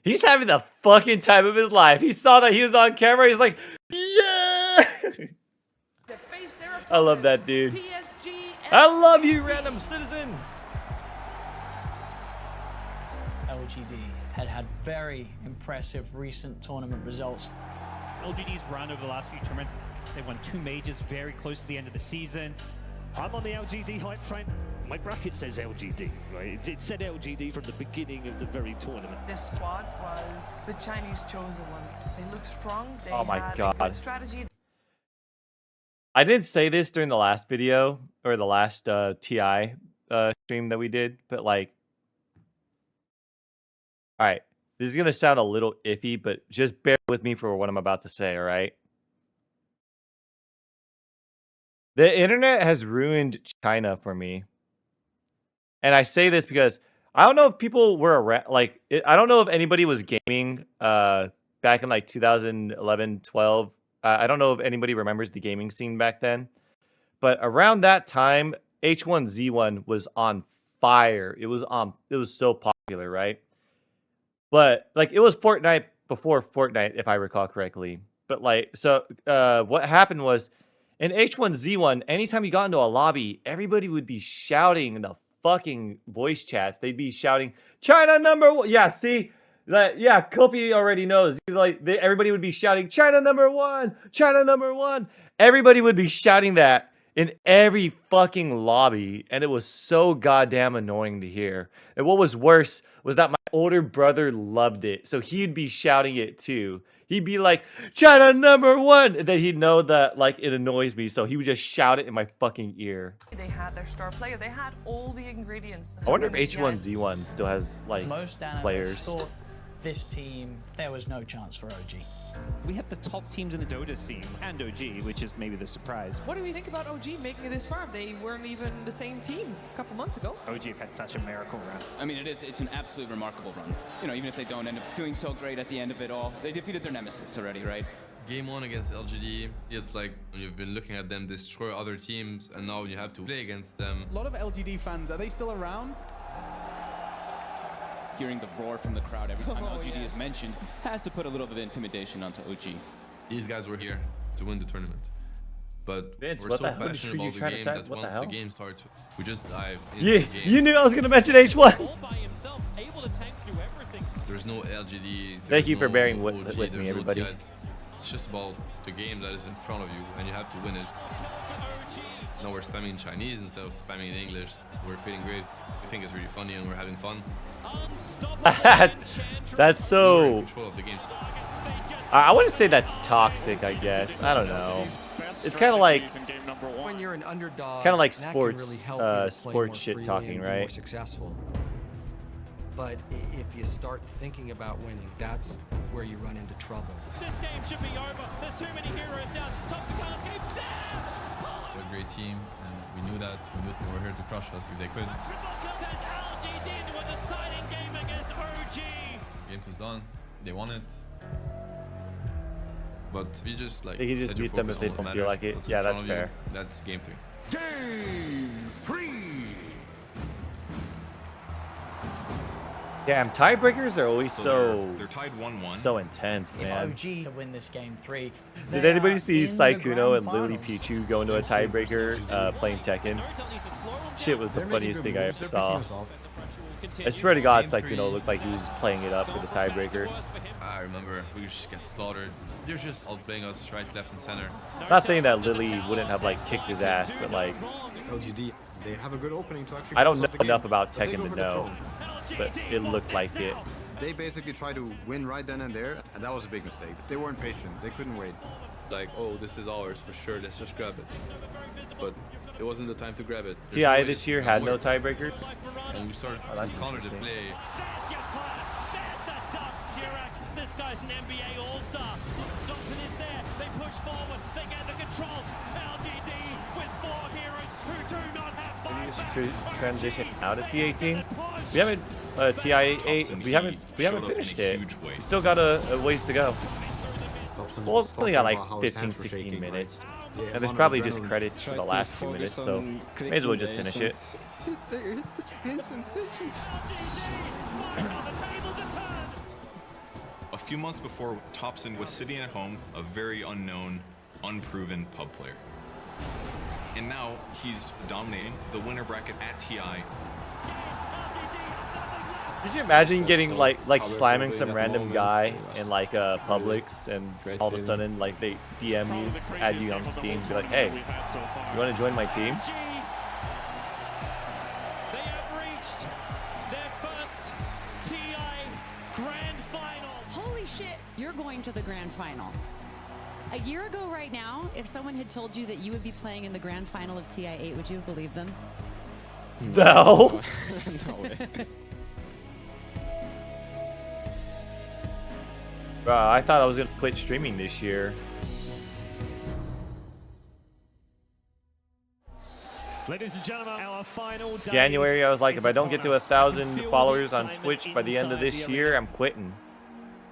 [SPEAKER 1] He's having the fucking time of his life. He saw that he was on camera. He's like, yeah!
[SPEAKER 10] To face their
[SPEAKER 1] I love that dude.
[SPEAKER 10] PSG
[SPEAKER 1] I love you, random citizen.
[SPEAKER 12] LGD had very impressive recent tournament results.
[SPEAKER 28] LGD's run over the last few tournaments, they won 2 majors very close to the end of the season.
[SPEAKER 23] I'm on the LGD hype train. My bracket says LGD, right? It said LGD from the beginning of the very tournament.
[SPEAKER 10] This squad was the Chinese chosen one. They look strong. They
[SPEAKER 1] Oh my
[SPEAKER 10] had
[SPEAKER 1] God.
[SPEAKER 10] a good strategy.
[SPEAKER 1] I didn't say this during the last video or the last TI stream that we did, but like, all right, this is gonna sound a little iffy, but just bear with me for what I'm about to say. All right, the internet has ruined China for me, and I say this because I don't know if people were around. Like, I don't know if anybody was gaming back in like 2011, 12. I don't know if anybody remembers the gaming scene back then, but around that time, H1Z1 was on fire. It was so popular, right? But like it was Fortnite before Fortnite, if I recall correctly. But like, so what happened was in H1Z1, anytime you got into a lobby, everybody would be shouting in the fucking voice chats. They'd be shouting, "China #1." Yeah, see. Yeah, Kopi already knows. Everybody would be shouting, "China #1, China #1." Everybody would be shouting that in every fucking lobby, and it was so goddamn annoying to hear. And what was worse was that my older brother loved it, so he'd be shouting it too. He'd be like, "China #1," and then he'd know that like it annoys me, so he would just shout it in my fucking ear.
[SPEAKER 10] They had their star player. They had all the ingredients.
[SPEAKER 1] I wonder if H1Z1 still has like
[SPEAKER 12] Most analysts
[SPEAKER 1] players.
[SPEAKER 12] thought this team, there was no chance for OG.
[SPEAKER 28] We have the top teams in the Dota scene and OG, which is maybe the surprise.
[SPEAKER 10] What do we think about OG making it this far? They weren't even the same team a couple months ago.
[SPEAKER 28] OG have had such a miracle run.
[SPEAKER 13] I mean, it's an absolutely remarkable run. You know, even if they don't end up doing so great at the end of it all, they defeated their nemesis already, right?
[SPEAKER 16] Game 1 against LGD, it's like you've been looking at them destroy other teams, and now you have to play against them.
[SPEAKER 17] A lot of LGD fans, are they still around?
[SPEAKER 13] Hearing the roar from the crowd every time LGD is mentioned has to put a little bit of intimidation onto OG.
[SPEAKER 16] These guys were here to win the tournament. But
[SPEAKER 1] Vince,
[SPEAKER 16] we're
[SPEAKER 1] what
[SPEAKER 16] so
[SPEAKER 1] the hell did
[SPEAKER 16] passionate
[SPEAKER 1] you
[SPEAKER 16] about the
[SPEAKER 1] try to
[SPEAKER 16] game
[SPEAKER 1] type?
[SPEAKER 16] that
[SPEAKER 1] What the
[SPEAKER 16] once the
[SPEAKER 1] hell?
[SPEAKER 16] game starts, we just dive into
[SPEAKER 1] Yeah,
[SPEAKER 16] the game.
[SPEAKER 1] you knew I was gonna mention H1.
[SPEAKER 3] All by himself, able to tank through everything.
[SPEAKER 16] There's no LGD.
[SPEAKER 1] Thank you for
[SPEAKER 16] no
[SPEAKER 1] bearing
[SPEAKER 16] OG,
[SPEAKER 1] with
[SPEAKER 16] there's
[SPEAKER 1] me,
[SPEAKER 16] no
[SPEAKER 1] everybody.
[SPEAKER 16] TI. It's just about the game that is in front of you, and you have to win it. Now we're spamming Chinese instead of spamming in English. We're feeling great. We think it's really funny, and we're having fun.
[SPEAKER 1] That's so.
[SPEAKER 16] We're in control of the game.
[SPEAKER 1] I wouldn't say that's toxic. I guess I don't know. It's kind of like
[SPEAKER 27] When you're an underdog,
[SPEAKER 1] kind of like
[SPEAKER 27] that can really
[SPEAKER 1] sports
[SPEAKER 27] help you to play
[SPEAKER 1] sports
[SPEAKER 27] more
[SPEAKER 1] shit
[SPEAKER 27] freely
[SPEAKER 1] talking,
[SPEAKER 27] and be
[SPEAKER 1] right?
[SPEAKER 27] More successful. But if you start thinking about winning, that's where you run into trouble.
[SPEAKER 3] This game should be over. There's too many heroes down. Topson can't escape.
[SPEAKER 16] We're a great team, and we knew that. We knew they were here to crush us if they could.
[SPEAKER 3] LG did with a deciding game against OG.
[SPEAKER 16] Game was done. They won it. But we just like
[SPEAKER 1] They can just
[SPEAKER 16] set your
[SPEAKER 1] beat them
[SPEAKER 16] focus
[SPEAKER 1] if they
[SPEAKER 16] on what
[SPEAKER 1] don't feel
[SPEAKER 16] matters,
[SPEAKER 1] like it.
[SPEAKER 16] what's in
[SPEAKER 1] Yeah,
[SPEAKER 16] front
[SPEAKER 1] that's
[SPEAKER 16] of you.
[SPEAKER 1] fair.
[SPEAKER 16] That's game 3.
[SPEAKER 8] Game 3.
[SPEAKER 1] Damn, tiebreakers are always
[SPEAKER 24] they're tied 1-1.
[SPEAKER 1] so intense,
[SPEAKER 12] If
[SPEAKER 1] man.
[SPEAKER 12] OG to win this game 3,
[SPEAKER 1] Did anybody see Saikuno and Lily Pichu go into a tiebreaker playing Tekken? Shit was the funniest thing I ever saw. I swear to God, Saikuno looked like he was just playing it up for the tiebreaker.
[SPEAKER 16] I remember we just get slaughtered. They're just outplaying us right, left, and center.
[SPEAKER 1] Not saying that Lily wouldn't have like kicked his ass, but like
[SPEAKER 2] LGD, they have a good opening to actually.
[SPEAKER 1] I don't
[SPEAKER 2] close
[SPEAKER 1] know
[SPEAKER 2] up the game,
[SPEAKER 1] enough about
[SPEAKER 2] but they
[SPEAKER 1] Tekken
[SPEAKER 2] go
[SPEAKER 1] to
[SPEAKER 2] for the
[SPEAKER 1] know,
[SPEAKER 2] throne.
[SPEAKER 1] but it looked like it.
[SPEAKER 2] They basically tried to win right then and there, and that was a big mistake. They weren't patient. They couldn't wait.
[SPEAKER 16] Like, oh, this is ours for sure. Let's just grab it. But it wasn't the time to grab it. There's no
[SPEAKER 1] TI
[SPEAKER 16] way
[SPEAKER 1] this
[SPEAKER 16] is
[SPEAKER 1] year
[SPEAKER 16] gonna
[SPEAKER 1] had no
[SPEAKER 16] work.
[SPEAKER 1] tiebreaker.
[SPEAKER 16] And we started
[SPEAKER 1] that's
[SPEAKER 16] to counter the
[SPEAKER 1] interesting.
[SPEAKER 16] play.
[SPEAKER 8] This guy's an NBA All-Star. Topson is there. They push forward. They get the control. LGD with 4 heroes who do not have 5
[SPEAKER 1] Transition out of T18. We haven't TI8. We haven't finished it. We still got a ways to go.
[SPEAKER 2] Topson
[SPEAKER 1] Well,
[SPEAKER 2] was
[SPEAKER 1] it's only
[SPEAKER 2] talking
[SPEAKER 1] got like
[SPEAKER 2] about how his
[SPEAKER 1] 15,
[SPEAKER 2] hands were
[SPEAKER 1] 16
[SPEAKER 2] shaking,
[SPEAKER 1] minutes,
[SPEAKER 2] like,
[SPEAKER 1] and there's
[SPEAKER 2] on
[SPEAKER 1] probably just
[SPEAKER 2] adrenaline.
[SPEAKER 1] credits for the last 2 minutes, so may as well just finish it.
[SPEAKER 24] A few months before, Topson was sitting at home, a very unknown, unproven pub player. And now he's dominating the winner bracket at TI.
[SPEAKER 1] Could you imagine getting like slamming some random guy in like Publix, and all of a sudden like they DM you, add you on Steam, be like, hey, you want to join my team?
[SPEAKER 8] They have reached their first TI Grand Final.
[SPEAKER 14] Holy shit, you're going to the grand final. A year ago right now, if someone had told you that you would be playing in the grand final of TI8, would you have believed them?
[SPEAKER 1] No.
[SPEAKER 9] No way.
[SPEAKER 1] Bro, I thought I was gonna quit streaming this year.
[SPEAKER 23] Ladies and gentlemen, our final day.
[SPEAKER 1] January, I was like, if I don't get to
[SPEAKER 23] is upon us.
[SPEAKER 1] 1,000
[SPEAKER 23] Feel the
[SPEAKER 1] followers on
[SPEAKER 23] excitement
[SPEAKER 1] Twitch by the end of
[SPEAKER 23] inside
[SPEAKER 1] this
[SPEAKER 23] the
[SPEAKER 1] year,
[SPEAKER 23] arena.
[SPEAKER 1] I'm quitting.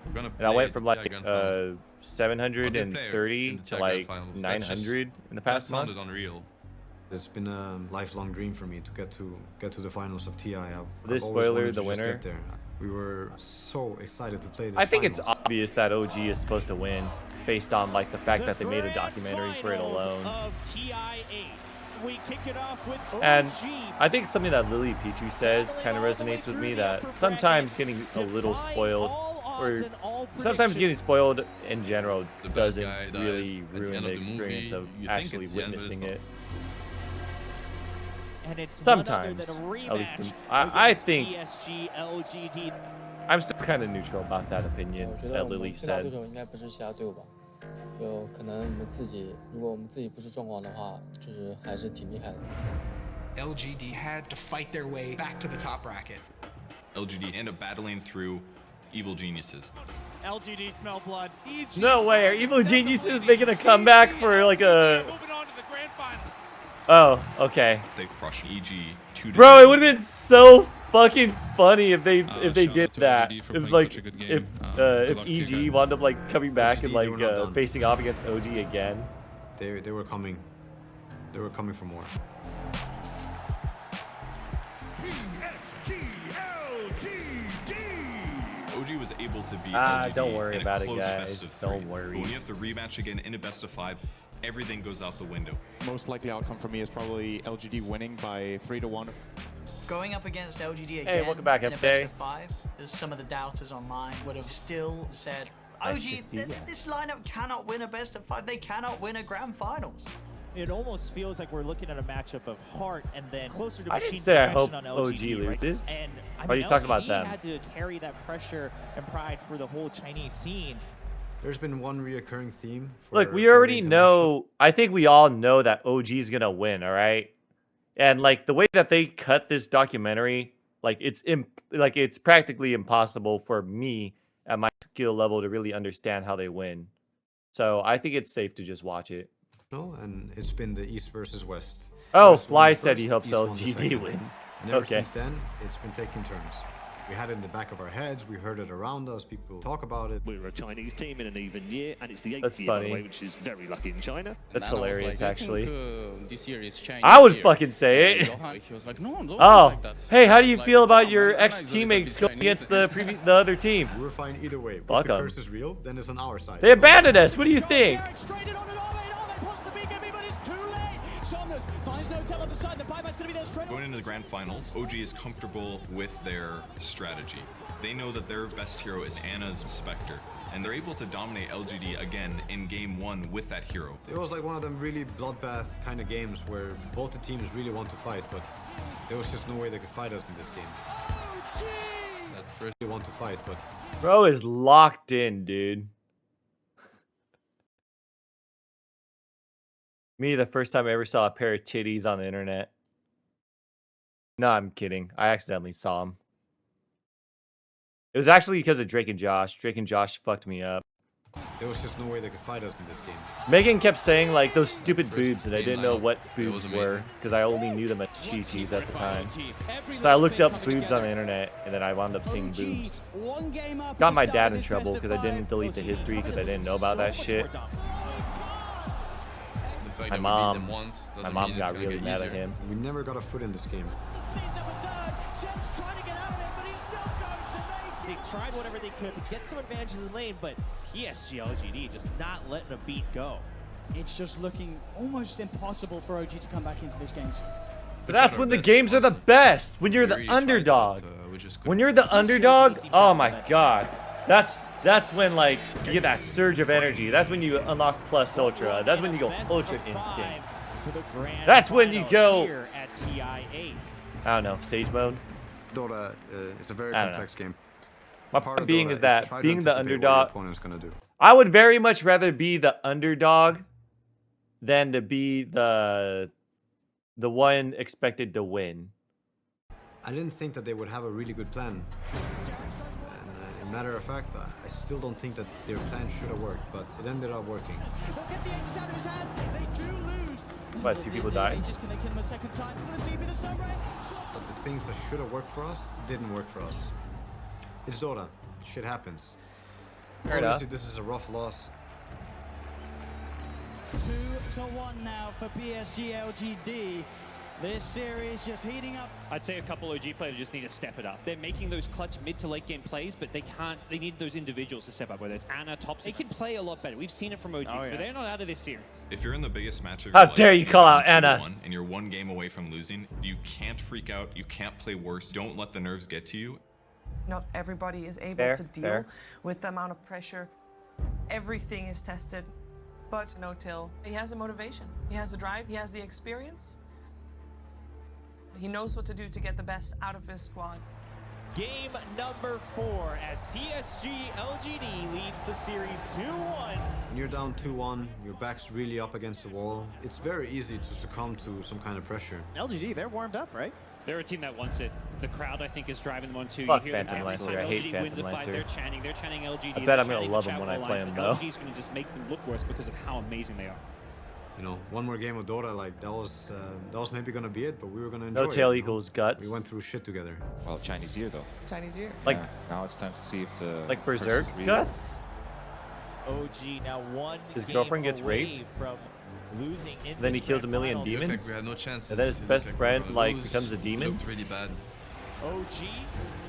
[SPEAKER 16] We're gonna
[SPEAKER 1] And I
[SPEAKER 16] play
[SPEAKER 1] went from
[SPEAKER 16] the TI
[SPEAKER 1] like
[SPEAKER 16] Grand Finals. I'll be a player
[SPEAKER 1] 730
[SPEAKER 16] in the
[SPEAKER 1] to
[SPEAKER 16] TI Grand
[SPEAKER 1] like
[SPEAKER 16] Finals. That's
[SPEAKER 1] 900 in the past
[SPEAKER 16] that
[SPEAKER 1] month.
[SPEAKER 16] sounded unreal.
[SPEAKER 2] It's been a lifelong dream for me to get to the finals of TI. I've
[SPEAKER 1] This
[SPEAKER 2] always
[SPEAKER 1] spoiler,
[SPEAKER 2] wanted
[SPEAKER 1] the
[SPEAKER 2] to just
[SPEAKER 1] winner.
[SPEAKER 2] get there. We were so excited to play this.
[SPEAKER 1] I think it's
[SPEAKER 2] finals.
[SPEAKER 1] obvious that OG is supposed to win based on like the fact that they made a documentary for it alone.
[SPEAKER 8] Of TI8. We kick it off with
[SPEAKER 1] And
[SPEAKER 8] OG.
[SPEAKER 1] I think something that Lily Pichu says kind of resonates with me, that sometimes getting a little spoiled, or sometimes getting spoiled in general
[SPEAKER 16] The bad
[SPEAKER 1] doesn't
[SPEAKER 16] guy dies
[SPEAKER 1] really
[SPEAKER 16] at the
[SPEAKER 1] ruin
[SPEAKER 16] end
[SPEAKER 1] the
[SPEAKER 16] of the
[SPEAKER 1] experience
[SPEAKER 16] movie.
[SPEAKER 1] of
[SPEAKER 16] You think
[SPEAKER 1] actually
[SPEAKER 16] it's the end, but it's
[SPEAKER 1] witnessing
[SPEAKER 16] not.
[SPEAKER 1] it.
[SPEAKER 8] And it's
[SPEAKER 1] Sometimes,
[SPEAKER 8] none other than a
[SPEAKER 1] at least
[SPEAKER 8] rematch
[SPEAKER 1] I
[SPEAKER 8] against
[SPEAKER 1] think
[SPEAKER 8] PSG LGD.
[SPEAKER 1] I'm still kind of neutral about that opinion
[SPEAKER 9] 我觉得
[SPEAKER 1] that
[SPEAKER 9] 我们
[SPEAKER 1] Lily
[SPEAKER 9] 最大对
[SPEAKER 1] said.
[SPEAKER 9] 手应该不是其他队伍吧？有可能我们自己，如果我们自己不是状况的话，就是还是挺厉害的。
[SPEAKER 5] LGD had to fight their way back to the top bracket.
[SPEAKER 24] LGD end up battling through evil geniuses.
[SPEAKER 8] LGD smell blood.
[SPEAKER 1] No way, are Evil Geniuses making a comeback for like a... Oh, okay.
[SPEAKER 24] They crush EG 2-0.
[SPEAKER 1] Bro, it would have been so fucking funny if they
[SPEAKER 20] shout
[SPEAKER 1] did
[SPEAKER 20] out to
[SPEAKER 1] that.
[SPEAKER 20] LGD for
[SPEAKER 1] If
[SPEAKER 20] playing
[SPEAKER 1] like
[SPEAKER 20] such a good
[SPEAKER 1] if
[SPEAKER 20] game. Good luck to you
[SPEAKER 1] EG
[SPEAKER 20] guys.
[SPEAKER 1] wound up like coming back and
[SPEAKER 2] LGD, they
[SPEAKER 1] like
[SPEAKER 2] were not done.
[SPEAKER 1] facing off against OG again.
[SPEAKER 2] They were coming. They were coming for more.
[SPEAKER 24] OG was able to beat
[SPEAKER 1] Ah,
[SPEAKER 24] LGD
[SPEAKER 1] don't worry
[SPEAKER 24] in a
[SPEAKER 1] about it,
[SPEAKER 24] close
[SPEAKER 1] guys.
[SPEAKER 24] best of
[SPEAKER 1] Just don't
[SPEAKER 24] 3.
[SPEAKER 1] worry.
[SPEAKER 24] But when you have to rematch again in a best of 5, everything goes out the window.
[SPEAKER 4] Most likely outcome for me is probably LGD winning by 3-1.
[SPEAKER 12] Going up against LGD again
[SPEAKER 1] Hey, welcome back,
[SPEAKER 12] in a
[SPEAKER 1] FJ.
[SPEAKER 12] best of 5, as some of the doubters online would have still said,
[SPEAKER 1] Nice
[SPEAKER 12] OG,
[SPEAKER 1] to see ya.
[SPEAKER 12] this lineup cannot win a best of 5. They cannot win a grand finals.
[SPEAKER 15] It almost feels like we're looking at a matchup of heart and then closer to
[SPEAKER 1] I
[SPEAKER 15] machine
[SPEAKER 1] didn't say I
[SPEAKER 15] perfection
[SPEAKER 1] hope
[SPEAKER 15] on
[SPEAKER 1] OG
[SPEAKER 15] LGD, right?
[SPEAKER 1] loses.
[SPEAKER 15] And I
[SPEAKER 1] Why are
[SPEAKER 15] mean,
[SPEAKER 1] you talking about
[SPEAKER 15] LGD
[SPEAKER 1] them?
[SPEAKER 15] had to carry that pressure and pride for the whole Chinese scene.
[SPEAKER 2] There's been one reoccurring theme.
[SPEAKER 1] Look, we
[SPEAKER 2] for
[SPEAKER 1] already
[SPEAKER 2] the
[SPEAKER 1] know. I think we all know that OG is gonna win. All right, and like the way that they cut this documentary, like it's practically impossible for me at my skill level to really understand how they win. So I think it's safe to just watch it.
[SPEAKER 2] No, and it's been the East versus West.
[SPEAKER 1] Oh,
[SPEAKER 2] West won
[SPEAKER 1] Fly
[SPEAKER 2] the
[SPEAKER 1] said he
[SPEAKER 2] first,
[SPEAKER 1] hopes
[SPEAKER 2] East won the
[SPEAKER 1] LGD
[SPEAKER 2] second.
[SPEAKER 1] wins.
[SPEAKER 2] And ever
[SPEAKER 1] Okay.
[SPEAKER 2] since then, it's been taking turns. We had it in the back of our heads. We heard it around us. People talk about it.
[SPEAKER 23] We're a Chinese team in an even year, and it's the 8th
[SPEAKER 1] That's
[SPEAKER 23] year, by the
[SPEAKER 1] funny.
[SPEAKER 23] way, which is very lucky in China.
[SPEAKER 1] That's hilarious, actually.
[SPEAKER 6] This year is Chinese
[SPEAKER 1] I would
[SPEAKER 6] year.
[SPEAKER 1] fucking say it.
[SPEAKER 6] He was like, no, don't
[SPEAKER 1] Oh,
[SPEAKER 6] like that.
[SPEAKER 1] hey, how do
[SPEAKER 6] I
[SPEAKER 1] you
[SPEAKER 6] was
[SPEAKER 1] feel
[SPEAKER 6] like,
[SPEAKER 1] about
[SPEAKER 6] "Oh,
[SPEAKER 1] your
[SPEAKER 6] man,
[SPEAKER 1] ex-teammates going
[SPEAKER 6] Chinese."
[SPEAKER 1] against the other team?
[SPEAKER 2] We're fine either way. If
[SPEAKER 1] Fuck
[SPEAKER 2] the
[SPEAKER 1] 'em.
[SPEAKER 2] curse is real, then it's on our side.
[SPEAKER 1] They abandoned us. What do you think?
[SPEAKER 24] Going into the grand finals, OG is comfortable with their strategy. They know that their best hero is Anna's Spectre, and they're able to dominate LGD again in game 1 with that hero.
[SPEAKER 2] It was like one of them really bloodbath kind of games where both the teams really want to fight, but there was just no way they could fight us in this game. At first they want to fight, but
[SPEAKER 1] Bro is locked in, dude. Me, the first time I ever saw a pair of titties on the internet. No, I'm kidding. I accidentally saw them. It was actually because of Drake and Josh. Drake and Josh fucked me up.
[SPEAKER 2] there was just no way they could fight us in this game.
[SPEAKER 1] Megan kept saying like those stupid boobs, and I didn't know what
[SPEAKER 24] It
[SPEAKER 1] boobs
[SPEAKER 24] was
[SPEAKER 1] were
[SPEAKER 24] amazing.
[SPEAKER 1] because I only knew them as chi-chis at the time. So I looked up boobs on the internet, and then I wound up seeing boobs. Got my dad in trouble because I didn't delete the history because I didn't know about that shit.
[SPEAKER 16] The fact
[SPEAKER 1] My
[SPEAKER 16] that we beat
[SPEAKER 1] mom,
[SPEAKER 16] them once
[SPEAKER 1] my
[SPEAKER 16] doesn't
[SPEAKER 1] mom
[SPEAKER 16] mean it's
[SPEAKER 1] got
[SPEAKER 16] gonna
[SPEAKER 1] really
[SPEAKER 16] get
[SPEAKER 1] mad at
[SPEAKER 16] easier.
[SPEAKER 1] him.
[SPEAKER 2] We never got a foot in this game.
[SPEAKER 15] They tried whatever they could to get some advantages in lane, but PSG LGD just not letting a beat go.
[SPEAKER 8] It's just looking almost impossible for OG to come back into this game.
[SPEAKER 1] But that's when the games are the best. When you're the underdog. When you're the underdog, oh my god. That's when like you get that surge of energy. That's when you unlock plus ultra. That's when you go ultra instinct. That's when you go.
[SPEAKER 15] At TI8.
[SPEAKER 1] I don't know, sage mode.
[SPEAKER 2] Dota is a very
[SPEAKER 1] I don't
[SPEAKER 2] complex game.
[SPEAKER 1] My
[SPEAKER 2] Part
[SPEAKER 1] point
[SPEAKER 2] of
[SPEAKER 1] being
[SPEAKER 2] Dota
[SPEAKER 1] is that
[SPEAKER 2] try to
[SPEAKER 1] being the
[SPEAKER 2] anticipate what your
[SPEAKER 1] underdog,
[SPEAKER 2] opponent's gonna do.
[SPEAKER 1] I would very much rather be the underdog than to be the one expected to win.
[SPEAKER 2] I didn't think that they would have a really good plan. And in matter of fact, I still don't think that their plan should have worked, but it ended up working.
[SPEAKER 1] What, 2 people died?
[SPEAKER 2] But the things that should have worked for us didn't work for us. It's Dota. Shit happens.
[SPEAKER 1] Fair enough.
[SPEAKER 2] Obviously, this is a rough loss.
[SPEAKER 8] 2-1 now for PSG LGD. This series just heating up.
[SPEAKER 28] I'd say a couple OG players just need to step it up. They're making those clutch mid to late game plays, but they need those individuals to step up, whether it's Anna, Topson. They can play a lot better. We've seen it from OG, but they're not out of this series.
[SPEAKER 24] If you're in the biggest match of
[SPEAKER 1] How
[SPEAKER 24] your life,
[SPEAKER 1] dare you call out Anna?
[SPEAKER 24] and you're 1 game away from losing, you can't freak out. You can't play worse. Don't let the nerves get to you.
[SPEAKER 10] Not everybody is able
[SPEAKER 1] Fair,
[SPEAKER 10] to deal
[SPEAKER 1] fair.
[SPEAKER 10] with the amount of pressure. Everything is tested, but no till. He has the motivation, he has the drive, he has the experience. He knows what to do to get the best out of his squad.
[SPEAKER 15] Game number 4 as PSG LGD leads the series 2-1.
[SPEAKER 2] When you're down 2-1, your back's really up against the wall, it's very easy to succumb to some kind of pressure.
[SPEAKER 15] LGD, they're warmed up, right?
[SPEAKER 28] They're a team that wants it. The crowd, I think, is driving them on too.
[SPEAKER 1] Fuck
[SPEAKER 28] you hear them
[SPEAKER 1] Phantom
[SPEAKER 28] every
[SPEAKER 1] Lancer.
[SPEAKER 28] time
[SPEAKER 1] I hate
[SPEAKER 28] LGD wins
[SPEAKER 1] Phantom
[SPEAKER 28] a fight,
[SPEAKER 1] Lancer.
[SPEAKER 28] they're chanting LGD.
[SPEAKER 1] I bet
[SPEAKER 28] they're
[SPEAKER 1] I'm gonna
[SPEAKER 28] chanting
[SPEAKER 1] love
[SPEAKER 28] the
[SPEAKER 1] them when
[SPEAKER 28] chat
[SPEAKER 1] I
[SPEAKER 28] wall
[SPEAKER 1] play
[SPEAKER 28] lines.
[SPEAKER 1] them, though.
[SPEAKER 28] LGD's going to just make them look worse because of how amazing they are.
[SPEAKER 2] You know, one more game of Dota, like that was maybe gonna be it, but we were gonna enjoy
[SPEAKER 1] No tail
[SPEAKER 2] it, you know?
[SPEAKER 1] equals guts.
[SPEAKER 2] We went through shit together.
[SPEAKER 7] Well, Chinese year though.
[SPEAKER 10] Chinese year.
[SPEAKER 1] Like
[SPEAKER 7] Now it's time to see if the
[SPEAKER 1] like
[SPEAKER 7] curse is
[SPEAKER 1] Berserk
[SPEAKER 7] real.
[SPEAKER 1] guts.
[SPEAKER 15] OG now one
[SPEAKER 1] His
[SPEAKER 15] game
[SPEAKER 1] girlfriend gets
[SPEAKER 15] away
[SPEAKER 1] raped.
[SPEAKER 15] from losing in
[SPEAKER 1] Then he
[SPEAKER 15] this
[SPEAKER 1] kills a
[SPEAKER 15] grand
[SPEAKER 1] million
[SPEAKER 15] finals.
[SPEAKER 1] demons.
[SPEAKER 16] Looked like we had no chances.
[SPEAKER 1] And then his
[SPEAKER 16] It looked
[SPEAKER 1] best
[SPEAKER 16] like we
[SPEAKER 1] friend
[SPEAKER 16] were gonna
[SPEAKER 1] like
[SPEAKER 16] lose.
[SPEAKER 1] becomes a
[SPEAKER 16] It
[SPEAKER 1] demon.
[SPEAKER 16] looked really bad.
[SPEAKER 15] OG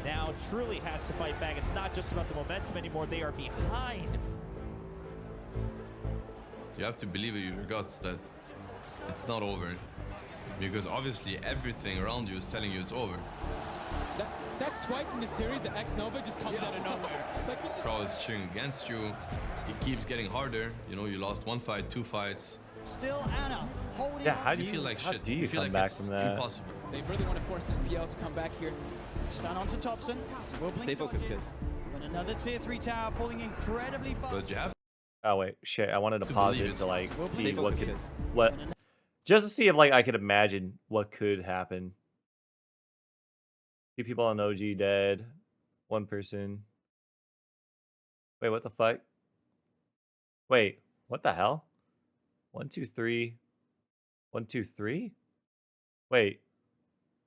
[SPEAKER 15] now truly has to fight back. It's not just about the momentum anymore. They are behind.
[SPEAKER 16] You have to believe in your guts that it's not over. Because obviously everything around you is telling you it's over.
[SPEAKER 6] That's twice in this series the X-Nova just comes out of nowhere.
[SPEAKER 16] Crowd is cheering against you. It keeps getting harder. You know, you lost 1 fight, 2 fights.
[SPEAKER 8] Still Anna holding
[SPEAKER 1] Yeah,
[SPEAKER 8] on.
[SPEAKER 1] how do
[SPEAKER 16] You feel like
[SPEAKER 1] how
[SPEAKER 16] shit.
[SPEAKER 1] do you
[SPEAKER 16] feel
[SPEAKER 1] come
[SPEAKER 16] like
[SPEAKER 1] back
[SPEAKER 16] it's
[SPEAKER 1] from that?
[SPEAKER 16] impossible.
[SPEAKER 6] They really want to force this PL to come back here.
[SPEAKER 8] Stand on to Topson. Will
[SPEAKER 6] Stay focused, kids.
[SPEAKER 8] And another tier 3 tower falling incredibly fast.
[SPEAKER 16] But you have
[SPEAKER 1] Oh wait, shit! I wanted to
[SPEAKER 16] To
[SPEAKER 1] pause
[SPEAKER 16] believe
[SPEAKER 1] it
[SPEAKER 16] it.
[SPEAKER 1] to like
[SPEAKER 8] We'll
[SPEAKER 1] see
[SPEAKER 8] stay
[SPEAKER 1] what
[SPEAKER 8] focused.
[SPEAKER 1] just to see if like I could imagine what could happen. 2 people on OG dead, 1 person. Wait, what the fuck? Wait, what the hell? 1, 2, 3. 1, 2, 3. Wait,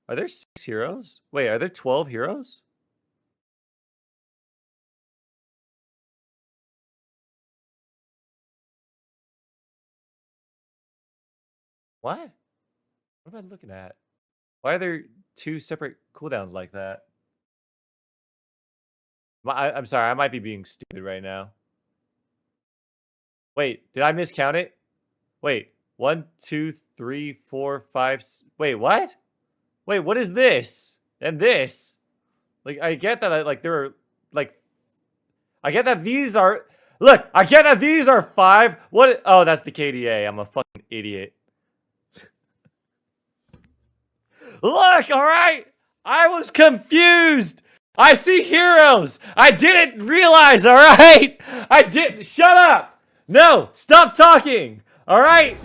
[SPEAKER 1] are there 6 heroes? Wait, are there 12 heroes? What? What am I looking at? Why are there two separate cooldowns like that? I'm sorry, I might be being stupid right now. Wait, did I miscount it? Wait, 1, 2, 3, 4, 5. Wait, what? Wait, what is this? And this? Like, I get that, like, there are, like, I get that these are, look, I get that these are 5. What? Oh, that's the KDA. I'm a fucking idiot. Look, all right? I was confused. I see heroes. I didn't realize, all right? I didn't. Shut up. No, stop talking. All right?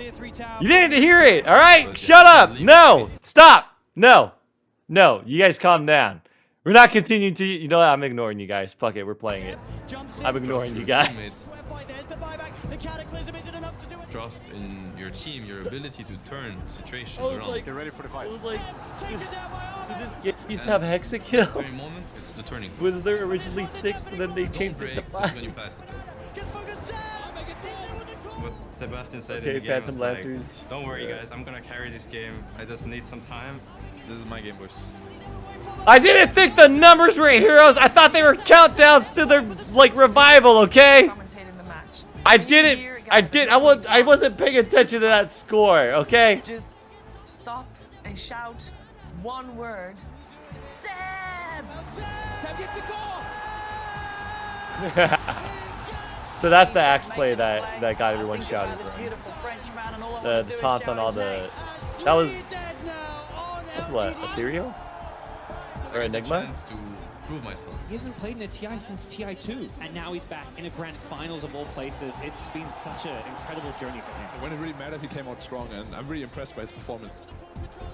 [SPEAKER 1] You didn't hear it, all right? Shut up. No, stop. No, no, you guys calm down. We're not continuing to, you know what? I'm ignoring you guys. Fuck it, we're playing it. I'm ignoring you guys.
[SPEAKER 24] Trust in your team, your ability to turn situations around.
[SPEAKER 1] Like,
[SPEAKER 24] get ready for the fight.
[SPEAKER 1] I was like, did this game have hexa kill?
[SPEAKER 24] Moment, it's the turning point.
[SPEAKER 1] Was there originally 6, but then they changed it to 5?
[SPEAKER 24] When you pass it.
[SPEAKER 11] What Sebastian said
[SPEAKER 1] Okay,
[SPEAKER 11] in the game
[SPEAKER 1] Phantom
[SPEAKER 11] was like,
[SPEAKER 1] Lancers.
[SPEAKER 11] don't worry guys, I'm gonna carry this game. I just need some time.
[SPEAKER 24] This is my game, boys.
[SPEAKER 1] I didn't think the numbers were heroes. I thought they were countdowns to their like revival. Okay. I wasn't paying attention to that score. Okay.
[SPEAKER 10] Just stop and shout one word. Seb! Seb gets the call!
[SPEAKER 1] So that's the axe play that got everyone shouting from. The taunt on all the. That was. That's what, ethereal? Or Enigma?
[SPEAKER 24] To prove myself.
[SPEAKER 28] He hasn't played in a TI since TI2, and now he's back in a grand finals of all places. It's been such an incredible journey for him.
[SPEAKER 17] When it really mattered, he came out strong, and I'm really impressed by his performance.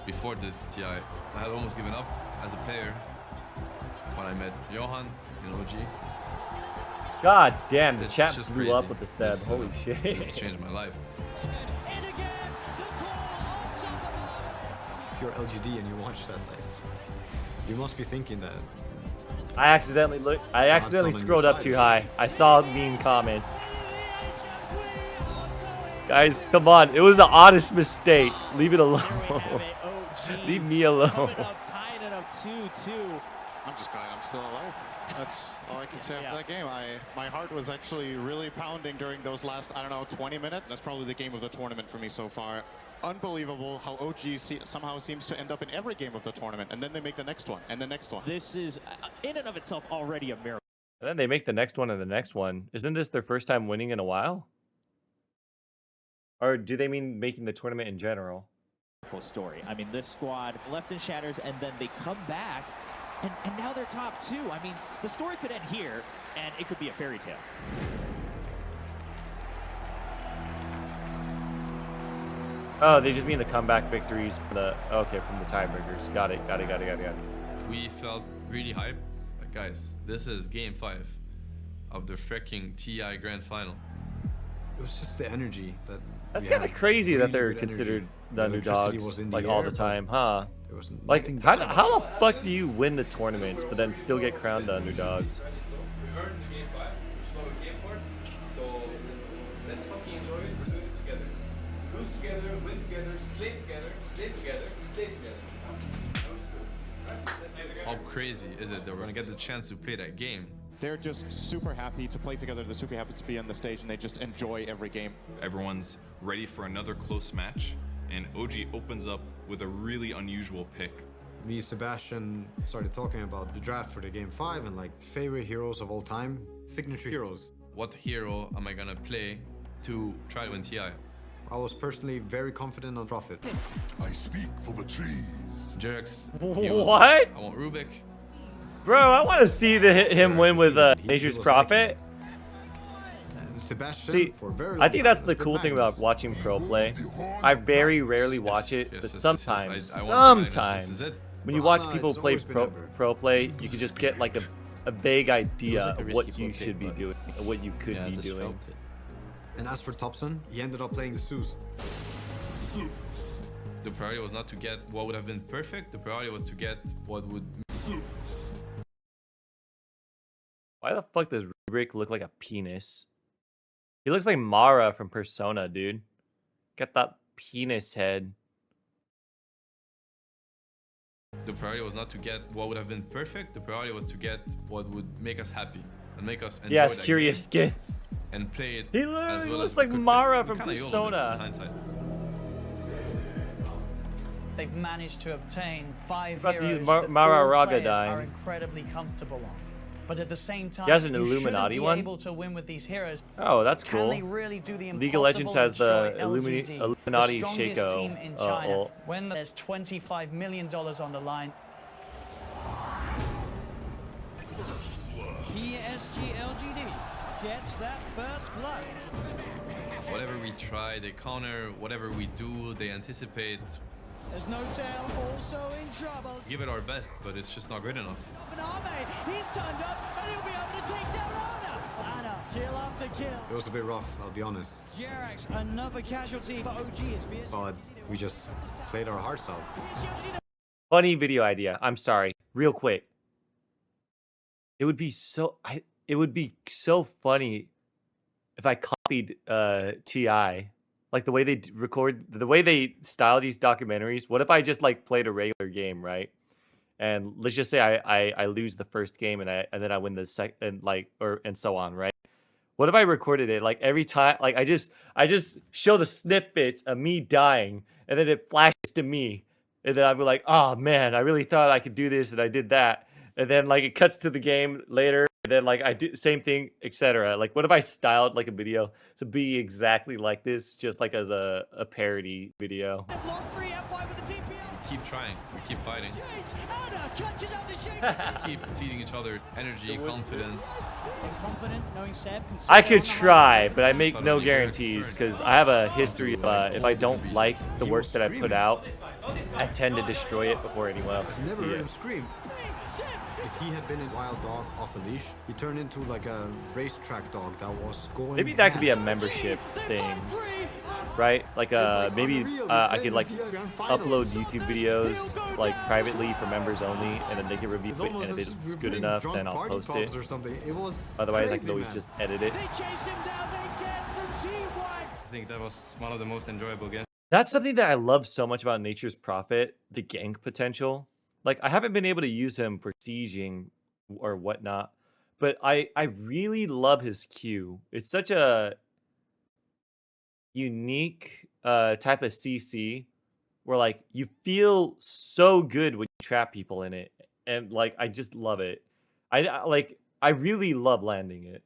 [SPEAKER 16] Before this TI, I had almost given up as a player when I met Johan in OG.
[SPEAKER 1] God damn, the
[SPEAKER 16] It's
[SPEAKER 1] chat
[SPEAKER 16] just
[SPEAKER 1] blew
[SPEAKER 16] crazy.
[SPEAKER 1] up with the Seb.
[SPEAKER 16] This,
[SPEAKER 1] Holy shit.
[SPEAKER 16] This changed my life.
[SPEAKER 2] If you're LGD and you watch that, like, you must be thinking that.
[SPEAKER 1] I accidentally scrolled up too high. I saw mean comments. Guys, come on. It was an honest mistake. Leave it alone. Leave me alone.
[SPEAKER 15] Tying it up 2-2.
[SPEAKER 4] I'm just glad I'm still alive. That's all I can say after that game. My heart was actually really pounding during those last, I don't know, 20 minutes. That's probably the game of the tournament for me so far. Unbelievable how OG somehow seems to end up in every game of the tournament, and then they make the next one, and the next one.
[SPEAKER 15] This is, in and of itself, already a miracle.
[SPEAKER 1] And then they make the next one and the next one. Isn't this their first time winning in a while? Or do they mean making the tournament in general?
[SPEAKER 15] Story. I mean, this squad left in shatters, and then they come back, and now they're top 2. I mean, the story could end here, and it could be a fairy tale.
[SPEAKER 1] Oh, they just mean the comeback victories from the from the tiebreakers. Got it.
[SPEAKER 16] We felt really hyped. Like, guys, this is game 5 of the freaking TI Grand Final.
[SPEAKER 2] It was just the energy that.
[SPEAKER 1] That's kind of crazy that they're considered the underdogs like all the time, huh? Like, how the fuck do you win the tournaments but then still get crowned the underdogs?
[SPEAKER 13] We earned the game 5. We're slow at game 4. So let's fucking enjoy it. We're doing this together. Lose together, win together, slay together, slay together, slay together.
[SPEAKER 16] How crazy is it that we're gonna get the chance to play that game?
[SPEAKER 4] They're just super happy to play together. They're super happy to be on the stage, and they just enjoy every game.
[SPEAKER 24] Everyone's ready for another close match, and OG opens up with a really unusual pick.
[SPEAKER 2] Me and Sebastian started talking about the draft for the game 5 and like favorite heroes of all time, signature heroes.
[SPEAKER 16] What hero am I gonna play to try to win TI?
[SPEAKER 2] I was personally very confident on Prophet.
[SPEAKER 18] I speak for the trees.
[SPEAKER 16] Jerax.
[SPEAKER 1] What?
[SPEAKER 16] I want Rubik.
[SPEAKER 1] Bro, I want to see him win with Nature's Prophet.
[SPEAKER 2] Sebastian,
[SPEAKER 1] See,
[SPEAKER 2] for very long
[SPEAKER 1] I think that's
[SPEAKER 2] time,
[SPEAKER 1] the
[SPEAKER 2] good
[SPEAKER 1] cool thing
[SPEAKER 2] magnets.
[SPEAKER 1] about watching pro play. I very rarely watch it, but sometimes,
[SPEAKER 16] I want the Magnus, this is
[SPEAKER 1] sometimes,
[SPEAKER 16] it.
[SPEAKER 1] when you watch
[SPEAKER 2] Nah,
[SPEAKER 1] people
[SPEAKER 2] it's
[SPEAKER 1] play
[SPEAKER 2] always been ever.
[SPEAKER 1] pro play, you can just get like a vague idea
[SPEAKER 7] like a
[SPEAKER 1] of
[SPEAKER 7] risky
[SPEAKER 1] what you
[SPEAKER 7] play,
[SPEAKER 1] should be
[SPEAKER 7] but-
[SPEAKER 1] doing, or what you could
[SPEAKER 7] Yeah, I
[SPEAKER 1] be
[SPEAKER 7] just
[SPEAKER 1] doing.
[SPEAKER 7] felt it.
[SPEAKER 2] And as for Topson, he ended up playing the Zeus.
[SPEAKER 16] The priority was not to get what would have been perfect. The priority was to get what would.
[SPEAKER 1] Why the fuck does Rubik look like a penis? He looks like Mara from Persona, dude. Get that penis head.
[SPEAKER 16] The priority was not to get what would have been perfect. The priority was to get what would make us happy and make us enjoy
[SPEAKER 1] Yes,
[SPEAKER 16] that
[SPEAKER 1] curious
[SPEAKER 16] game
[SPEAKER 1] skins.
[SPEAKER 16] and play it
[SPEAKER 1] He
[SPEAKER 16] as
[SPEAKER 1] literally
[SPEAKER 16] well
[SPEAKER 1] looks
[SPEAKER 16] as we
[SPEAKER 1] like
[SPEAKER 16] could
[SPEAKER 1] Mara
[SPEAKER 16] play.
[SPEAKER 1] from
[SPEAKER 16] We kinda yodelled it
[SPEAKER 1] Persona.
[SPEAKER 16] in hindsight.
[SPEAKER 12] They've managed to obtain 5
[SPEAKER 1] About to use
[SPEAKER 12] heroes
[SPEAKER 1] Mara
[SPEAKER 12] that all
[SPEAKER 1] Raga
[SPEAKER 12] players
[SPEAKER 1] dying.
[SPEAKER 12] are incredibly comfortable on. But at the same time,
[SPEAKER 1] He has an
[SPEAKER 12] you
[SPEAKER 1] Illuminati
[SPEAKER 12] shouldn't be
[SPEAKER 1] one?
[SPEAKER 12] able to win with these heroes.
[SPEAKER 1] Oh, that's
[SPEAKER 12] Can
[SPEAKER 1] cool.
[SPEAKER 12] they really do the
[SPEAKER 1] League of Legends
[SPEAKER 12] impossible
[SPEAKER 1] has
[SPEAKER 12] and
[SPEAKER 1] the
[SPEAKER 12] destroy LGD,
[SPEAKER 1] Illuminati
[SPEAKER 12] the strongest
[SPEAKER 1] Shaco
[SPEAKER 12] team in China,
[SPEAKER 1] ult.
[SPEAKER 12] when there's $25 million on the line?
[SPEAKER 8] PSG LGD gets that first blood.
[SPEAKER 16] Whatever we try, they counter. Whatever we do, they anticipate.
[SPEAKER 8] As Notel also in trouble.
[SPEAKER 16] Give it our best, but it's just not good enough.
[SPEAKER 8] He's turned up and he'll be able to take down Ana. Ana, kill after kill.
[SPEAKER 2] It was a bit rough, I'll be honest.
[SPEAKER 8] Jerax, another casualty for OG as PSG.
[SPEAKER 2] But we just played our hearts out.
[SPEAKER 1] Funny video idea. I'm sorry. Real quick. It would be so funny if I copied TI. Like the way they record, the way they style these documentaries. What if I just like played a regular game, right? And let's just say I lose the first game and then I win the second, and so on, right? What if I recorded it like every time? Like I just show the snippets of me dying, and then it flashes to me, and then I'd be like, oh man, I really thought I could do this, and I did that, and then like it cuts to the game later. And then like I do same thing, etc. Like what if I styled like a video to be exactly like this, just like as a parody video?
[SPEAKER 16] We keep trying. We keep fighting. We keep feeding each other energy, confidence.
[SPEAKER 1] I could try, but I make no guarantees because I have a history of if I don't like the work that I put out, I tend to destroy it before anyone else can see it.
[SPEAKER 2] If he had been a wild dog off a leash, he turned into like a racetrack dog that was going.
[SPEAKER 1] Maybe that could be a membership thing, right? Like maybe I could like upload YouTube videos like privately for members only, and then they can review it, and if it's good enough, then I'll post it. Otherwise, I can always just edit it.
[SPEAKER 16] I think that was one of the most enjoyable games.
[SPEAKER 1] That's something that I love so much about Nature's Prophet, the gank potential. Like, I haven't been able to use him for sieging or whatnot, but I really love his Q. It's such a unique type of CC where, like, you feel so good when you trap people in it. And, like, I just love it. I really love landing it.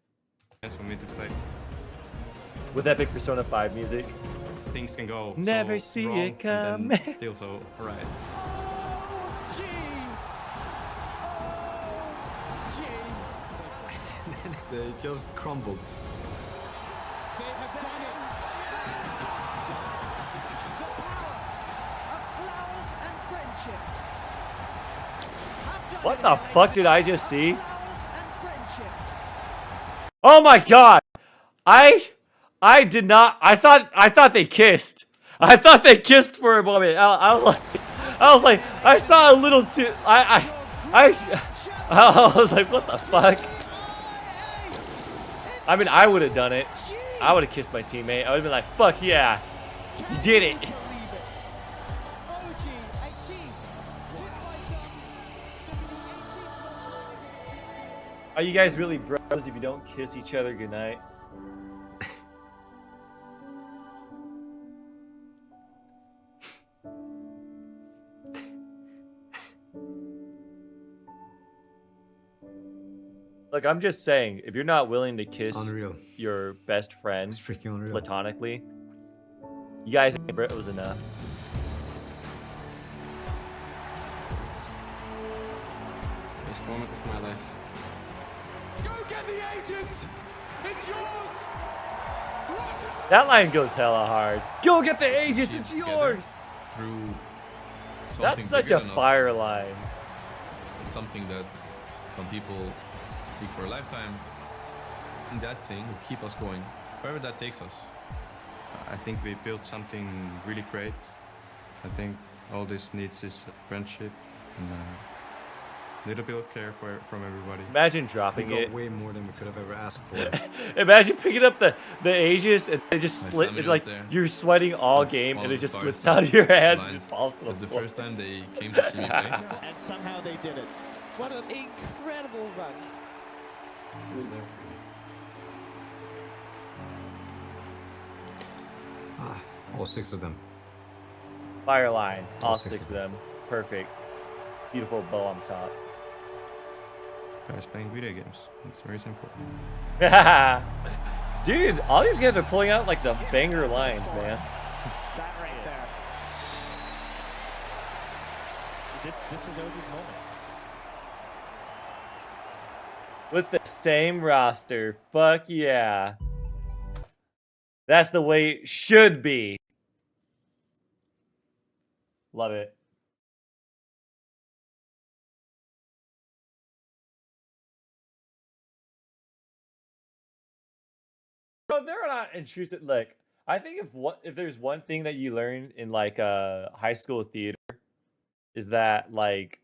[SPEAKER 16] That's for me to play.
[SPEAKER 1] With epic Persona 5 music.
[SPEAKER 16] Things can go
[SPEAKER 1] Never
[SPEAKER 16] so
[SPEAKER 1] see
[SPEAKER 16] wrong
[SPEAKER 1] it coming.
[SPEAKER 16] and then still so right.
[SPEAKER 2] They just crumbled.
[SPEAKER 8] They have done it. The power of flowers and friendship.
[SPEAKER 1] What the fuck did I just see? Oh my god! I did not. I thought they kissed. I thought they kissed for a moment. I was like, I saw a little too. I was like, what the fuck? I mean, I would have done it. I would have kissed my teammate. I would have been like, fuck yeah, you did it. Are you guys really bros if you don't kiss each other goodnight? Look, I'm just saying, if you're not willing to kiss your best friend platonically, you guys ain't bros enough.
[SPEAKER 11] Best moment of my life.
[SPEAKER 8] Go get the Aegis! It's yours!
[SPEAKER 1] That line goes hella hard. Go get the Aegis, it's yours!
[SPEAKER 16] Through
[SPEAKER 1] That's such a fire line.
[SPEAKER 16] It's something that some people seek for a lifetime. And that thing will keep us going, wherever that takes us. I think we built something really great. I think all this needs is friendship and
[SPEAKER 11] Little bit of care from everybody.
[SPEAKER 1] Imagine
[SPEAKER 2] We
[SPEAKER 1] dropping
[SPEAKER 2] got
[SPEAKER 1] it.
[SPEAKER 2] way more than we could have ever asked for.
[SPEAKER 1] Imagine picking up the Aegis and it just
[SPEAKER 16] My
[SPEAKER 1] slip.
[SPEAKER 16] family
[SPEAKER 1] It,
[SPEAKER 16] was
[SPEAKER 1] like
[SPEAKER 16] there.
[SPEAKER 1] you're sweating all
[SPEAKER 16] That's
[SPEAKER 1] game
[SPEAKER 16] one
[SPEAKER 1] and
[SPEAKER 16] of
[SPEAKER 1] it
[SPEAKER 16] the
[SPEAKER 1] just
[SPEAKER 16] stars
[SPEAKER 1] slips
[SPEAKER 16] that
[SPEAKER 1] out of your hands and
[SPEAKER 16] aligned.
[SPEAKER 1] just falls to
[SPEAKER 16] It
[SPEAKER 1] the
[SPEAKER 16] was the
[SPEAKER 1] floor.
[SPEAKER 16] first time they came to see me play.
[SPEAKER 12] And somehow they did it.
[SPEAKER 6] What an incredible run.
[SPEAKER 2] Ah, all 6 of them.
[SPEAKER 1] Fire line, all
[SPEAKER 2] All
[SPEAKER 1] 6
[SPEAKER 2] 6
[SPEAKER 1] of them. Perfect. Beautiful bow on top.
[SPEAKER 11] Guys playing video games. It's very simple.
[SPEAKER 1] Dude, all these guys are pulling out like the banger lines, man.
[SPEAKER 12] That right there.
[SPEAKER 15] This is OG's moment.
[SPEAKER 1] With the same roster. Fuck yeah. That's the way it should be. Love it. Bro, they're not intrusive. Look, I think if there's one thing that you learn in like high school theater is that like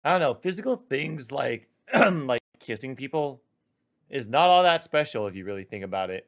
[SPEAKER 1] I don't know, physical things like like kissing people is not all that special if you really think about it.